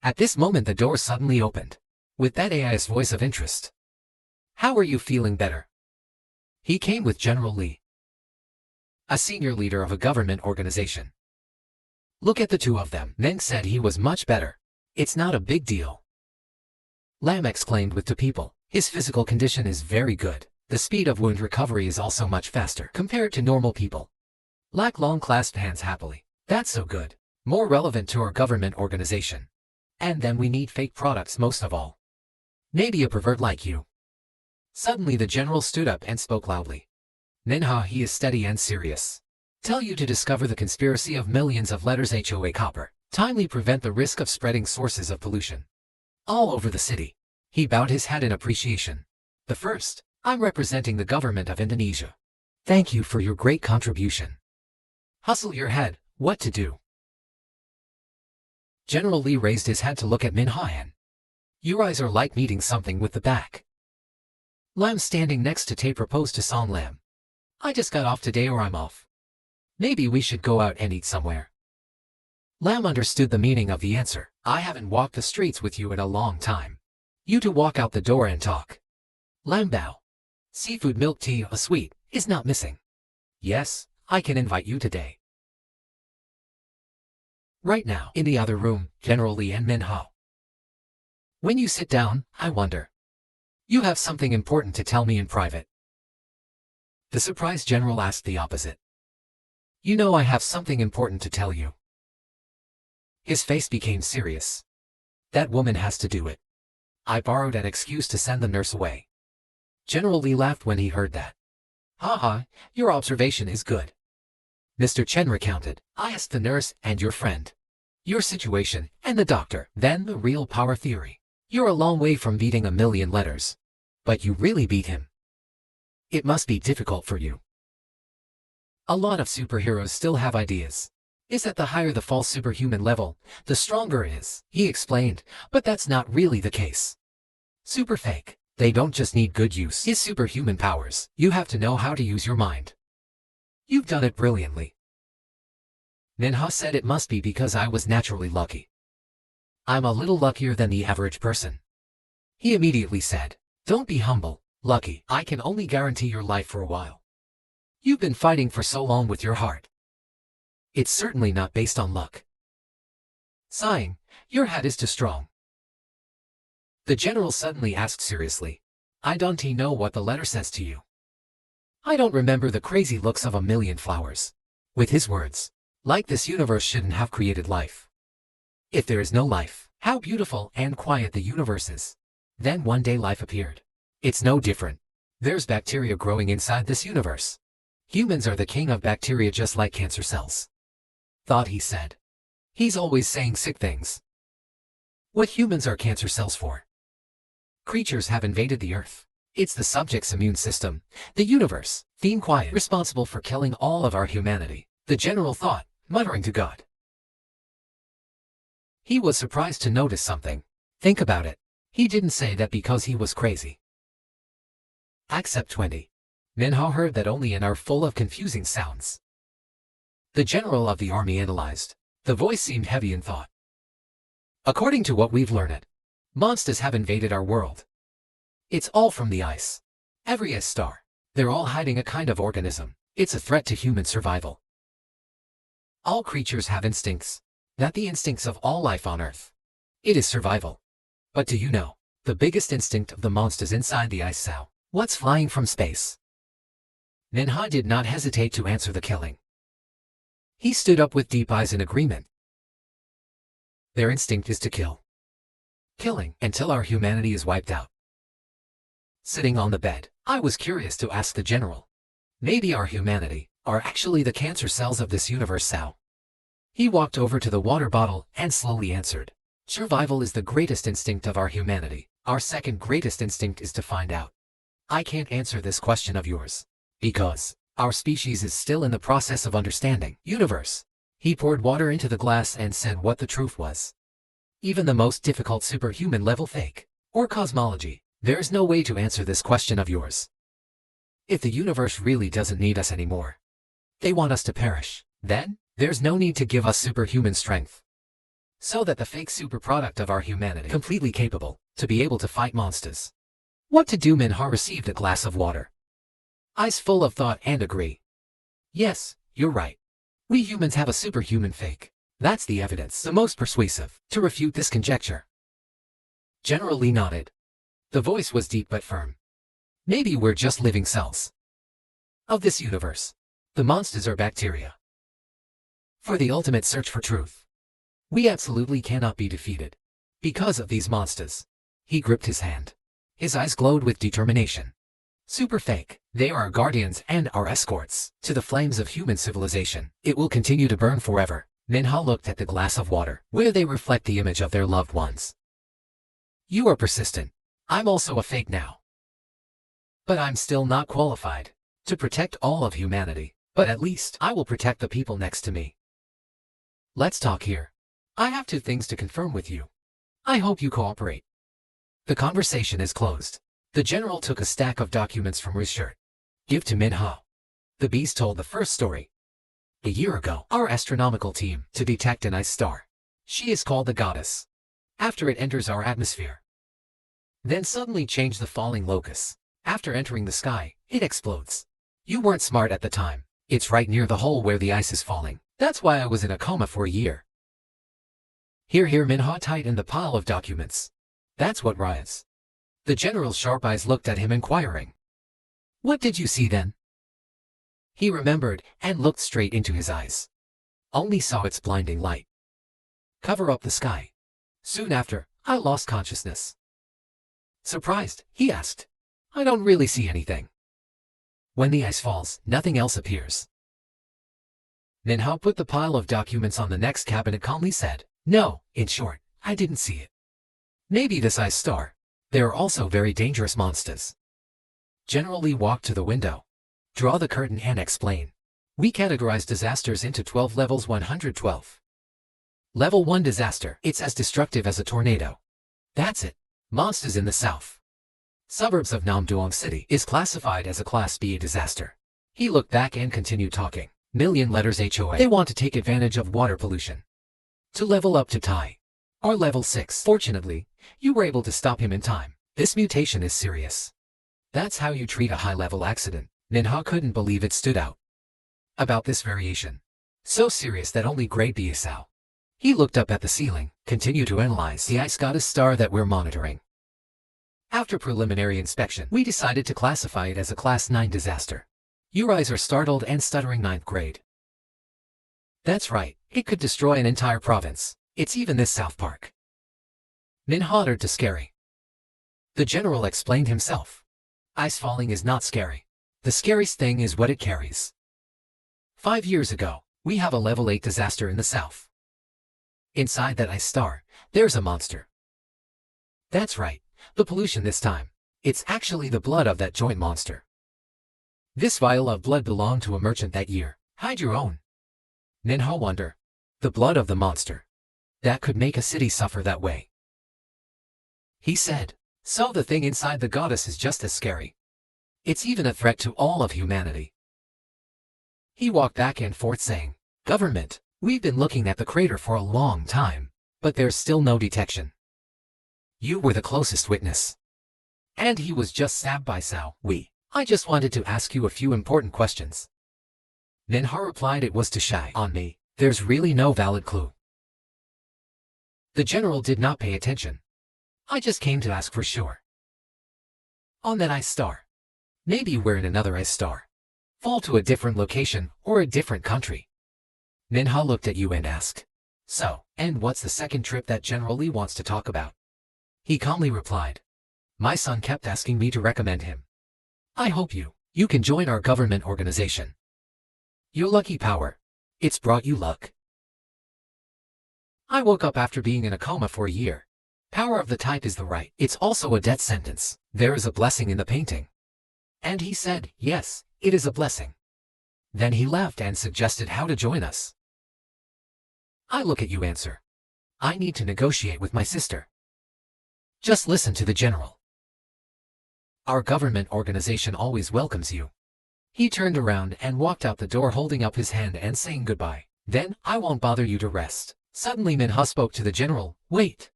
At this moment the door suddenly opened, with that AI's voice of interest. How are you feeling better? He came with General Lee, a senior leader of a government organization. Look at the two of them. Meng said he was much better. It's not a big deal. Lam exclaimed with two people. His physical condition is very good. The speed of wound recovery is also much faster compared to normal people. Lak Long clasped hands happily. That's so good. More relevant to our government organization. And then we need fake products most of all. Maybe a pervert like you. Suddenly the general stood up and spoke loudly. Minho, he is steady and serious. Tell you to discover the conspiracy of millions of letters HOA copper. Timely prevent the risk of spreading sources of pollution all over the city. He bowed his head in appreciation. The first, I'm representing the government of Indonesia. Thank you for your great contribution. Hustle your head, what to do? General Lee raised his head to look at Minho and. Your eyes are like meeting something with the back. Lam standing next to Tay proposed to Song Lam. I just got off today or I'm off. Maybe we should go out and eat somewhere. Lam understood the meaning of the answer. I haven't walked the streets with you in a long time. You two walk out the door and talk. Lam bow. Seafood milk tea, a sweet, is not missing. Yes, I can invite you today. Right now, in the other room, General Lee and Minho. When you sit down, I wonder. You have something important to tell me in private. The surprised general asked the opposite. You know I have something important to tell you. His face became serious. That woman has to do it. I borrowed an excuse to send the nurse away. General Lee laughed when he heard that. Haha, your observation is good. Mr. Chen recounted. I asked the nurse and your friend. Your situation, and the doctor. Then the real power theory. You're a long way from beating 1,000,000 letters. But you really beat him. It must be difficult for you. A lot of superheroes still have ideas. Is that the higher the false superhuman level, the stronger it is, he explained, but that's not really the case. Super fake. They don't just need good use. His superhuman powers. You have to know how to use your mind. You've done it brilliantly. Minho said it must be because I was naturally lucky. I'm a little luckier than the average person. He immediately said, don't be humble. Lucky, I can only guarantee your life for a while. You've been fighting for so long with your heart. It's certainly not based on luck. Sighing, your head is too strong. The general suddenly asked seriously, I don't know what the letter says to you. I don't remember the crazy looks of 1,000,000 flowers. With his words, like this universe shouldn't have created life. If there is no life, how beautiful and quiet the universe is. Then one day life appeared. It's no different. There's bacteria growing inside this universe. Humans are the king of bacteria just like cancer cells. Thought he said. He's always saying sick things. What humans are cancer cells for? Creatures have invaded the earth. It's the subject's immune system, the universe, theme quiet, responsible for killing all of our humanity, the general thought, muttering to God. He was surprised to notice something. Think about it. He didn't say that because he was crazy. Accept 20. Minho heard that only and are full of confusing sounds. The general of the army analyzed. The voice seemed heavy in thought. According to what we've learned, monsters have invaded our world. It's all from the ice. Every ice star. They're all hiding a kind of organism. It's a threat to human survival. All creatures have instincts. Not the instincts of all life on Earth. It is survival. But do you know, the biggest instinct of the monsters inside the ice cell? What's flying from space? Minha did not hesitate to answer the killing. He stood up with deep eyes in agreement. Their instinct is to kill. Killing until our humanity is wiped out. Sitting on the bed, I was curious to ask the general. Maybe our humanity are actually the cancer cells of this universe cell. He walked over to the water bottle and slowly answered. Survival is the greatest instinct of our humanity. Our second greatest instinct is to find out. I can't answer this question of yours. Because our species is still in the process of understanding universe. He poured water into the glass and said what the truth was. Even the most difficult superhuman level fake, or cosmology, there is no way to answer this question of yours. If the universe really doesn't need us anymore, they want us to perish, then there's no need to give us superhuman strength. So that the fake super product of our humanity, completely capable to be able to fight monsters. What to do? Minha received a glass of water. Eyes full of thought and agree. Yes, you're right. We humans have a superhuman fake. That's the evidence, the most persuasive, to refute this conjecture. General Lee nodded. The voice was deep but firm. Maybe we're just living cells of this universe. The monsters are bacteria. For the ultimate search for truth, we absolutely cannot be defeated. Because of these monsters. He gripped his hand. His eyes glowed with determination. Super fake, they are our guardians and our escorts to the flames of human civilization. It will continue to burn forever. Minha looked at the glass of water, where they reflect the image of their loved ones. You are persistent. I'm also a fake now. But I'm still not qualified to protect all of humanity. But at least I will protect the people next to me. Let's talk here. I have 2 things to confirm with you. I hope you cooperate. The conversation is closed. The general took a stack of documents from his shirt. Give to Minha. The beast told the first story. A year ago, our astronomical team to detect an ice star. She is called the goddess. After it enters our atmosphere, then suddenly change the falling locus. After entering the sky, it explodes. You weren't smart at the time. It's right near the hole where the ice is falling. That's why I was in a coma for a year. Here Minha tightened the pile of documents. That's what riots. The general's sharp eyes looked at him inquiring. What did you see then? He remembered and looked straight into his eyes. Only saw its blinding light cover up the sky. Soon after, I lost consciousness. Surprised, he asked. I don't really see anything. When the ice falls, nothing else appears. Minha put the pile of documents on the next cabinet, calmly said, No, in short, I didn't see it. Maybe this ice star. There are also very dangerous monsters. General Lee walked to the window. Draw the curtain and explain. We categorize disasters into 12 levels. 112. Level 1 disaster. It's as destructive as a tornado. That's it. Monsters in the south suburbs of Namdoong City is classified as a Class B disaster. He looked back and continued talking. Million letters HOA. They want to take advantage of water pollution to level up to Thai or level 6. Fortunately, you were able to stop him in time. This mutation is serious. That's how you treat a high-level accident. Minha couldn't believe it stood out about this variation. So serious that only grade B is out. He looked up at the ceiling, continued to analyze the ice goddess star that we're monitoring. After preliminary inspection, we decided to classify it as a Class 9 disaster. Your eyes are startled and stuttering. 9th grade. That's right, it could destroy an entire province. It's even this South Park. Minha uttered to scary. The general explained himself. Ice falling is not scary. The scariest thing is what it carries. 5 years ago, we have a level 8 disaster in the south. Inside that ice star, there's a monster. That's right, the pollution this time. It's actually the blood of that joint monster. This vial of blood belonged to a merchant that year. Hide your own. Minha wondered. The blood of the monster. That could make a city suffer that way. He said, so the thing inside the goddess is just as scary. It's even a threat to all of humanity. He walked back and forth saying, Government, we've been looking at the crater for a long time, but there's still no detection. You were the closest witness. And he was just stabbed by Sao. I just wanted to ask you a few important questions. Minha replied it was too shy on me. There's really no valid clue. The general did not pay attention. I just came to ask for sure. On that ice star. Maybe we're in another ice star. Fall to a different location or a different country. Minha looked at you and asked. So, and what's the second trip that General Lee wants to talk about? He calmly replied. My son kept asking me to recommend him. I hope you can join our government organization. Your lucky power. It's brought you luck. I woke up after being in a coma for a year. Power of the type is the right. It's also a death sentence. There is a blessing in the painting. And he said, yes, it is a blessing. Then he laughed and suggested how to join us. I look at you answer. I need to negotiate with my sister. Just listen to the general. Our government organization always welcomes you. He turned around and walked out the door holding up his hand and saying goodbye. Then, I won't bother you to rest. Suddenly Minha spoke to the general. Wait.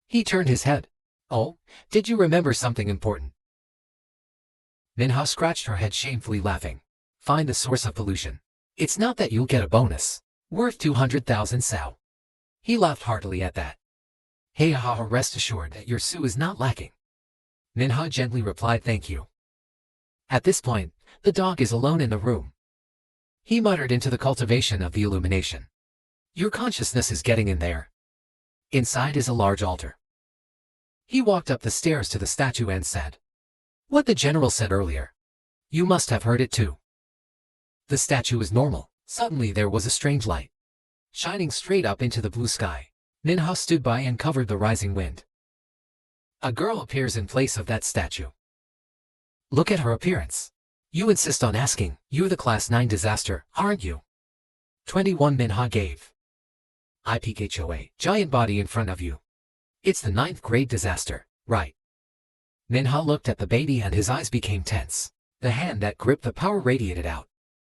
He turned his head. Oh, did you remember something important? Minha scratched her head shamefully laughing. Find the source of pollution. It's not that you'll get a bonus. Worth 200,000 Sao. He laughed heartily at that. Hey haha, rest assured that your sou is not lacking. Minha gently replied thank you. At this point, the dog is alone in the room. He muttered into the cultivation of the illumination. Your consciousness is getting in there. Inside is a large altar. He walked up the stairs to the statue and said. What the general said earlier. You must have heard it too. The statue is normal. Suddenly there was a strange light. Shining straight up into the blue sky. Minha stood by and covered the rising wind. A girl appears in place of that statue. Look at her appearance. You insist on asking, you're the class 9 disaster, aren't you? 21 Minha gave. IPHOA, giant body in front of you. It's the 9th grade disaster, right? Minha looked at the baby and his eyes became tense. The hand that gripped the power radiated out.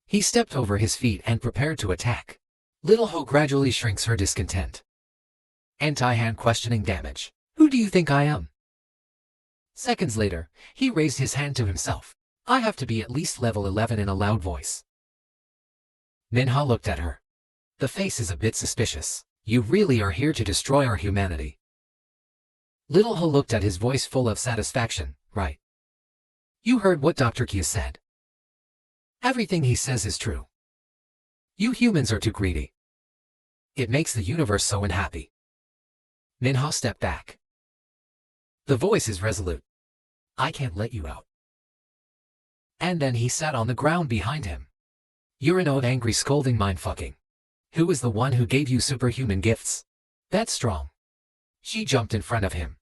He stepped over his feet and prepared to attack. Little Ho gradually shrinks her discontent. Anti-hand questioning damage. Who do you think I am? Seconds later, he raised his hand to himself. I have to be at least level 11 in a loud voice. Minha looked at her. The face is a bit suspicious. You really are here to destroy our humanity. Little Ho looked at his voice full of satisfaction, right? You heard what Dr. Kia said. Everything he says is true. You humans are too greedy. It makes the universe so unhappy. Minha stepped back. The voice is resolute. I can't let you out. And then he sat on the ground behind him. You're an old angry scolding mindfucking. Who is the one who gave you superhuman gifts? That's strong. She jumped in front of him.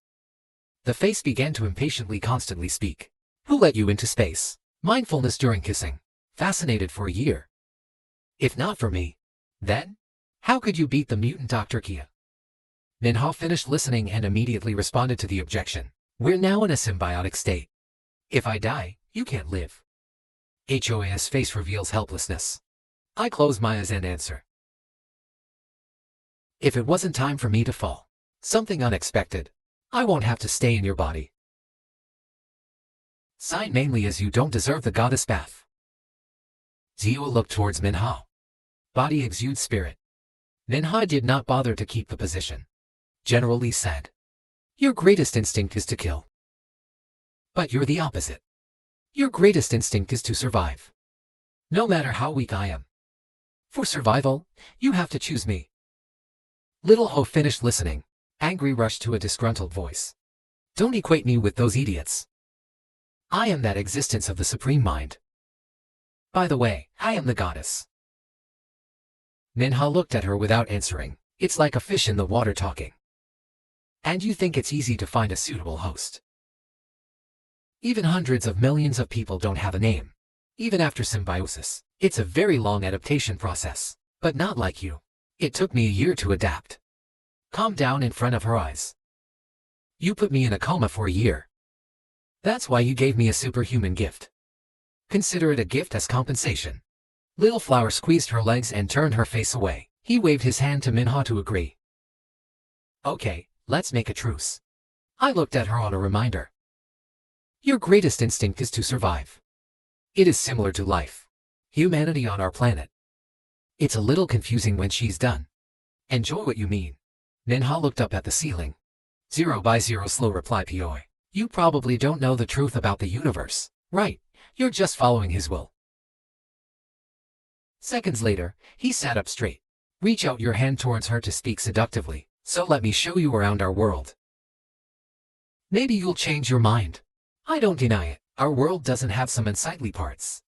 The face began to impatiently constantly speak. Who let you into space? Mindfulness during kissing. Fascinated for a year. If not for me, then? How could you beat the mutant Dr. Kia? Minha finished listening and immediately responded to the objection. We're now in a symbiotic state. If I die, you can't live. HOA's face reveals helplessness. I close my eyes and answer. If it wasn't time for me to fall, something unexpected, I won't have to stay in your body. Sign mainly as you don't deserve the goddess bath. Zio looked towards Minha. Body exudes spirit. Minha did not bother to keep the position. General Lee said. Your greatest instinct is to kill. But you're the opposite. Your greatest instinct is to survive. No matter how weak I am. For survival, you have to choose me. Little Ho finished listening. Angry rushed to a disgruntled voice. Don't equate me with those idiots. I am that existence of the supreme mind. By the way, I am the goddess. Minha looked at her without answering. It's like a fish in the water talking. And you think it's easy to find a suitable host. Even hundreds of millions of people don't have a name. Even after symbiosis, it's a very long adaptation process. But not like you. It took me a year to adapt. Calm down in front of her eyes. You put me in a coma for a year. That's why you gave me a superhuman gift. Consider it a gift as compensation. Little Flower squeezed her legs and turned her face away. He waved his hand to Minha to agree. Okay, let's make a truce. I looked at her on a reminder. Your greatest instinct is to survive. It is similar to life. Humanity on our planet. It's a little confusing when she's done. Enjoy what you mean. Minha looked up at the ceiling. 0/0 slow reply Poi. You probably don't know the truth about the universe, right? You're just following his will. Seconds later, he sat up straight. Reach out your hand towards her to speak seductively. So let me show you around our world. Maybe you'll change your mind. I don't deny it. Our world doesn't have some unsightly parts.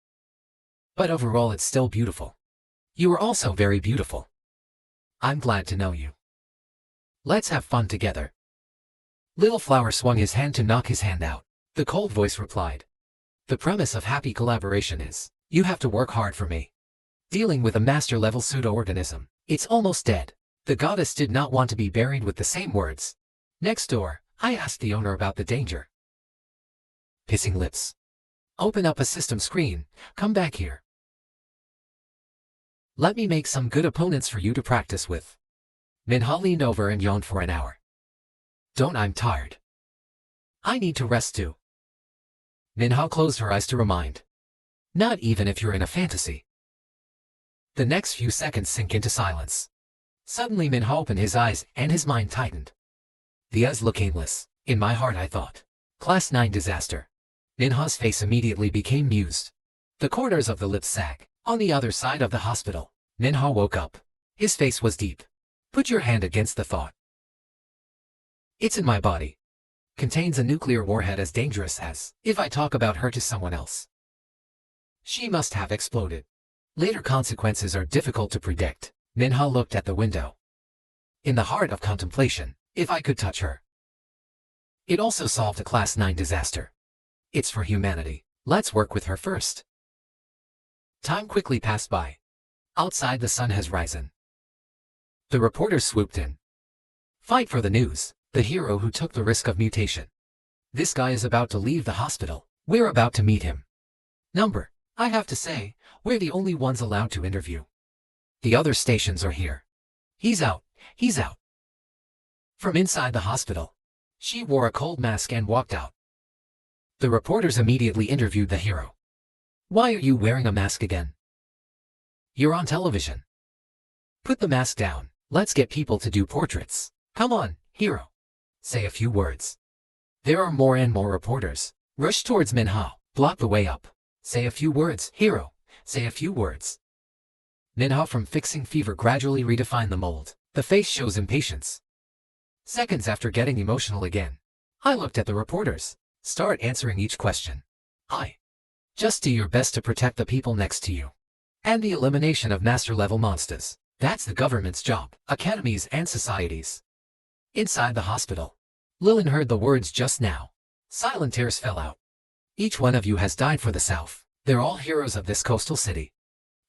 But overall it's still beautiful. You are also very beautiful. I'm glad to know you. Let's have fun together. Little Flower swung his hand to knock his hand out. The cold voice replied. The premise of happy collaboration is, you have to work hard for me. Dealing with a master-level pseudo-organism, it's almost dead. The goddess did not want to be buried with the same words. Next door, I asked the owner about the danger. Pissing lips. Open up a system screen, come back here. Let me make some good opponents for you to practice with. Minha leaned over and yawned for an hour. Don't, I'm tired. I need to rest too. Minha closed her eyes to remind. Not even if you're in a fantasy. The next few seconds sink into silence. Suddenly Minha opened his eyes and his mind tightened. The eyes look aimless. In my heart I thought. Class 9 disaster. Minha's face immediately became mused. The corners of the lips sag. On the other side of the hospital, Minha woke up. His face was deep. Put your hand against the thought. It's in my body. Contains a nuclear warhead as dangerous as if I talk about her to someone else. She must have exploded. Later consequences are difficult to predict. Minha looked at the window. In the heart of contemplation, if I could touch her. It also solved a Class 9 disaster. It's for humanity. Let's work with her first. Time quickly passed by. Outside the sun has risen. The reporters swooped in. Fight for the news, the hero who took the risk of mutation. This guy is about to leave the hospital. We're about to meet him. Number, I have to say, we're the only ones allowed to interview. The other stations are here. He's out, he's out. From inside the hospital, she wore a cold mask and walked out. The reporters immediately interviewed the hero. Why are you wearing a mask again? You're on television. Put the mask down. Let's get people to do portraits. Come on, hero. Say a few words. There are more and more reporters. Rush towards Minha. Block the way up. Say a few words, hero. Say a few words. Minha from fixing fever gradually redefined the mold. The face shows impatience. Seconds after getting emotional again, I looked at the reporters. Start answering each question. Just do your best to protect the people next to you. And the elimination of master-level monsters. That's the government's job, academies and societies. Inside the hospital, Lilin heard the words just now. Silent tears fell out. Each one of you has died for the South. They're all heroes of this coastal city.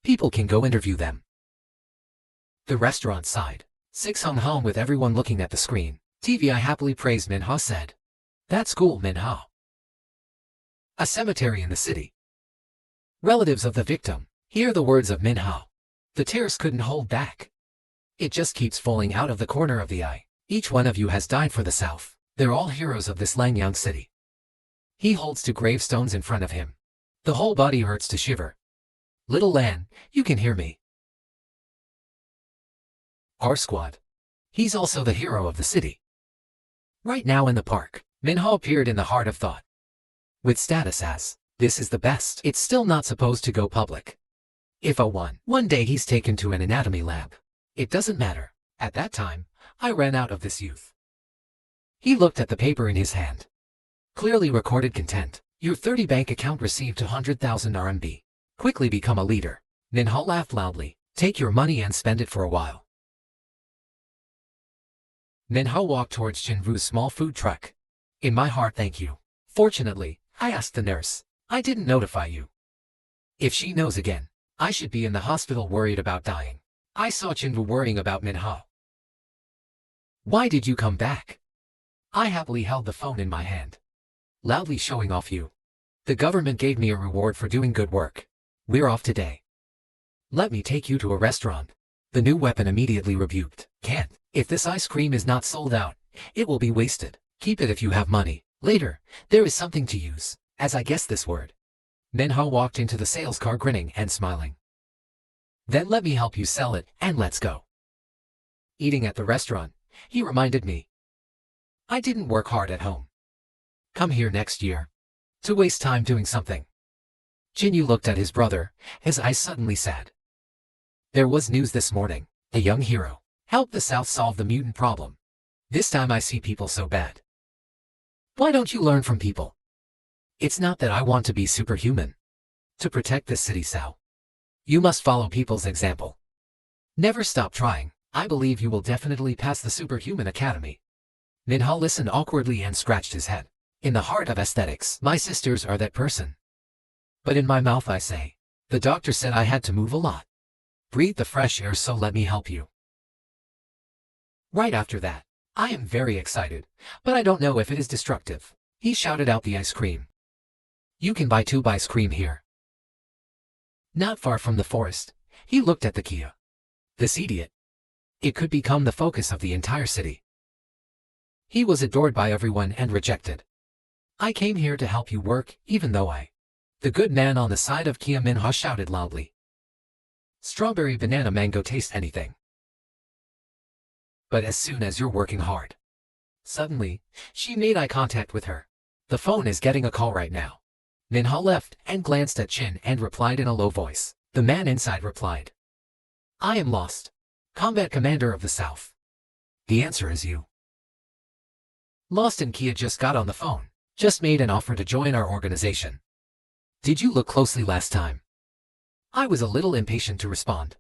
People can go interview them. The restaurant sighed. Six hung home with everyone looking at the screen. TV I happily praised, Minha said. That's cool, Minha. A cemetery in the city. Relatives of the victim. Hear the words of Minha. The tears couldn't hold back. It just keeps falling out of the corner of the eye. Each one of you has died for the South. They're all heroes of this Langyang city. He holds two gravestones in front of him. The whole body hurts to shiver. Little Lan, you can hear me. Our squad. He's also the hero of the city. Right now in the park, Minha appeared in the heart of thought. With status as, this is the best, it's still not supposed to go public. If one day he's taken to an anatomy lab. It doesn't matter. At that time, I ran out of this youth. He looked at the paper in his hand. Clearly recorded content. Your 30 bank account received 200,000 RMB. Quickly become a leader. Minha laughed loudly. Take your money and spend it for a while. Minha walked towards Jinvu's small food truck. In my heart, thank you. Fortunately, I asked the nurse. I didn't notify you. If she knows again, I should be in the hospital worried about dying. I saw Chinwu worrying about Minho. Why did you come back? I happily held the phone in my hand, loudly showing off you. The government gave me a reward for doing good work. We're off today. Let me take you to a restaurant. The new weapon immediately rebuked. Can't. If this ice cream is not sold out, it will be wasted. Keep it if you have money. Later, there is something to use, as I guess this word. Minho walked into the sales car grinning and smiling. Then let me help you sell it, and let's go. Eating at the restaurant, he reminded me. I didn't work hard at home. Come here next year. To waste time doing something. Jinyu looked at his brother, his eyes suddenly sad. There was news this morning. A young hero helped the South solve the mutant problem. This time I see people so bad. Why don't you learn from people? It's not that I want to be superhuman. To protect this city, Sao, you must follow people's example. Never stop trying. I believe you will definitely pass the Superhuman Academy. Minho listened awkwardly and scratched his head. In the heart of aesthetics, my sisters are that person. But in my mouth I say, the doctor said I had to move a lot. Breathe the fresh air, so let me help you. Right after that, I am very excited, but I don't know if it is destructive. He shouted out the ice cream. You can buy 2 ice cream here. Not far from the forest, he looked at the Kia. This idiot. It could become the focus of the entire city. He was adored by everyone and rejected. I came here to help you work, even though The good man on the side of Kia, Minho shouted loudly. Strawberry banana mango taste anything. But as soon as you're working hard. Suddenly, she made eye contact with her. The phone is getting a call right now. Minho left and glanced at Chin and replied in a low voice. The man inside replied. I am lost. Combat Commander of the South. The answer is you. Lost and Kia just got on the phone. Just made an offer to join our organization. Did you look closely last time? I was a little impatient to respond.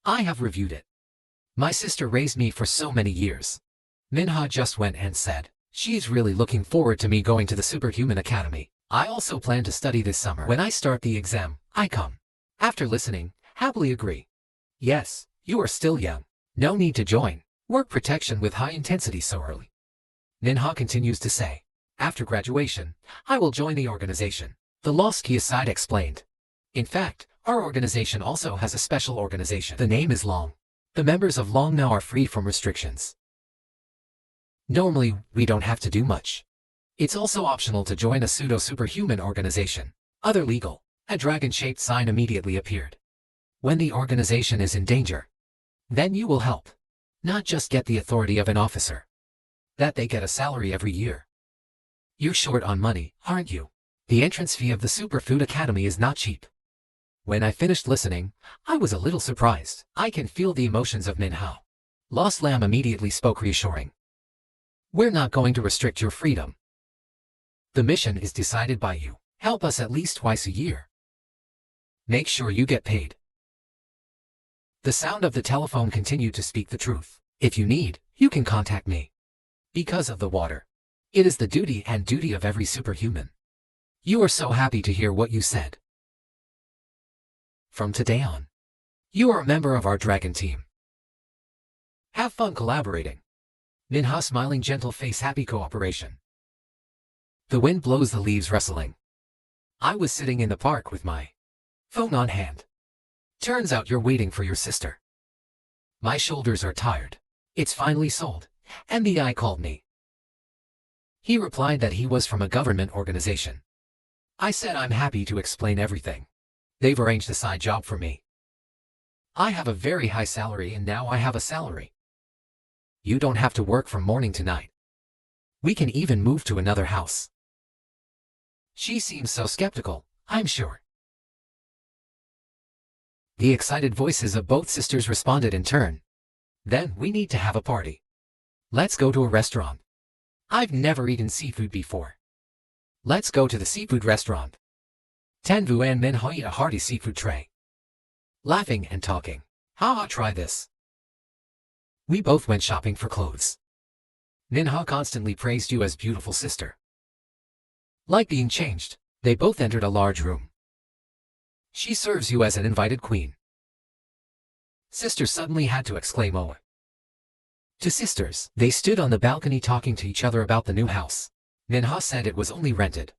I have reviewed it. My sister raised me for so many years. Minho just went and said, she's really looking forward to me going to the Superhuman Academy. I also plan to study this summer. When I start the exam, I come. After listening, happily agree. Yes, you are still young. No need to join work protection with high intensity so early. Minho continues to say, after graduation, I will join the organization. The Lost Kia side explained. In fact, our organization also has a special organization. The name is Long. The members of Long now are free from restrictions. Normally, we don't have to do much. It's also optional to join a pseudo-superhuman organization. Other legal. A dragon-shaped sign immediately appeared. When the organization is in danger, then you will help. Not just get the authority of an officer. That they get a salary every year. You're short on money, aren't you? The entrance fee of the Superfood Academy is not cheap. When I finished listening, I was a little surprised. I can feel the emotions of Minho. Lost Lamb immediately spoke reassuring. We're not going to restrict your freedom. The mission is decided by you. Help us at least twice a year. Make sure you get paid. The sound of the telephone continued to speak the truth. If you need, you can contact me. Because of the water. It is the duty of every superhuman. You are so happy to hear what you said. From today on, you are a member of our dragon team. Have fun collaborating. Minho smiling, gentle face, happy cooperation. The wind blows the leaves rustling. I was sitting in the park with my phone on hand. Turns out you're waiting for your sister. My shoulders are tired. It's finally sold, and the guy called me. He replied that he was from a government organization. I said I'm happy to explain everything. They've arranged a side job for me. I have a very high salary and now I have a salary. You don't have to work from morning to night. We can even move to another house. She seems so skeptical, I'm sure. The excited voices of both sisters responded in turn. Then we need to have a party. Let's go to a restaurant. I've never eaten seafood before. Let's go to the seafood restaurant. Tenvu and Minho eat a hearty seafood tray. Laughing and talking. Haha, try this. We both went shopping for clothes. Minho constantly praised you as beautiful sister. Like being changed, they both entered a large room. She serves you as an invited queen. Sister suddenly had to exclaim "Oh." To sisters, they stood on the balcony talking to each other about the new house. Minha said it was only rented.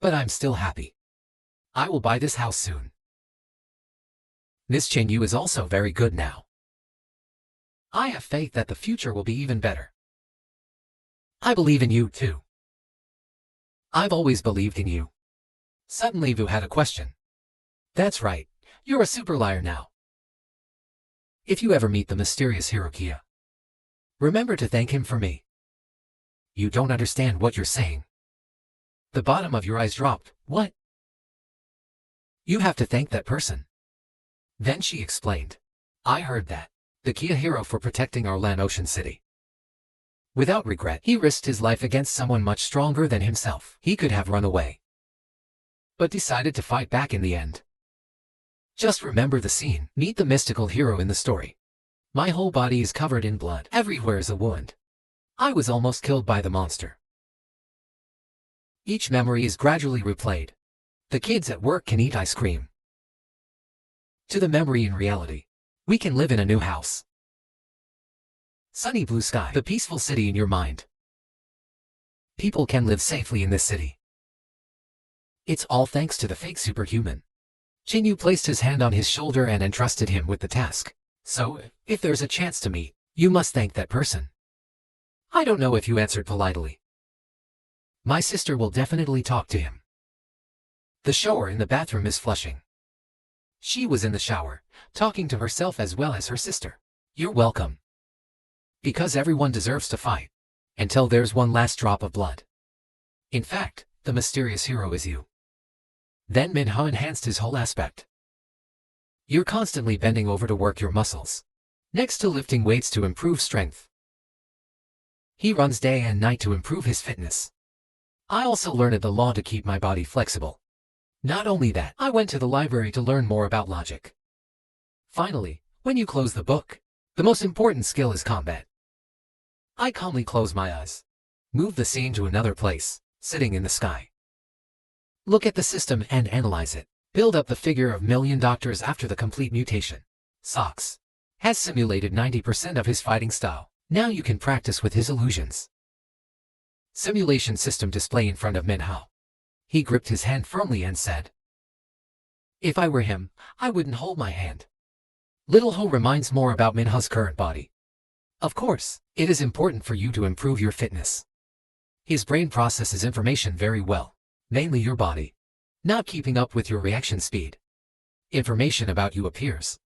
But I'm still happy. I will buy this house soon. Miss Yu is also very good now. I have faith that the future will be even better. I believe in you, too. I've always believed in you. Suddenly Vu had a question. That's right, you're a super liar now. If you ever meet the mysterious hero Kia, remember to thank him for me. You don't understand what you're saying. The bottom of your eyes dropped. What? You have to thank that person. Then she explained. I heard that. The Kia hero for protecting our land Ocean City. Without regret, he risked his life against someone much stronger than himself. He could have run away, but decided to fight back in the end. Just remember the scene. Meet the mystical hero in the story. My whole body is covered in blood. Everywhere is a wound. I was almost killed by the monster. Each memory is gradually replayed. The kids at work can eat ice cream. To the memory in reality. We can live in a new house. Sunny blue sky. The peaceful city in your mind. People can live safely in this city. It's all thanks to the fake superhuman. Jinyu placed his hand on his shoulder and entrusted him with the task. So, if there's a chance to meet, you must thank that person. I don't know if you answered politely. My sister will definitely talk to him. The shower in the bathroom is flushing. She was in the shower, talking to herself as well as her sister. You're welcome. Because everyone deserves to fight. Until there's one last drop of blood. In fact, the mysterious hero is you. Then Minha enhanced his whole aspect. You're constantly bending over to work your muscles. Next to lifting weights to improve strength. He runs day and night to improve his fitness. I also learned the law to keep my body flexible. Not only that, I went to the library to learn more about logic. Finally, when you close the book, the most important skill is combat. I calmly close my eyes. Move the scene to another place, sitting in the sky. Look at the system and analyze it. Build up the figure of million doctors after the complete mutation. Socks has simulated 90% of his fighting style. Now you can practice with his illusions. Simulation system display in front of Minha. He gripped his hand firmly and said, if I were him, I wouldn't hold my hand. Little Ho reminds more about Minha's current body. Of course, it is important for you to improve your fitness. His brain processes information very well, mainly your body. Not keeping up with your reaction speed. Information about you appears.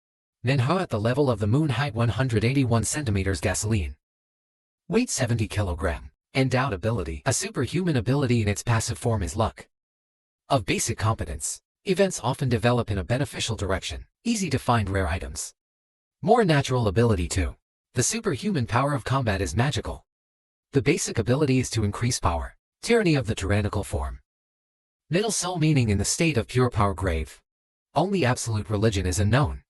Minha at the level of the moon, height 181 centimeters, gasoline. Weight 70 kilogram. Endowed ability. A superhuman ability in its passive form is luck. Of basic competence, events often develop in a beneficial direction. Easy to find rare items. More natural ability too. The superhuman power of combat is magical. The basic ability is to increase power. Tyranny of the tyrannical form. Middle soul, meaning in the state of pure power, grave. Only absolute religion is unknown.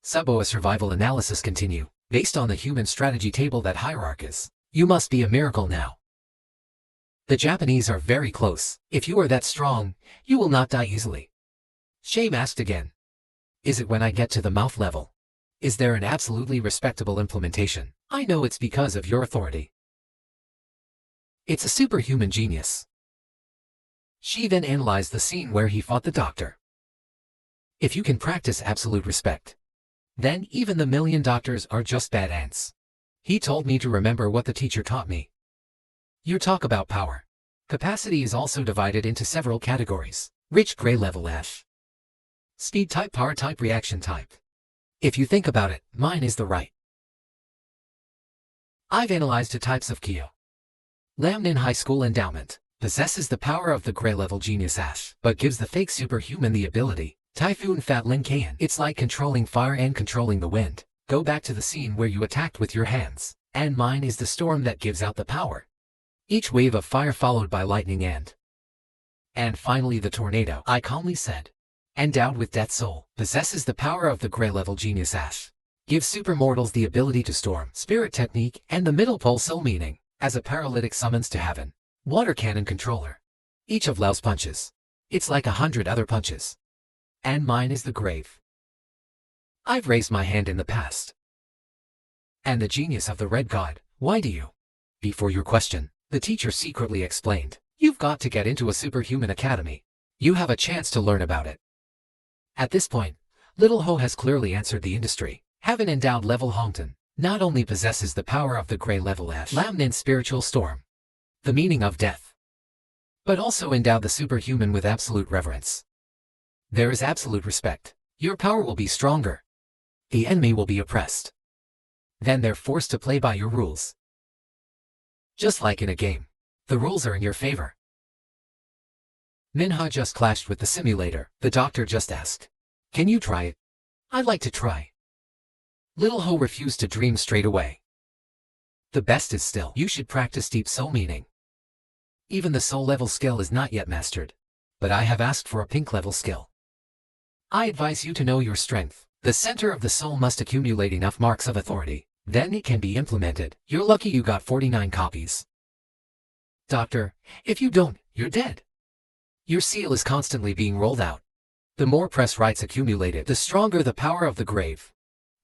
Suboa survival analysis continue. Based on the human strategy table that hierarchies, you must be a miracle now. The Japanese are very close. If you are that strong, you will not die easily. Shame asked again. Is it when I get to the mouth level? Is there an absolutely respectable implementation? I know it's because of your authority. It's a superhuman genius. She then analyzed the scene where he fought the doctor. If you can practice absolute respect, then even the million doctors are just bad ants. He told me to remember what the teacher taught me. You talk about power. Capacity is also divided into several categories. Rich gray level F. Speed type, power type, reaction type. If you think about it, mine is the right. I've analyzed the types of Kyo. Lamnin High School endowment. Possesses the power of the gray level genius F, but gives the fake superhuman the ability. Typhoon Fat Lin Kayan. It's like controlling fire and controlling the wind. Go back to the scene where you attacked with your hands. And mine is the storm that gives out the power. Each wave of fire followed by lightning and finally the tornado. I calmly said. Endowed with Death Soul. Possesses the power of the gray level genius F. Gives supermortals the ability to storm. Spirit technique and the middle pole soul, meaning as a paralytic summons to heaven. Water cannon controller. Each of Lao's punches. It's like 100 other punches. And mine is the grave. I've raised my hand in the past. And the genius of the Red God, why do you? Before your question, the teacher secretly explained, you've got to get into a superhuman academy. You have a chance to learn about it. At this point, Little Ho has clearly answered the industry. Heaven endowed level Hongton not only possesses the power of the gray level Ash Lamnin spiritual storm, the meaning of death, but also endowed the superhuman with absolute reverence. There is absolute respect. Your power will be stronger. The enemy will be oppressed. Then they're forced to play by your rules. Just like in a game, the rules are in your favor. Minha just clashed with the simulator. The doctor just asked, can you try it? I'd like to try. Little Ho refused to dream straight away. The best is still, you should practice deep soul meaning. Even the soul level skill is not yet mastered, but I have asked for a pink level skill. I advise you to know your strength. The center of the soul must accumulate enough marks of authority. Then it can be implemented. You're lucky you got 49 copies. Doctor, if you don't, you're dead. Your seal is constantly being rolled out. The more press rights accumulated, the stronger the power of the grave.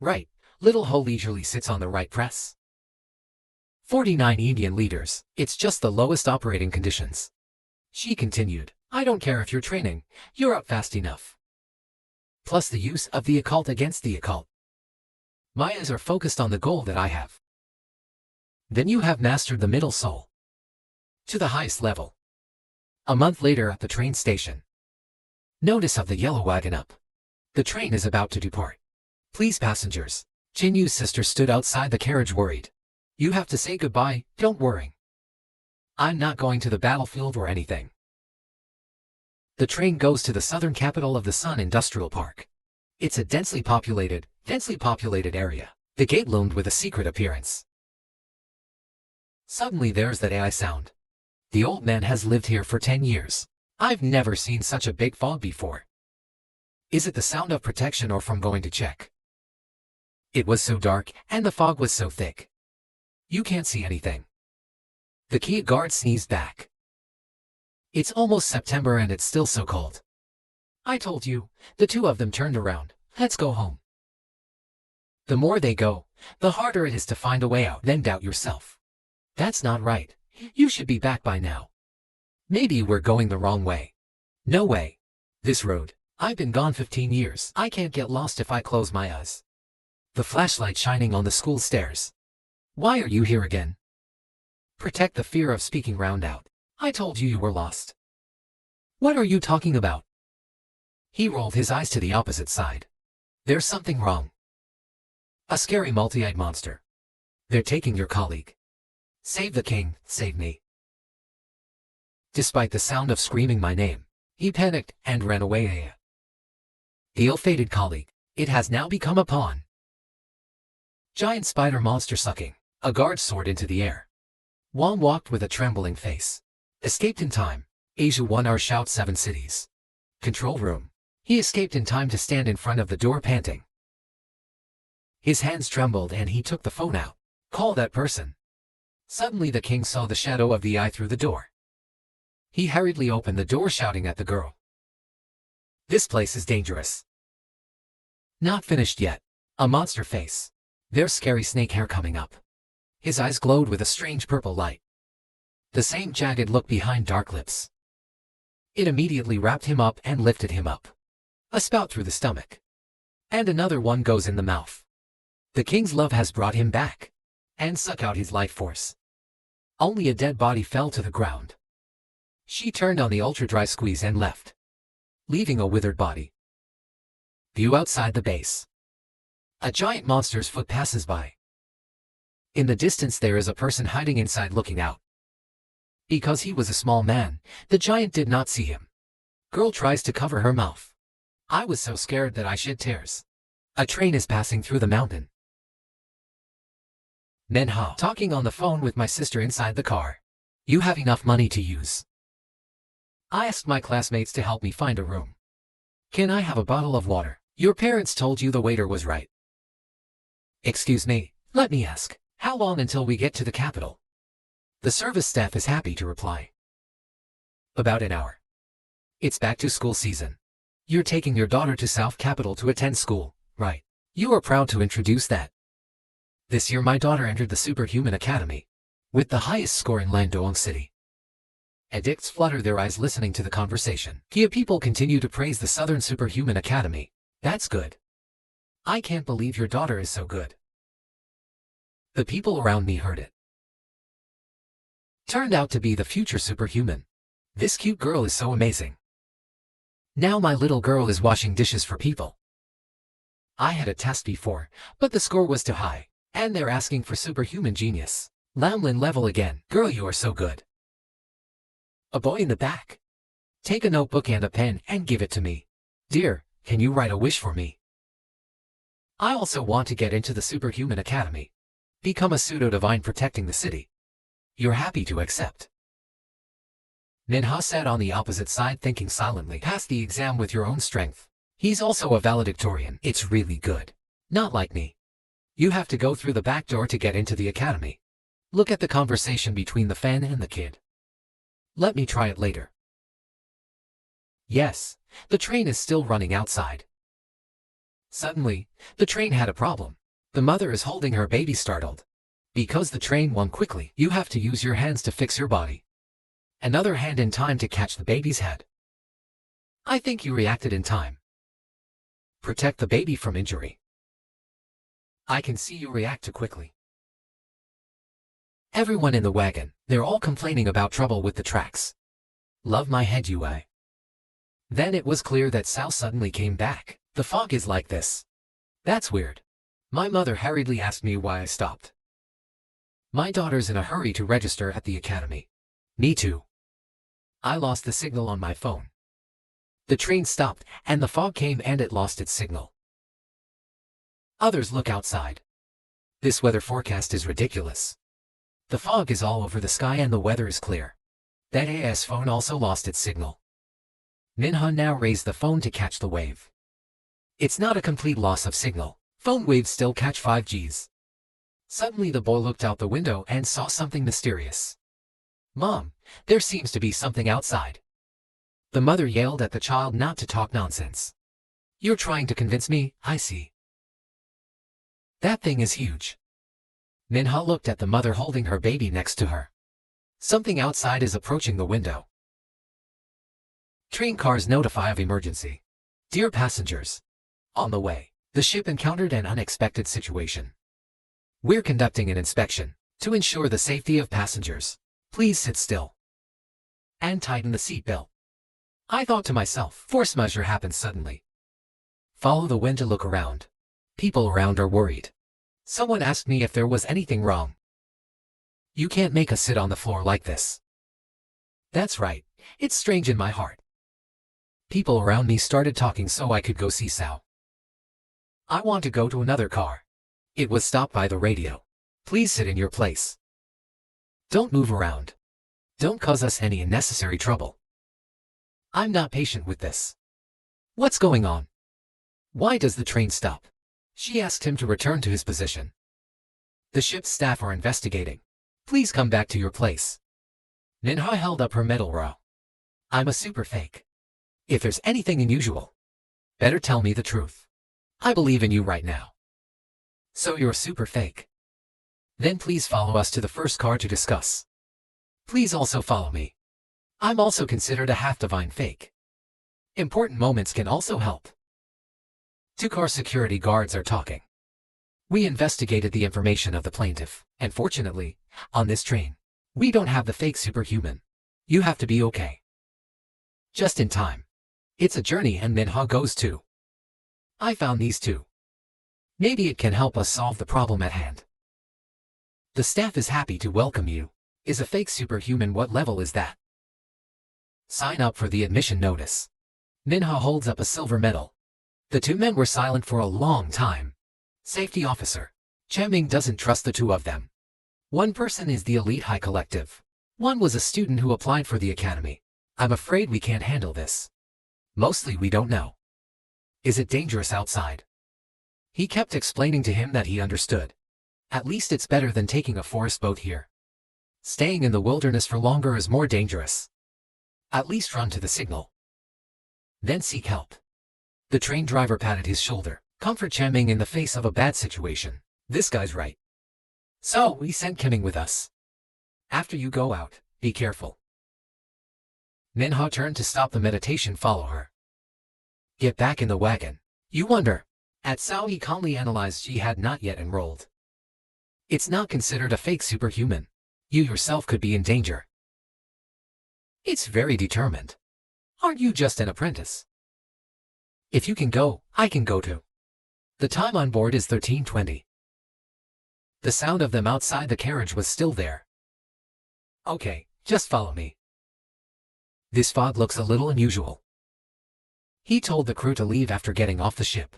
Right, Little Ho leisurely sits on the right press. 49 Indian leaders, it's just the lowest operating conditions. She continued, I don't care if you're training, you're up fast enough. Plus the use of the occult against the occult. My eyes are focused on the goal that I have. Then you have mastered the middle soul. To the highest level. A month later at the train station. Notice of the yellow wagon up. The train is about to depart. Please passengers. Jin Yu's sister stood outside the carriage worried. You have to say goodbye, don't worry. I'm not going to the battlefield or anything. The train goes to the southern capital of the Sun Industrial Park. It's a densely populated area. The gate loomed with a secret appearance. Suddenly there's that AI sound. The old man has lived here for 10 years. I've never seen such a big fog before. Is it the sound of protection or from going to check? It was so dark, and the fog was so thick. You can't see anything. The key guard sneezed back. It's almost September and it's still so cold. I told you. The two of them turned around. Let's go home. The more they go, the harder it is to find a way out. Then doubt yourself. That's not right. You should be back by now. Maybe we're going the wrong way. No way. This road. I've been gone 15 years. I can't get lost if I close my eyes. The flashlight shining on the school stairs. Why are you here again? Protect the fear of speaking round out. I told you you were lost. What are you talking about? He rolled his eyes to the opposite side. There's something wrong. A scary multi-eyed monster. They're taking your colleague. Save the king, save me. Despite the sound of screaming my name, he panicked and ran away. The ill-fated colleague. It has now become a pawn. Giant spider monster sucking. A guard soared into the air. Wong walked with a trembling face. Escaped in time. Asia 1 shout 7 cities. Control room. He escaped in time to stand in front of the door panting. His hands trembled and he took the phone out. Call that person. Suddenly the king saw the shadow of the eye through the door. He hurriedly opened the door shouting at the girl. This place is dangerous. Not finished yet. A monster face. There's scary snake hair coming up. His eyes glowed with a strange purple light. The same jagged look behind dark lips. It immediately wrapped him up and lifted him up. A spout through the stomach. And another one goes in the mouth. The king's love has brought him back. And suck out his life force. Only a dead body fell to the ground. She turned on the ultra-dry squeeze and left. Leaving a withered body. View outside the base. A giant monster's foot passes by. In the distance there is a person hiding inside looking out. Because he was a small man, the giant did not see him. Girl tries to cover her mouth. I was so scared that I shed tears. A train is passing through the mountain. Minha talking on the phone with my sister inside the car. You have enough money to use. I asked my classmates to help me find a room. Can I have a bottle of water? Your parents told you the waiter was right. Excuse me, let me ask. How long until we get to the capital? The service staff is happy to reply. About an hour. It's back to school season. You're taking your daughter to South Capital to attend school, right? You are proud to introduce that. This year my daughter entered the Superhuman Academy, with the highest score in Landoong City. Addicts flutter their eyes listening to the conversation. Kia people continue to praise the Southern Superhuman Academy. That's good. I can't believe your daughter is so good. The people around me heard it. Turned out to be the future superhuman. This cute girl is so amazing. Now my little girl is washing dishes for people. I had a test before, but the score was too high, and they're asking for superhuman genius. Lamlin level again. Girl, you are so good. A boy in the back. Take a notebook and a pen and give it to me. Dear, can you write a wish for me? I also want to get into the Superhuman Academy. Become a pseudo-divine protecting the city. You're happy to accept. Minha sat on the opposite side thinking silently. Pass the exam with your own strength. He's also a valedictorian. It's really good. Not like me. You have to go through the back door to get into the academy. Look at the conversation between the fan and the kid. Let me try it later. Yes, the train is still running outside. Suddenly, the train had a problem. The mother is holding her baby startled. Because the train won quickly, you have to use your hands to fix your body. Another hand in time to catch the baby's head. I think you reacted in time. Protect the baby from injury. I can see you react too quickly. Everyone in the wagon, they're all complaining about trouble with the tracks. Love my head UI. Then it was clear that Sal suddenly came back. The fog is like this. That's weird. My mother hurriedly asked me why I stopped. My daughter's in a hurry to register at the academy. Me too. I lost the signal on my phone. The train stopped, and the fog came and it lost its signal. Others look outside. This weather forecast is ridiculous. The fog is all over the sky and the weather is clear. That AS phone also lost its signal. Minha now raised the phone to catch the wave. It's not a complete loss of signal. Phone waves still catch 5Gs. Suddenly the boy looked out the window and saw something mysterious. Mom, there seems to be something outside. The mother yelled at the child not to talk nonsense. You're trying to convince me, I see. That thing is huge. Minha looked at the mother holding her baby next to her. Something outside is approaching the window. Train cars notify of emergency. Dear passengers. On the way, the ship encountered an unexpected situation. We're conducting an inspection to ensure the safety of passengers. Please sit still and tighten the seatbelt. I thought to myself, force majeure happens suddenly. Follow the wind to look around. People around are worried. Someone asked me if there was anything wrong. You can't make us sit on the floor like this. That's right, it's strange in my heart. People around me started talking so I could go see Sao. I want to go to another car. It was stopped by the radio. Please sit in your place. Don't move around. Don't cause us any unnecessary trouble. I'm not patient with this. What's going on? Why does the train stop? She asked him to return to his position. The ship's staff are investigating. Please come back to your place. Minha held up her metal raw. I'm a super fake. If there's anything unusual, better tell me the truth. I believe in you right now. So you're a super fake. Then please follow us to the first car to discuss. Please also follow me. I'm also considered a half-divine fake. Important moments can also help. Two car security guards are talking. We investigated the information of the plaintiff, and fortunately, on this train, we don't have the fake superhuman. You have to be okay. Just in time. It's a journey and Minha goes too. I found these two. Maybe it can help us solve the problem at hand. The staff is happy to welcome you. Is a fake superhuman? What level is that? Sign up for the admission notice. Minha holds up a silver medal. The two men were silent for a long time. Safety officer. Cheming doesn't trust the two of them. One person is the elite high collective. One was a student who applied for the academy. I'm afraid we can't handle this. Mostly we don't know. Is it dangerous outside? He kept explaining to him that he understood. At least it's better than taking a forest boat here. Staying in the wilderness for longer is more dangerous. At least run to the signal. Then seek help. The train driver patted his shoulder. Comfort Chanming in the face of a bad situation. This guy's right. So, we sent Kimming with us. After you go out, be careful. Minha turned to stop the meditation. Follow her. Get back in the wagon. You wonder. At Sao he calmly analyzed she had not yet enrolled. It's not considered a fake superhuman. You yourself could be in danger. It's very determined. Aren't you just an apprentice? If you can go, I can go too. The time on board is 13:20. The sound of them outside the carriage was still there. Okay, just follow me. This fog looks a little unusual. He told the crew to leave after getting off the ship.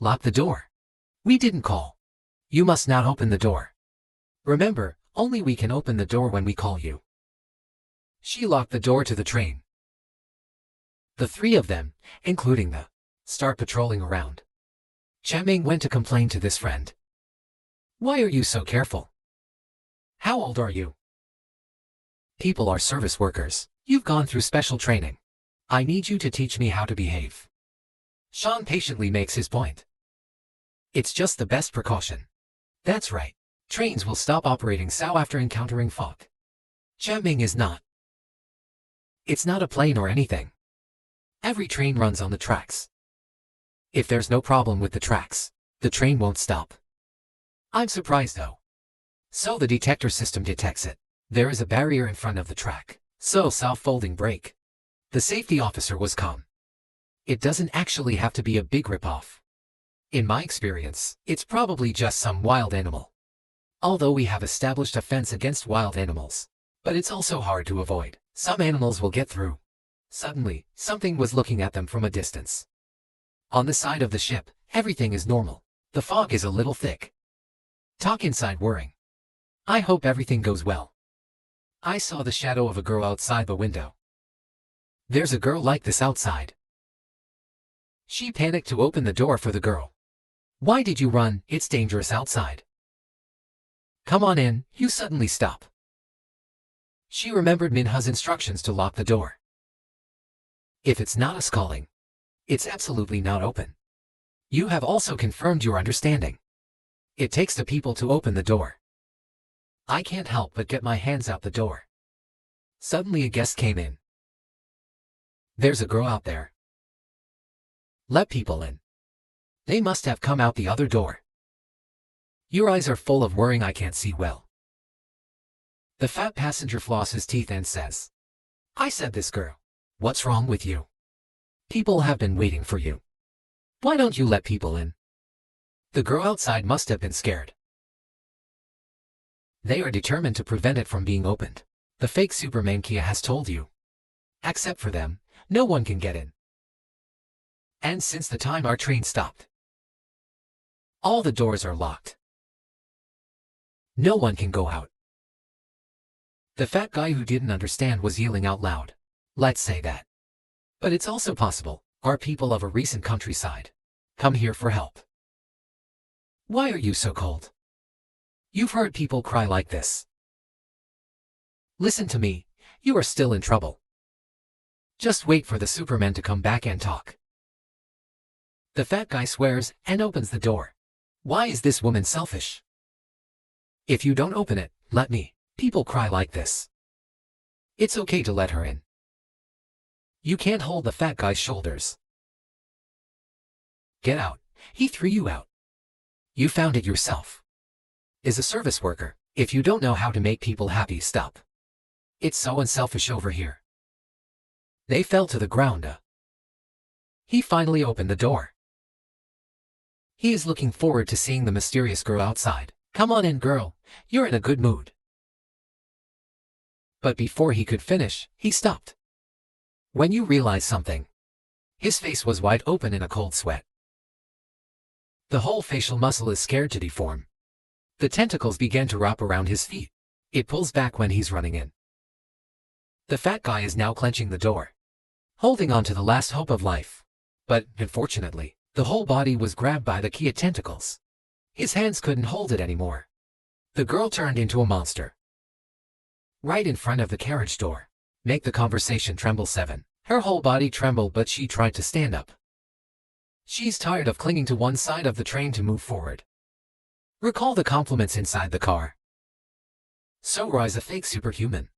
Lock the door. We didn't call. You must not open the door. Remember, only we can open the door when we call you. She locked the door to the train. The three of them, including the start patrolling around. Chanming went to complain to this friend. Why are you so careful? How old are you? People are service workers. You've gone through special training. I need you to teach me how to behave. Sean patiently makes his point. It's just the best precaution. That's right. Trains will stop operating Sao after encountering fog. Chanming is not. It's not a plane or anything. Every train runs on the tracks. If there's no problem with the tracks, the train won't stop. I'm surprised though. So the detector system detects it. There is a barrier in front of the track. So self-folding brake. The safety officer was calm. It doesn't actually have to be a big ripoff. In my experience, it's probably just some wild animal. Although we have established a fence against wild animals. But it's also hard to avoid. Some animals will get through. Suddenly, something was looking at them from a distance. On the side of the ship, everything is normal. The fog is a little thick. Talk inside worrying. I hope everything goes well. I saw the shadow of a girl outside the window. There's a girl like this outside. She panicked to open the door for the girl. Why did you run? It's dangerous outside. Come on in. You suddenly stop. She remembered Minha's instructions to lock the door. If it's not us calling, it's absolutely not open. You have also confirmed your understanding. It takes the people to open the door. I can't help but get my hands out the door. Suddenly a guest came in. There's a girl out there. Let people in. They must have come out the other door. Your eyes are full of worrying. I can't see well. The fat passenger flosses teeth and says, I said this girl. What's wrong with you? People have been waiting for you. Why don't you let people in? The girl outside must have been scared. They are determined to prevent it from being opened. The fake Superman Kia has told you. Except for them, no one can get in. And since the time our train stopped, all the doors are locked. No one can go out. The fat guy who didn't understand was yelling out loud. Let's say that. But it's also possible, our people of a recent countryside come here for help. Why are you so cold? You've heard people cry like this. Listen to me, you are still in trouble. Just wait for the Superman to come back and talk. The fat guy swears and opens the door. Why is this woman selfish? If you don't open it, let me. People cry like this. It's okay to let her in. You can't hold the fat guy's shoulders. Get out. He threw you out. You found it yourself. Is a service worker. If you don't know how to make people happy, stop. It's so unselfish over here. They fell to the ground. He finally opened the door. He is looking forward to seeing the mysterious girl outside. Come on in, girl. You're in a good mood. But before he could finish, he stopped. When you realize something. His face was wide open in a cold sweat. The whole facial muscle is scared to deform. The tentacles began to wrap around his feet. It pulls back when he's running in. The fat guy is now clenching the door, holding on to the last hope of life. But, unfortunately, the whole body was grabbed by the Kia tentacles. His hands couldn't hold it anymore. The girl turned into a monster. Right in front of the carriage door. Make the conversation tremble 7. Her whole body trembled, but she tried to stand up. She's tired of clinging to one side of the train to move forward. Recall the compliments inside the car. Sora is a fake superhuman.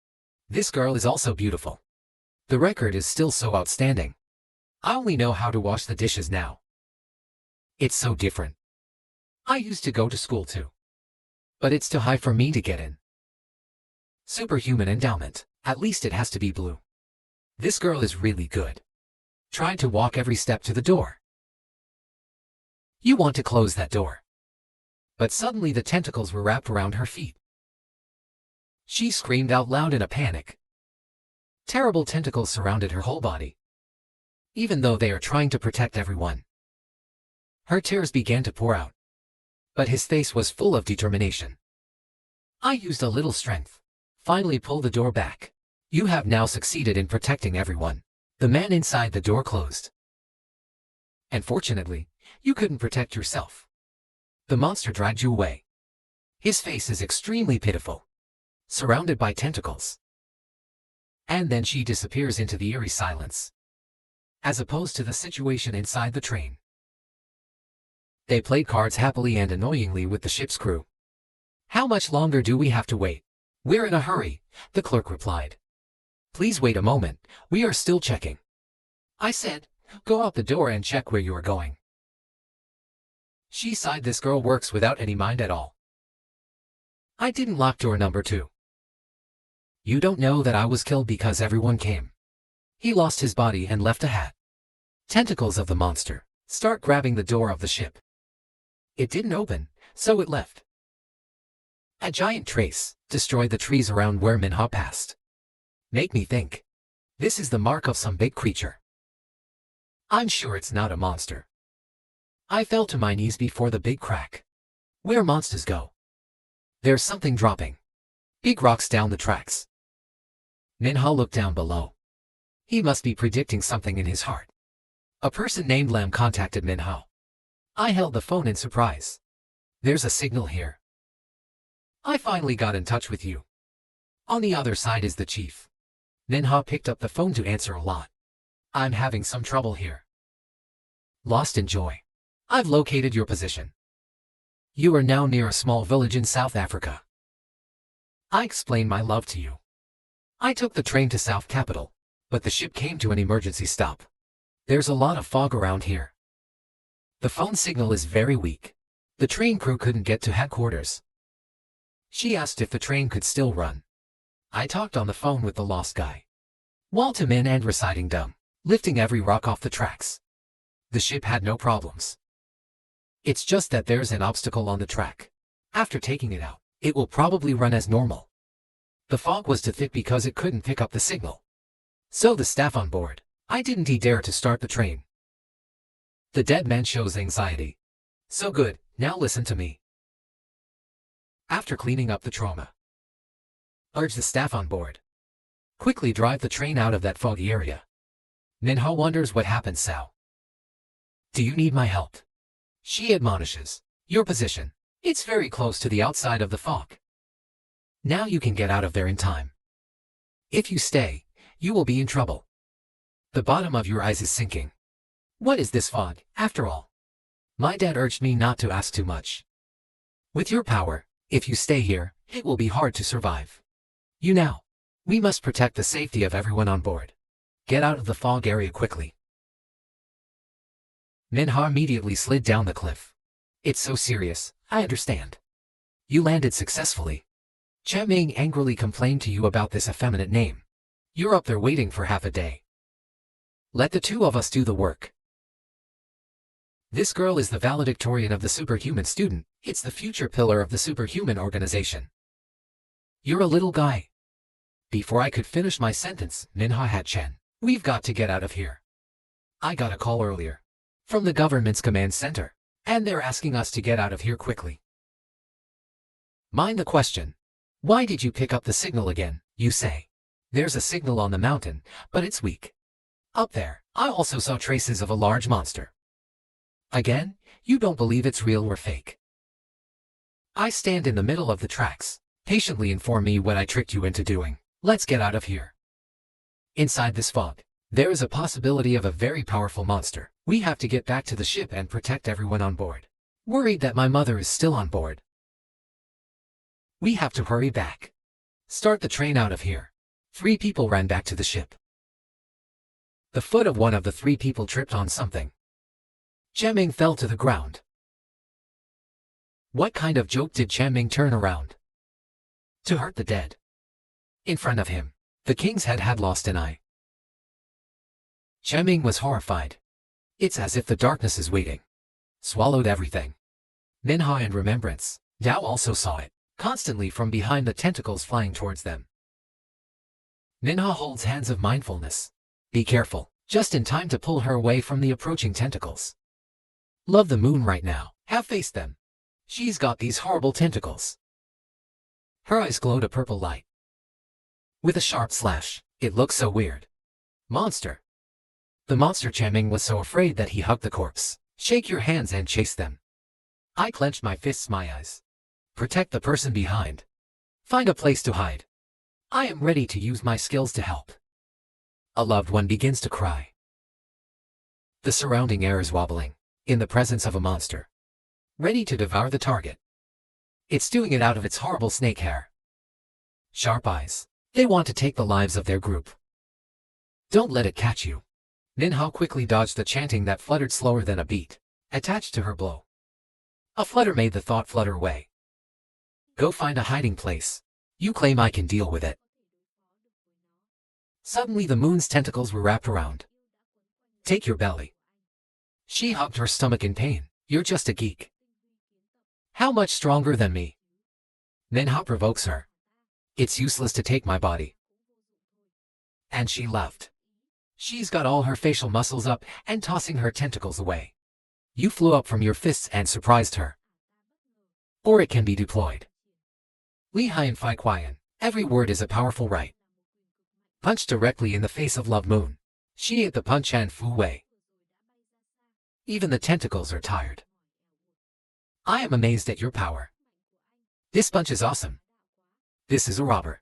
This girl is also beautiful. The record is still so outstanding. I only know how to wash the dishes now. It's so different. I used to go to school too. But it's too high for me to get in. Superhuman endowment. At least it has to be blue. This girl is really good. Tried to walk every step to the door. You want to close that door. But suddenly the tentacles were wrapped around her feet. She screamed out loud in a panic. Terrible tentacles surrounded her whole body. Even though they are trying to protect everyone. Her tears began to pour out. But his face was full of determination. I used a little strength. Finally pulled the door back. You have now succeeded in protecting everyone. The man inside the door closed. And fortunately, you couldn't protect yourself. The monster dragged you away. His face is extremely pitiful. Surrounded by tentacles. And then she disappears into the eerie silence. As opposed to the situation inside the train. They played cards happily and annoyingly with the ship's crew. How much longer do we have to wait? We're in a hurry, the clerk replied. Please wait a moment, we are still checking. I said, go out the door and check where you are going. She sighed. This girl works without any mind at all. I didn't lock door number 2. You don't know that I was killed because everyone came. He lost his body and left a hat. Tentacles of the monster start grabbing the door of the ship. It didn't open, so it left. A giant trace destroyed the trees around where Manhwa passed. Make me think. This is the mark of some big creature. I'm sure it's not a monster. I fell to my knees before the big crack. Where monsters go? There's something dropping. Big rocks down the tracks. Manhwa looked down below. He must be predicting something in his heart. A person named Lam contacted Manhwa. I held the phone in surprise. There's a signal here. I finally got in touch with you. On the other side is the chief. Manhwa picked up the phone to answer a lot. I'm having some trouble here. Lost in joy. I've located your position. You are now near a small village in South Africa. I explained my love to you. I took the train to South Capital, but the ship came to an emergency stop. There's a lot of fog around here. The phone signal is very weak. The train crew couldn't get to headquarters. She asked if the train could still run. I talked on the phone with the lost guy. Walter Min and reciting dumb, lifting every rock off the tracks. The ship had no problems. It's just that there's an obstacle on the track. After taking it out, it will probably run as normal. The fog was too thick because it couldn't pick up the signal. So the staff on board, I didn't dare to start the train. The dead man shows anxiety. So good, now listen to me. After cleaning up the trauma, urge the staff on board. Quickly drive the train out of that foggy area. Manhwa wonders what happened. Sao. Do you need my help? She admonishes. Your position. It's very close to the outside of the fog. Now you can get out of there in time. If you stay, you will be in trouble. The bottom of your eyes is sinking. What is this fog, after all? My dad urged me not to ask too much. With your power, if you stay here, it will be hard to survive. You now. We must protect the safety of everyone on board. Get out of the fog area quickly. Manhwa immediately slid down the cliff. It's so serious, I understand. You landed successfully. Che Ming angrily complained to you about this effeminate name. You're up there waiting for half a day. Let the two of us do the work. This girl is the valedictorian of the superhuman student. It's the future pillar of the superhuman organization. You're a little guy. Before I could finish my sentence, Manhwa had Chen. We've got to get out of here. I got a call earlier. From the government's command center. And they're asking us to get out of here quickly. Mind the question. Why did you pick up the signal again, you say? There's a signal on the mountain, but it's weak. Up there, I also saw traces of a large monster. Again, you don't believe it's real or fake. I stand in the middle of the tracks. Patiently inform me what I tricked you into doing. Let's get out of here. Inside this fog, there is a possibility of a very powerful monster. We have to get back to the ship and protect everyone on board. Worried that my mother is still on board. We have to hurry back. Start the train out of here. 3 people ran back to the ship. The foot of one of the 3 people tripped on something. Jiaming fell to the ground. What kind of joke did Jiaming turn around to hurt the dead? In front of him, the king's head had lost an eye. Jiaming was horrified. It's as if the darkness is waiting. Swallowed everything. Minha and Remembrance, Dao also saw it, constantly from behind the tentacles flying towards them. Minha holds hands of mindfulness. Be careful, just in time to pull her away from the approaching tentacles. Love the moon right now, have faced them. She's got these horrible tentacles. Her eyes glowed a purple light. With a sharp slash, it looked so weird. Monster. The monster Jiaming was so afraid that he hugged the corpse. Shake your hands and chase them. I clenched my fists, my eyes. Protect the person behind. Find a place to hide. I am ready to use my skills to help. A loved one begins to cry. The surrounding air is wobbling, in the presence of a monster. Ready to devour the target. It's doing it out of its horrible snake hair. Sharp eyes. They want to take the lives of their group. Don't let it catch you. Minha quickly dodged the chanting that fluttered slower than a beat, attached to her blow. A flutter made the thought flutter away. Go find a hiding place. You claim I can deal with it. Suddenly the moon's tentacles were wrapped around. Take your belly. She hugged her stomach in pain. You're just a geek. How much stronger than me? Minha provokes her. It's useless to take my body. And she laughed. She's got all her facial muscles up and tossing her tentacles away. You flew up from your fists and surprised her. Or it can be deployed. Li Hai and Fai Qian, every word is a powerful right. Punch directly in the face of Love Moon. She ate the punch and flew away. Even the tentacles are tired. I am amazed at your power. This punch is awesome. This is a robber.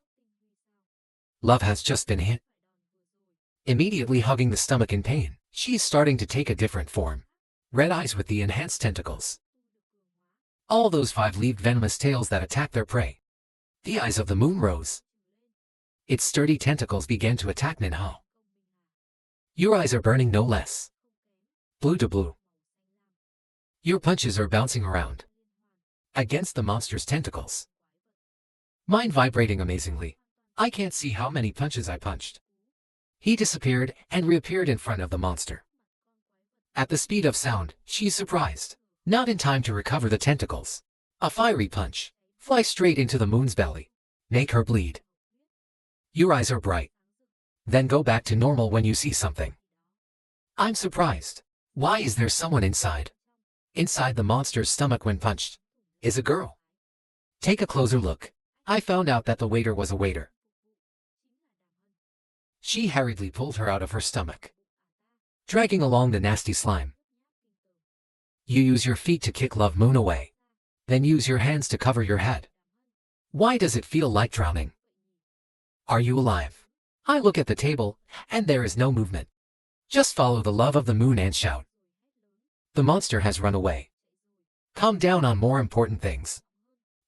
Love has just been hit. Immediately hugging the stomach in pain, she is starting to take a different form. Red eyes with the enhanced tentacles. All those 5 leaved venomous tails that attack their prey. The eyes of the moon rose. Its sturdy tentacles began to attack Minha. Your eyes are burning no less. Blue to blue. Your punches are bouncing around against the monster's tentacles. Mine vibrating amazingly. I can't see how many punches I punched. He disappeared and reappeared in front of the monster. At the speed of sound, she's surprised. Not in time to recover the tentacles. A fiery punch. Fly straight into the moon's belly. Make her bleed. Your eyes are bright. Then go back to normal when you see something. I'm surprised. Why is there someone inside? Inside the monster's stomach when punched. Is a girl. Take a closer look. I found out that the waiter was a waiter. She hurriedly pulled her out of her stomach, dragging along the nasty slime. You use your feet to kick Love Moon away. Then use your hands to cover your head. Why does it feel like drowning? Are you alive? I look at the table, and there is no movement. Just follow the love of the moon and shout. The monster has run away. Calm down on more important things.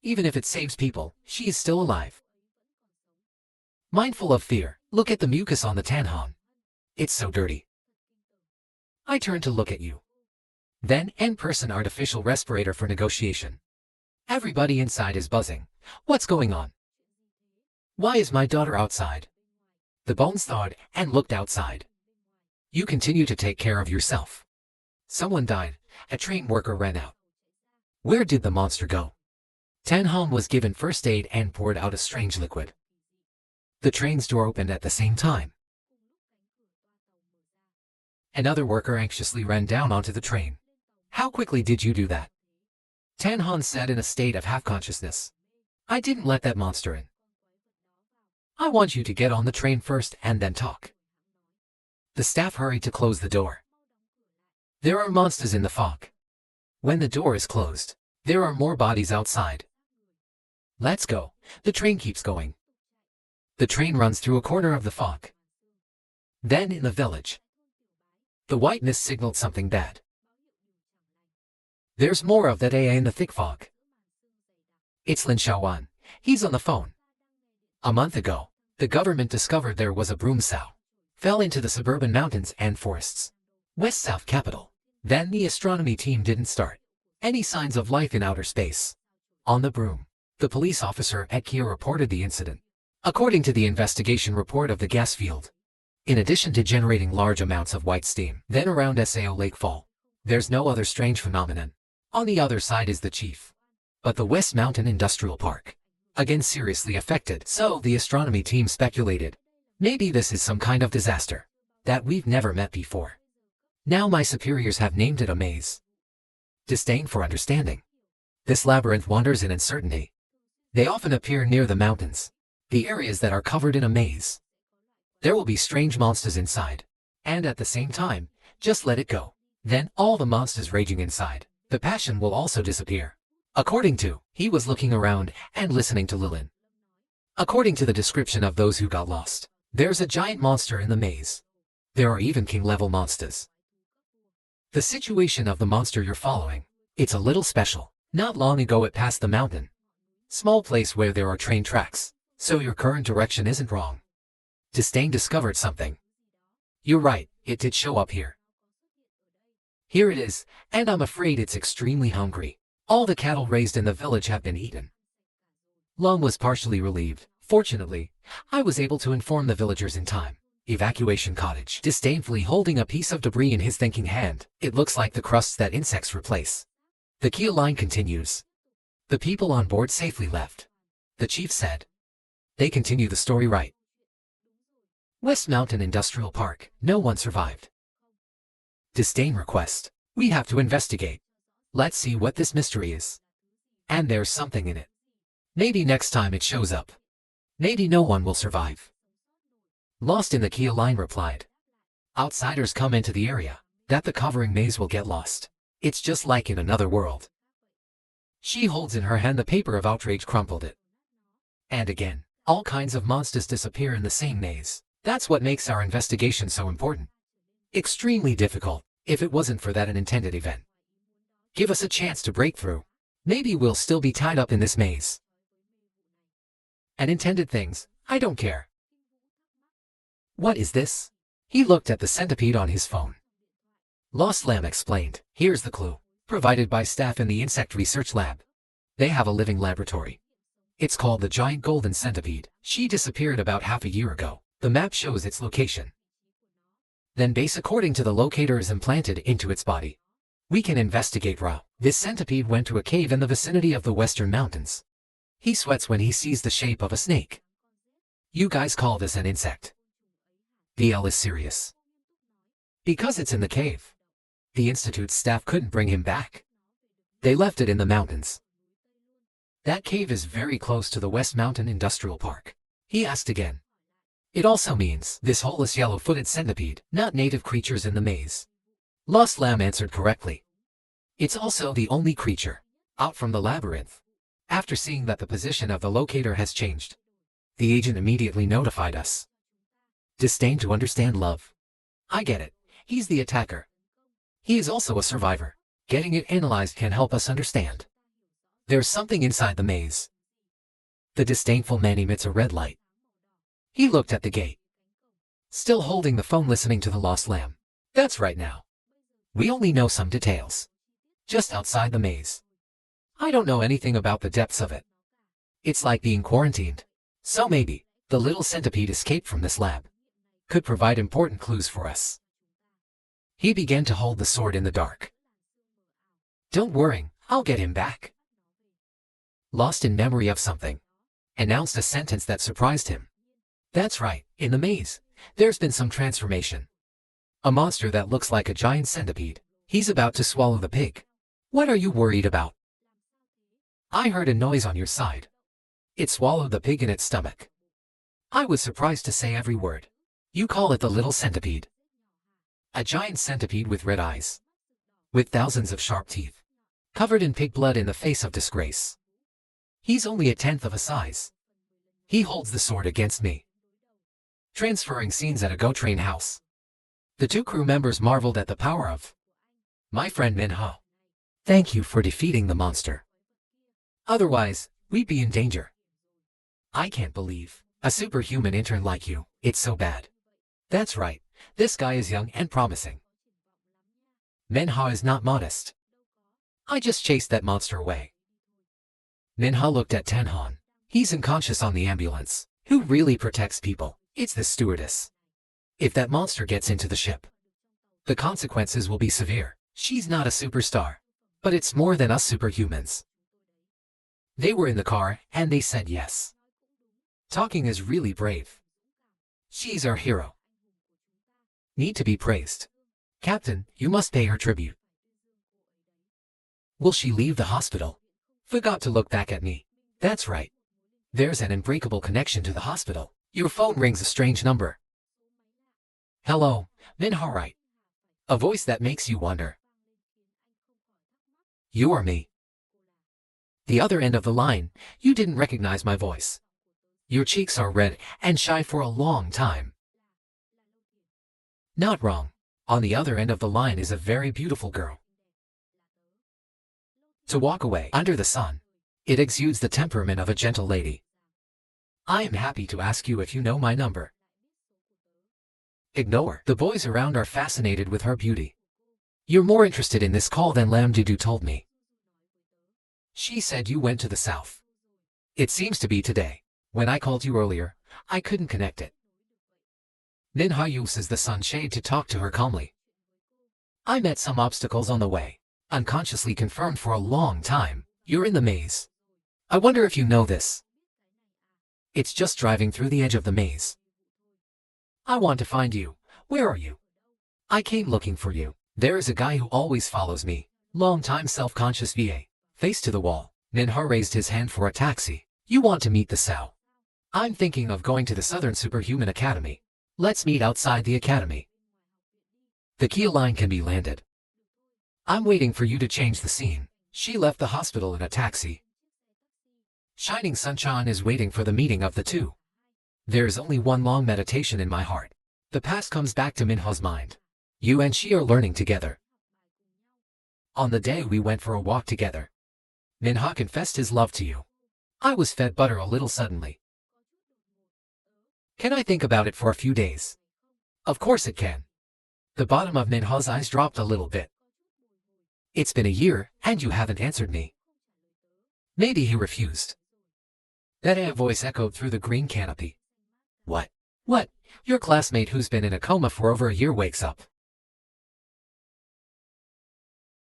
Even if it saves people, she is still alive. Mindful of fear, look at the mucus on the tanhan. It's so dirty. I turn to look at you. Then, N-person artificial respirator for negotiation. Everybody inside is buzzing. What's going on? Why is my daughter outside? The bones thawed and looked outside. You continue to take care of yourself. Someone died. A train worker ran out. Where did the monster go? Tanhan was given first aid and poured out a strange liquid. The train's door opened at the same time. Another worker anxiously ran down onto the train. How quickly did you do that? Tanhan said in a state of half-consciousness. I didn't let that monster in. I want you to get on the train first and then talk. The staff hurried to close the door. There are monsters in the fog. When the door is closed, there are more bodies outside. Let's go. The train keeps going. The train runs through a corner of the fog. Then in the village, the white mist signaled something bad. There's more of that AA in the thick fog. It's Lin Xiaowan. He's on the phone. A month ago, the government discovered there was a broom sow. Fell into the suburban mountains and forests. West-South capital. Then the astronomy team didn't start any signs of life in outer space. On the broom, the police officer at Kia reported the incident. According to the investigation report of the gas field, in addition to generating large amounts of white steam, then around Sao Lake Fall, there's no other strange phenomenon. On the other side is the chief. But the West Mountain Industrial Park, again seriously affected, so the astronomy team speculated, maybe this is some kind of disaster that we've never met before. Now my superiors have named it a maze. Disdain for understanding. This labyrinth wanders in uncertainty. They often appear near the mountains, the areas that are covered in a maze. There will be strange monsters inside, and at the same time, just let it go. Then all the monsters raging inside, the passion will also disappear. According to, he was looking around and listening to Lilin. According to the description of those who got lost, there's a giant monster in the maze. There are even king-level monsters. The situation of the monster you're following, it's a little special. Not long ago it passed the mountain. Small place where there are train tracks, so your current direction isn't wrong. Disdain discovered something. You're right, it did show up here. Here it is, and I'm afraid it's extremely hungry. All the cattle raised in the village have been eaten. Lung was partially relieved. Fortunately, I was able to inform the villagers in time. Evacuation cottage. Disdainfully holding a piece of debris in his thinking hand, it looks like the crusts that insects replace. The keel line continues. The people on board safely left. The chief said. They continue the story right. West Mountain Industrial Park, no one survived. Disdain request. We have to investigate. Let's see what this mystery is. And there's something in it. Maybe next time it shows up. Maybe no one will survive. Lost in the keel line replied. Outsiders come into the area, that the covering maze will get lost. It's just like in another world. She holds in her hand the paper of outrage, crumpled it. And again, all kinds of monsters disappear in the same maze. That's what makes our investigation so important. Extremely difficult, if it wasn't for that unintended event. Give us a chance to break through. Maybe we'll still be tied up in this maze. Unintended things, I don't care. What is this? He looked at the centipede on his phone. Lost Lamb explained, here's the clue. Provided by staff in the insect research lab. They have a living laboratory. It's called the giant golden centipede. She disappeared about half a year ago. The map shows its location. Then base according to the locator is implanted into its body. We can investigate route. This centipede went to a cave in the vicinity of the western mountains. He sweats when he sees the shape of a snake. You guys call this an insect. DL is serious. Because it's in the cave. The institute's staff couldn't bring him back. They left it in the mountains. That cave is very close to the West Mountain Industrial Park. He asked again. It also means this holeless yellow-footed centipede, not native creatures in the maze. Lost Lamb answered correctly. It's also the only creature out from the labyrinth. After seeing that the position of the locator has changed, the agent immediately notified us. Disdain to understand love. I get it. He's the attacker. He is also a survivor. Getting it analyzed can help us understand. There's something inside the maze. The disdainful man emits a red light. He looked at the gate. Still holding the phone, listening to the Lost Lamb. That's right now. We only know some details. Just outside the maze. I don't know anything about the depths of it. It's like being quarantined. So maybe, the little centipede escaped from this lab. Could provide important clues for us. He began to hold the sword in the dark. Don't worry, I'll get him back. Lost in memory of something. Announced a sentence that surprised him. That's right, in the maze, there's been some transformation. A monster that looks like a giant centipede. He's about to swallow the pig. What are you worried about? I heard a noise on your side. It swallowed the pig in its stomach. I was surprised to say every word. You call it the little centipede. A giant centipede with red eyes. With thousands of sharp teeth. Covered in pig blood in the face of disgrace. He's only a tenth of a size. He holds the sword against me. transferring scenes at a Go Train house. The two crew members marveled at the power of my friend Minho. Thank you for defeating the monster. Otherwise, we'd be in danger. I can't believe a superhuman intern like you. It's so bad. That's right. This guy is young and promising. Minho is not modest. I just chased that monster away. Minho looked at Tanhan. He's unconscious on the ambulance. Who really protects people? It's the stewardess. If that monster gets into the ship, the consequences will be severe. She's not a superstar, but it's more than us superhumans. They were in the car, and they said yes. Talking is really brave. She's our hero. Need to be praised. Captain, you must pay her tribute. Will she leave the hospital? Forgot to look back at me. That's right. There's an unbreakable connection to the hospital. Your phone rings a strange number. Hello, Minho, right? A voice that makes you wonder. You or me? The other end of the line, you didn't recognize my voice. Your cheeks are red and shy for a long time. Not wrong. On the other end of the line is a very beautiful girl. To walk away under the sun, it exudes the temperament of a gentle lady. I am happy to ask you if you know my number. Ignore. The boys around are fascinated with her beauty. You're more interested in this call than Lam Dudu told me. She said you went to the south. It seems to be today. When I called you earlier, I couldn't connect it. Minho uses the sunshade to talk to her calmly. I met some obstacles on the way. Unconsciously confirmed for a long time. You're in the maze. I wonder if you know this. It's just driving through the edge of the maze. I want to find you. Where are you? I came looking for you. There is a guy who always follows me. Long-time self-conscious VA. Face to the wall. Minho raised his hand for a taxi. You want to meet the Sao? I'm thinking of going to the Southern Superhuman Academy. Let's meet outside the academy. The Kia line can be landed. I'm waiting for you to change the scene. She left the hospital in a taxi. Shining Sunshine is waiting for the meeting of the two. There is only one long meditation in my heart. The past comes back to Minho's mind. You and she are learning together. On the day we went for a walk together, Minho confessed his love to you. I was fed butter a little suddenly. Can I think about it for a few days? Of course it can. The bottom of Minho's eyes dropped a little bit. It's been a year, and you haven't answered me. Maybe he refused. That voice echoed through the green canopy. What? What? Your classmate who's been in a coma for over a year wakes up.